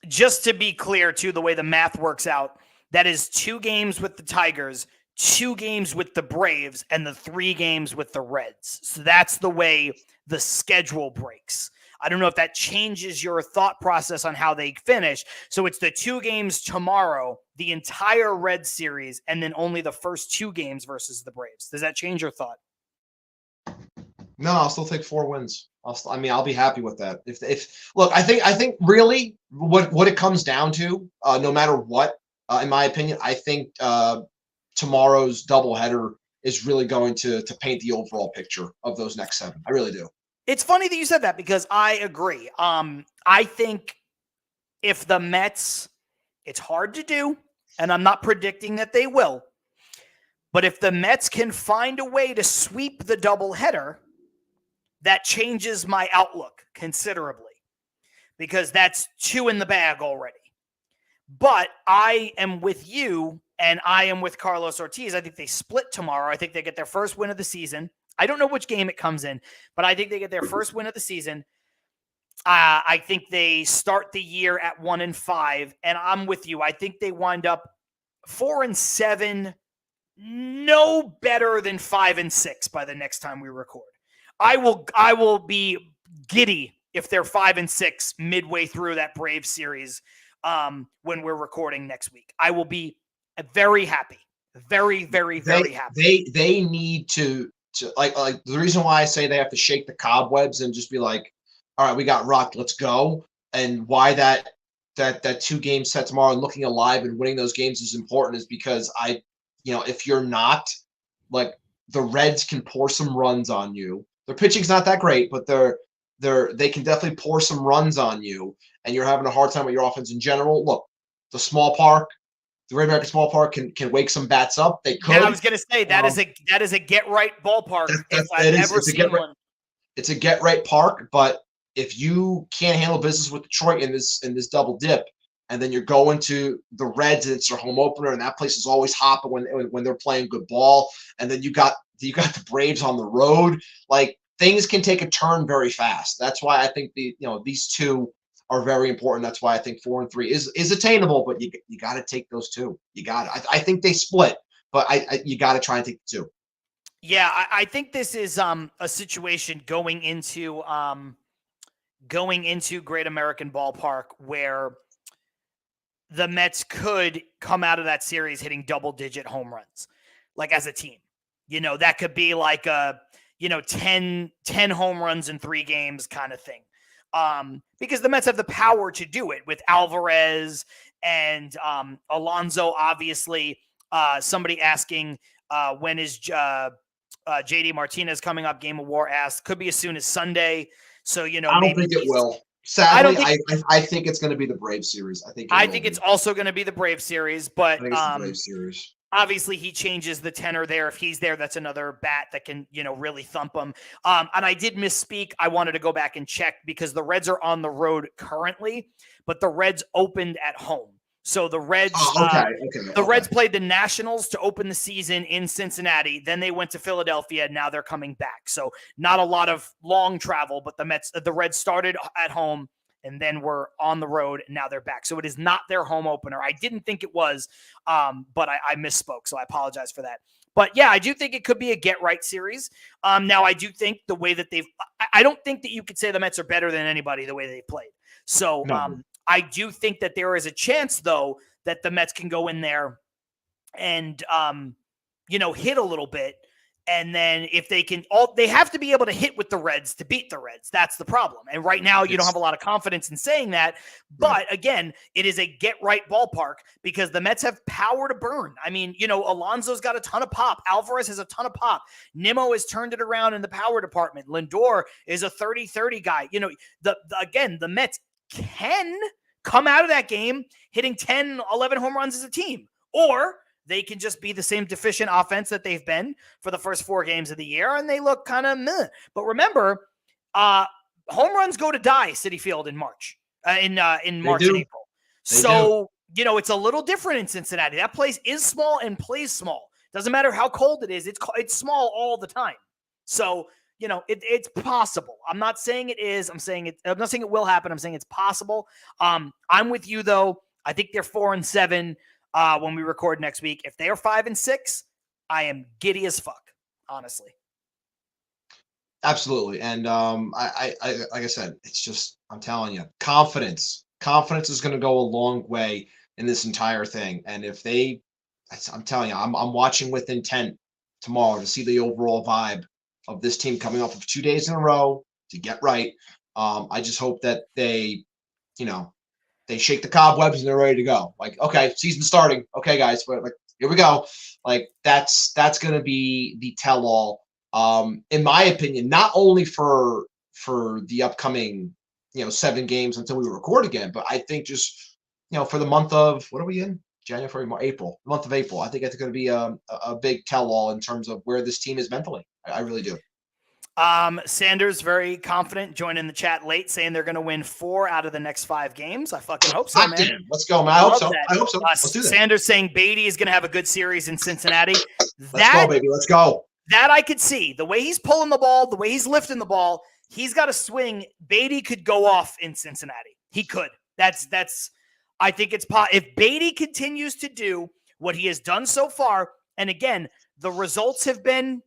C: Just to be clear, too, the way the math works out, that is 2 games with the Tigers, 2 games with the Braves, and the 3 games with the Reds. So that's the way the schedule breaks. I don't know if that changes your thought process on how they finish. So it's the 2 games tomorrow, the entire Red series, and then only the first 2 games versus the Braves. Does that change your thought?
E: No, I'll still take 4 wins. I'll be happy with that. If look, I think really what it comes down to, no matter what, in my opinion, I think tomorrow's doubleheader is really going to paint the overall picture of those next 7. I really do.
C: It's funny that you said that because I agree. I think if the Mets, it's hard to do, and I'm not predicting that they will, but if the Mets can find a way to sweep the doubleheader, that changes my outlook considerably because that's 2 in the bag already. But I am with you and I am with Carlos Ortiz. I think they split tomorrow. I think they get their first win of the season. I don't know which game it comes in, but I think they get their first win of the season. I think they start the year at 1-5, and I'm with you. I think they wind up 4-7, no better than 5-6 by the next time we record. I will be giddy if they're 5-6 midway through that Braves series when we're recording next week. I will be very happy, very, very, very happy.
E: They need to like the reason why I say they have to shake the cobwebs and just be like, all right, we got rocked, let's go. And why that 2-game set tomorrow and looking alive and winning those games is important is because if you're not, like, the Reds can pour some runs on you. Their pitching's not that great, but they can definitely pour some runs on you, and you're having a hard time with your offense in general. Look, the small park, the Great American Small Park can wake some bats up. They could.
C: Yeah, I was going to say that is a get right ballpark. If I've ever seen one.
E: It's a get right park, but if you can't handle business with Detroit in this double dip, and then you're going to the Reds and it's their home opener, and that place is always hopping when they're playing good ball, and then you got the Braves on the road, like, things can take a turn very fast. That's why I think these 2 are very important. That's why I think 4-3 is attainable, but you got to take those 2. You got it. I think they split, but you got to try and take the 2.
C: Yeah, I think this is a situation going into Great American Ballpark where the Mets could come out of that series hitting double-digit home runs, like as a team. That could be like a 10 home runs in 3 games kind of thing. Because the Mets have the power to do it with Alvarez and Alonso, obviously. Somebody asking when is JD Martinez coming up? Game of War asked. Could be as soon as Sunday. So,
E: I don't think it will. Sadly, I think it's going to be the Braves series. I think
C: it's also going to be the Braves series, but
E: I think it's the Braves series.
C: Obviously, he changes the tenor there. If he's there, that's another bat that can, really thump him. And I did misspeak. I wanted to go back and check because the Reds are on the road currently, but the Reds opened at home. So the Reds, Reds played the Nationals to open the season in Cincinnati. Then they went to Philadelphia. Now they're coming back. So not a lot of long travel, but the Reds started at home and then were on the road, and now they're back. So it is not their home opener. I didn't think it was, but I misspoke, so I apologize for that. But yeah, I do think it could be a get-right series. Now, I do think the way that I don't think that you could say the Mets are better than anybody the way they've played. So I do think that there is a chance, though, that the Mets can go in there and, hit a little bit. And then if they can, they have to be able to hit with the Reds to beat the Reds. That's the problem. And right now, you don't have a lot of confidence in saying that. But again, it is a get-right ballpark because the Mets have power to burn. I mean, Alonso's got a ton of pop. Alvarez has a ton of pop. Nimmo has turned it around in the power department. Lindor is a 30-30 guy. The Mets can come out of that game hitting 10, 11 home runs as a team. Or they can just be the same deficient offense that they've been for the first 4 games of the year, and they look kind of meh. But remember, home runs go to die Citi Field in March, in March and April. So, it's a little different in Cincinnati. That place is small and plays small. Doesn't matter how cold it is. It's small all the time. So, it's possible. I'm not saying it is. I'm not saying it will happen. I'm saying it's possible. I'm with you, though. I think they're 4-7. When we record next week. If they are 5-6, I am giddy as fuck, honestly.
E: Absolutely. And I like I said, it's just, I'm telling you, confidence is going to go a long way in this entire thing. And if I'm telling you, I'm watching with intent tomorrow to see the overall vibe of this team coming off of 2 days in a row to get right. I just hope that they shake the cobwebs and they're ready to go. Like, okay, season starting. Okay, guys, but here we go. Like that's going to be the tell-all, in my opinion, not only for the upcoming 7 games until we record again, but I think just for the month of, what are we in? January, February, March, April. The month of April. I think it's going to be a big tell-all in terms of where this team is mentally. I really do.
C: Sanders very confident, joining the chat late, saying they're going to win 4 out of the next 5 games. I fucking hope so, man.
E: Damn. Let's go, man. I hope so. Let's do that.
C: Sanders saying Beatty is going to have a good series in Cincinnati.
E: Let's go, baby. Let's go.
C: That I could see. The way he's pulling the ball, the way he's lifting the ball, he's got a swing. Beatty could go off in Cincinnati. He could. That's. I think it's if Beatty continues to do what he has done so far, and again, the results have been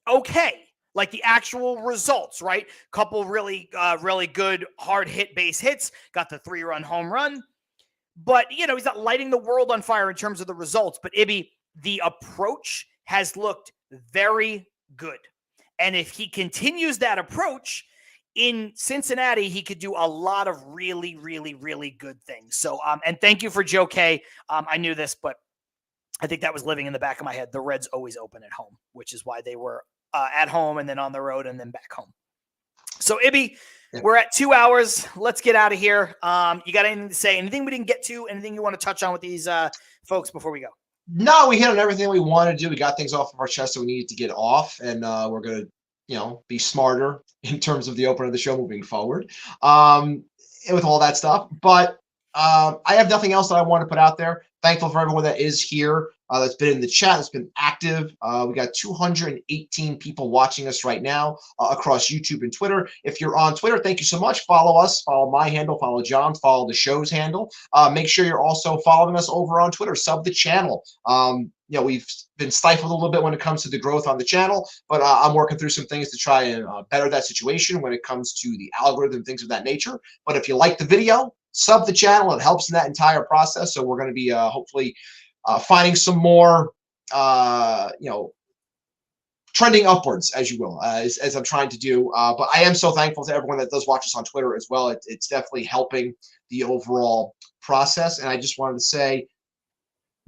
C: okay. Like the actual results, right? Couple really good hard hit base hits, got the 3-run home run. But, he's not lighting the world on fire in terms of the results. But, Ibby, the approach has looked very good. And if he continues that approach in Cincinnati, he could do a lot of really, really, really good things. So, and thank you for Joe K. I knew this, but I think that was living in the back of my head. The Reds always open at home, which is why they were at home and then on the road and then back home. So, Ibby, we're at 2 hours. Let's get out of here. You got anything to say? Anything we didn't get to? Anything you want to touch on with these folks before we go?
E: No, we hit on everything we wanted to do. We got things off of our chest that we needed to get off, and we're going to, be smarter in terms of the opener of the show moving forward with all that stuff. But I have nothing else that I want to put out there. Thankful for everyone that is here, that's been in the chat, that's been active. We got 218 people watching us right now across YouTube and Twitter. If you're on Twitter, thank you so much. Follow us, follow my handle, follow John's, follow the show's handle. Make sure you're also following us over on Twitter. Sub the channel. we've been stifled a little bit when it comes to the growth on the channel, but I'm working through some things to try and better that situation when it comes to the algorithm, things of that nature. But if you like the video, sub the channel. It helps in that entire process. So we're going to be hopefully finding some more, trending upwards, as you will, as I'm trying to do. But I am so thankful to everyone that does watch us on Twitter as well. It's definitely helping the overall process. And I just wanted to say,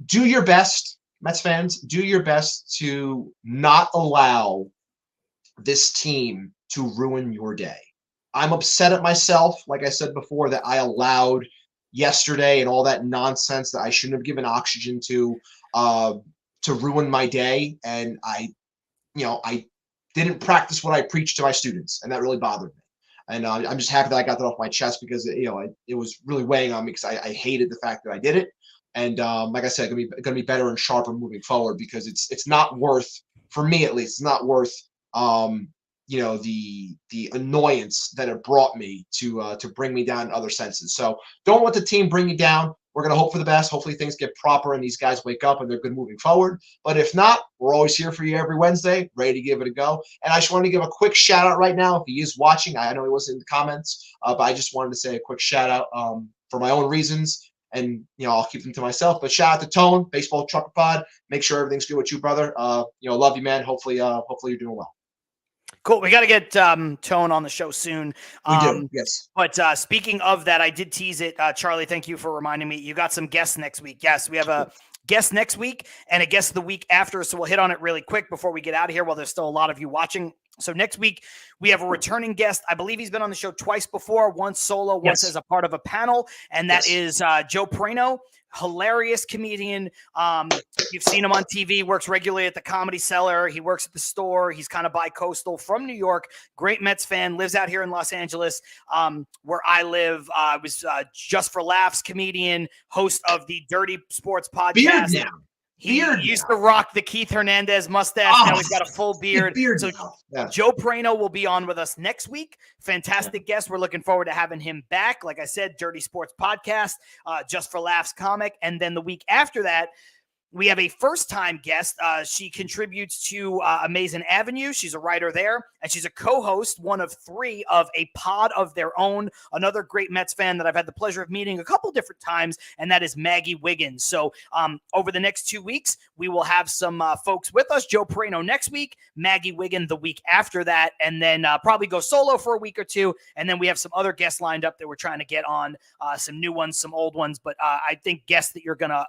E: do your best, Mets fans, do your best to not allow this team to ruin your day. I'm upset at myself, like I said before, that I allowed yesterday and all that nonsense that I shouldn't have given oxygen to ruin my day. And I didn't practice what I preached to my students, and that really bothered me. And I'm just happy that I got that off my chest because it was really weighing on me because I hated the fact that I did it. And like I said, going to be better and sharper moving forward because it's not worth, for me at least, it's not worth the annoyance that it brought me to bring me down in other senses. So don't let the team bring you down. We're going to hope for the best. Hopefully things get proper and these guys wake up and they're good moving forward. But if not, we're always here for you every Wednesday, ready to give it a go. And I just wanted to give a quick shout out right now. If he is watching, I know he wasn't in the comments, but I just wanted to say a quick shout out for my own reasons. And, I'll keep them to myself. But shout out to Tone, Baseball Trucker Pod. Make sure everything's good with you, brother. Love you, man. Hopefully you're doing well.
C: Cool. We got to get Tone on the show soon.
E: We do, yes.
C: But speaking of that, I did tease it. Charlie, thank you for reminding me. You got some guests next week. Yes, we have a guest next week and a guest the week after. So we'll hit on it really quick before we get out of here while there's still a lot of you watching. So next week, we have a returning guest. I believe he's been on the show twice before, once solo, once as a part of a panel. And that is Joe Prano. Hilarious comedian. You've seen him on TV, works regularly at the Comedy Cellar. He works at the store. He's kind of bi-coastal from New York. Great Mets fan, lives out here in Los Angeles, where I live. Was Just for Laughs comedian, host of the Dirty Sports podcast.
E: Beard now.
C: He used to rock the Keith Hernandez mustache. Now he's got a full beard. So Joe Prano will be on with us next week. Fantastic guest. We're looking forward to having him back. Like I said, Dirty Sports Podcast, Just for Laughs comic. And then the week after that, we have a first-time guest. She contributes to Amazing Avenue. She's a writer there, and she's a co-host, one of 3 of A Pod of Their Own, another great Mets fan that I've had the pleasure of meeting a couple different times, and that is Maggie Wiggins. So over the next 2 weeks, we will have some folks with us. Joe Prano next week, Maggie Wiggins the week after that, and then probably go solo for a week or 2, and then we have some other guests lined up that we're trying to get on, some new ones, some old ones, but I think guests that you're going to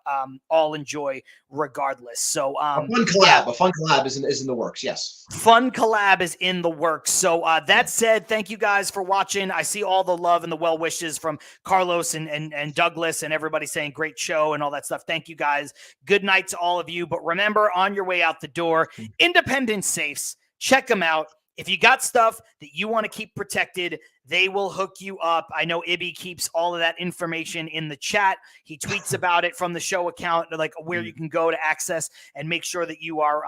C: all enjoy regardless. So
E: a fun collab is in the works. Yes.
C: Fun collab is in the works. So that said, thank you guys for watching. I see all the love and the well wishes from Carlos and Douglas and everybody saying great show and all that stuff. Thank you guys. Good night to all of you. But remember, on your way out the door, independent safes, check them out. If you got stuff that you want to keep protected, they will hook you up. I know Ibby keeps all of that information in the chat. He tweets about it from the show account, like where you can go to access and make sure that you are,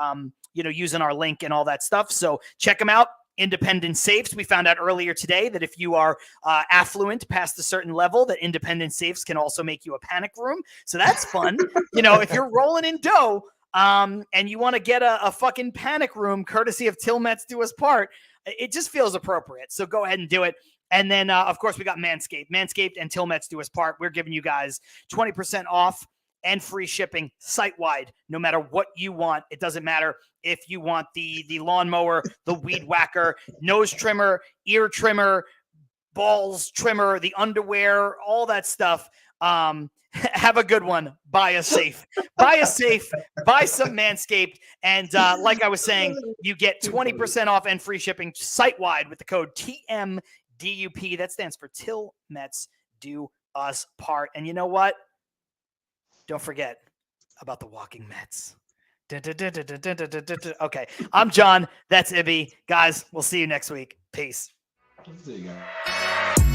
C: using our link and all that stuff. So check them out. Independent safes. We found out earlier today that if you are affluent past a certain level, that independent safes can also make you a panic room. So that's fun. If you're rolling in dough, and you want to get a fucking panic room courtesy of Til Mets Do Us Part, it just feels appropriate. So go ahead and do it. And then, of course, we got Manscaped and Til Mets Do Us Part. We're giving you guys 20% off and free shipping site-wide, no matter what you want. It doesn't matter if you want the lawnmower, the weed whacker, nose trimmer, ear trimmer, balls trimmer, the underwear, all that stuff. Have a good one. Buy a safe. Buy some Manscaped. And like I was saying, you get 20% off and free shipping site-wide with the code TMDUP. That stands for Til Mets Do Us Part. And you know what? Don't forget about the walking Mets. Okay, I'm John. That's Ibby. Guys, we'll see you next week. Peace.
E: There you go.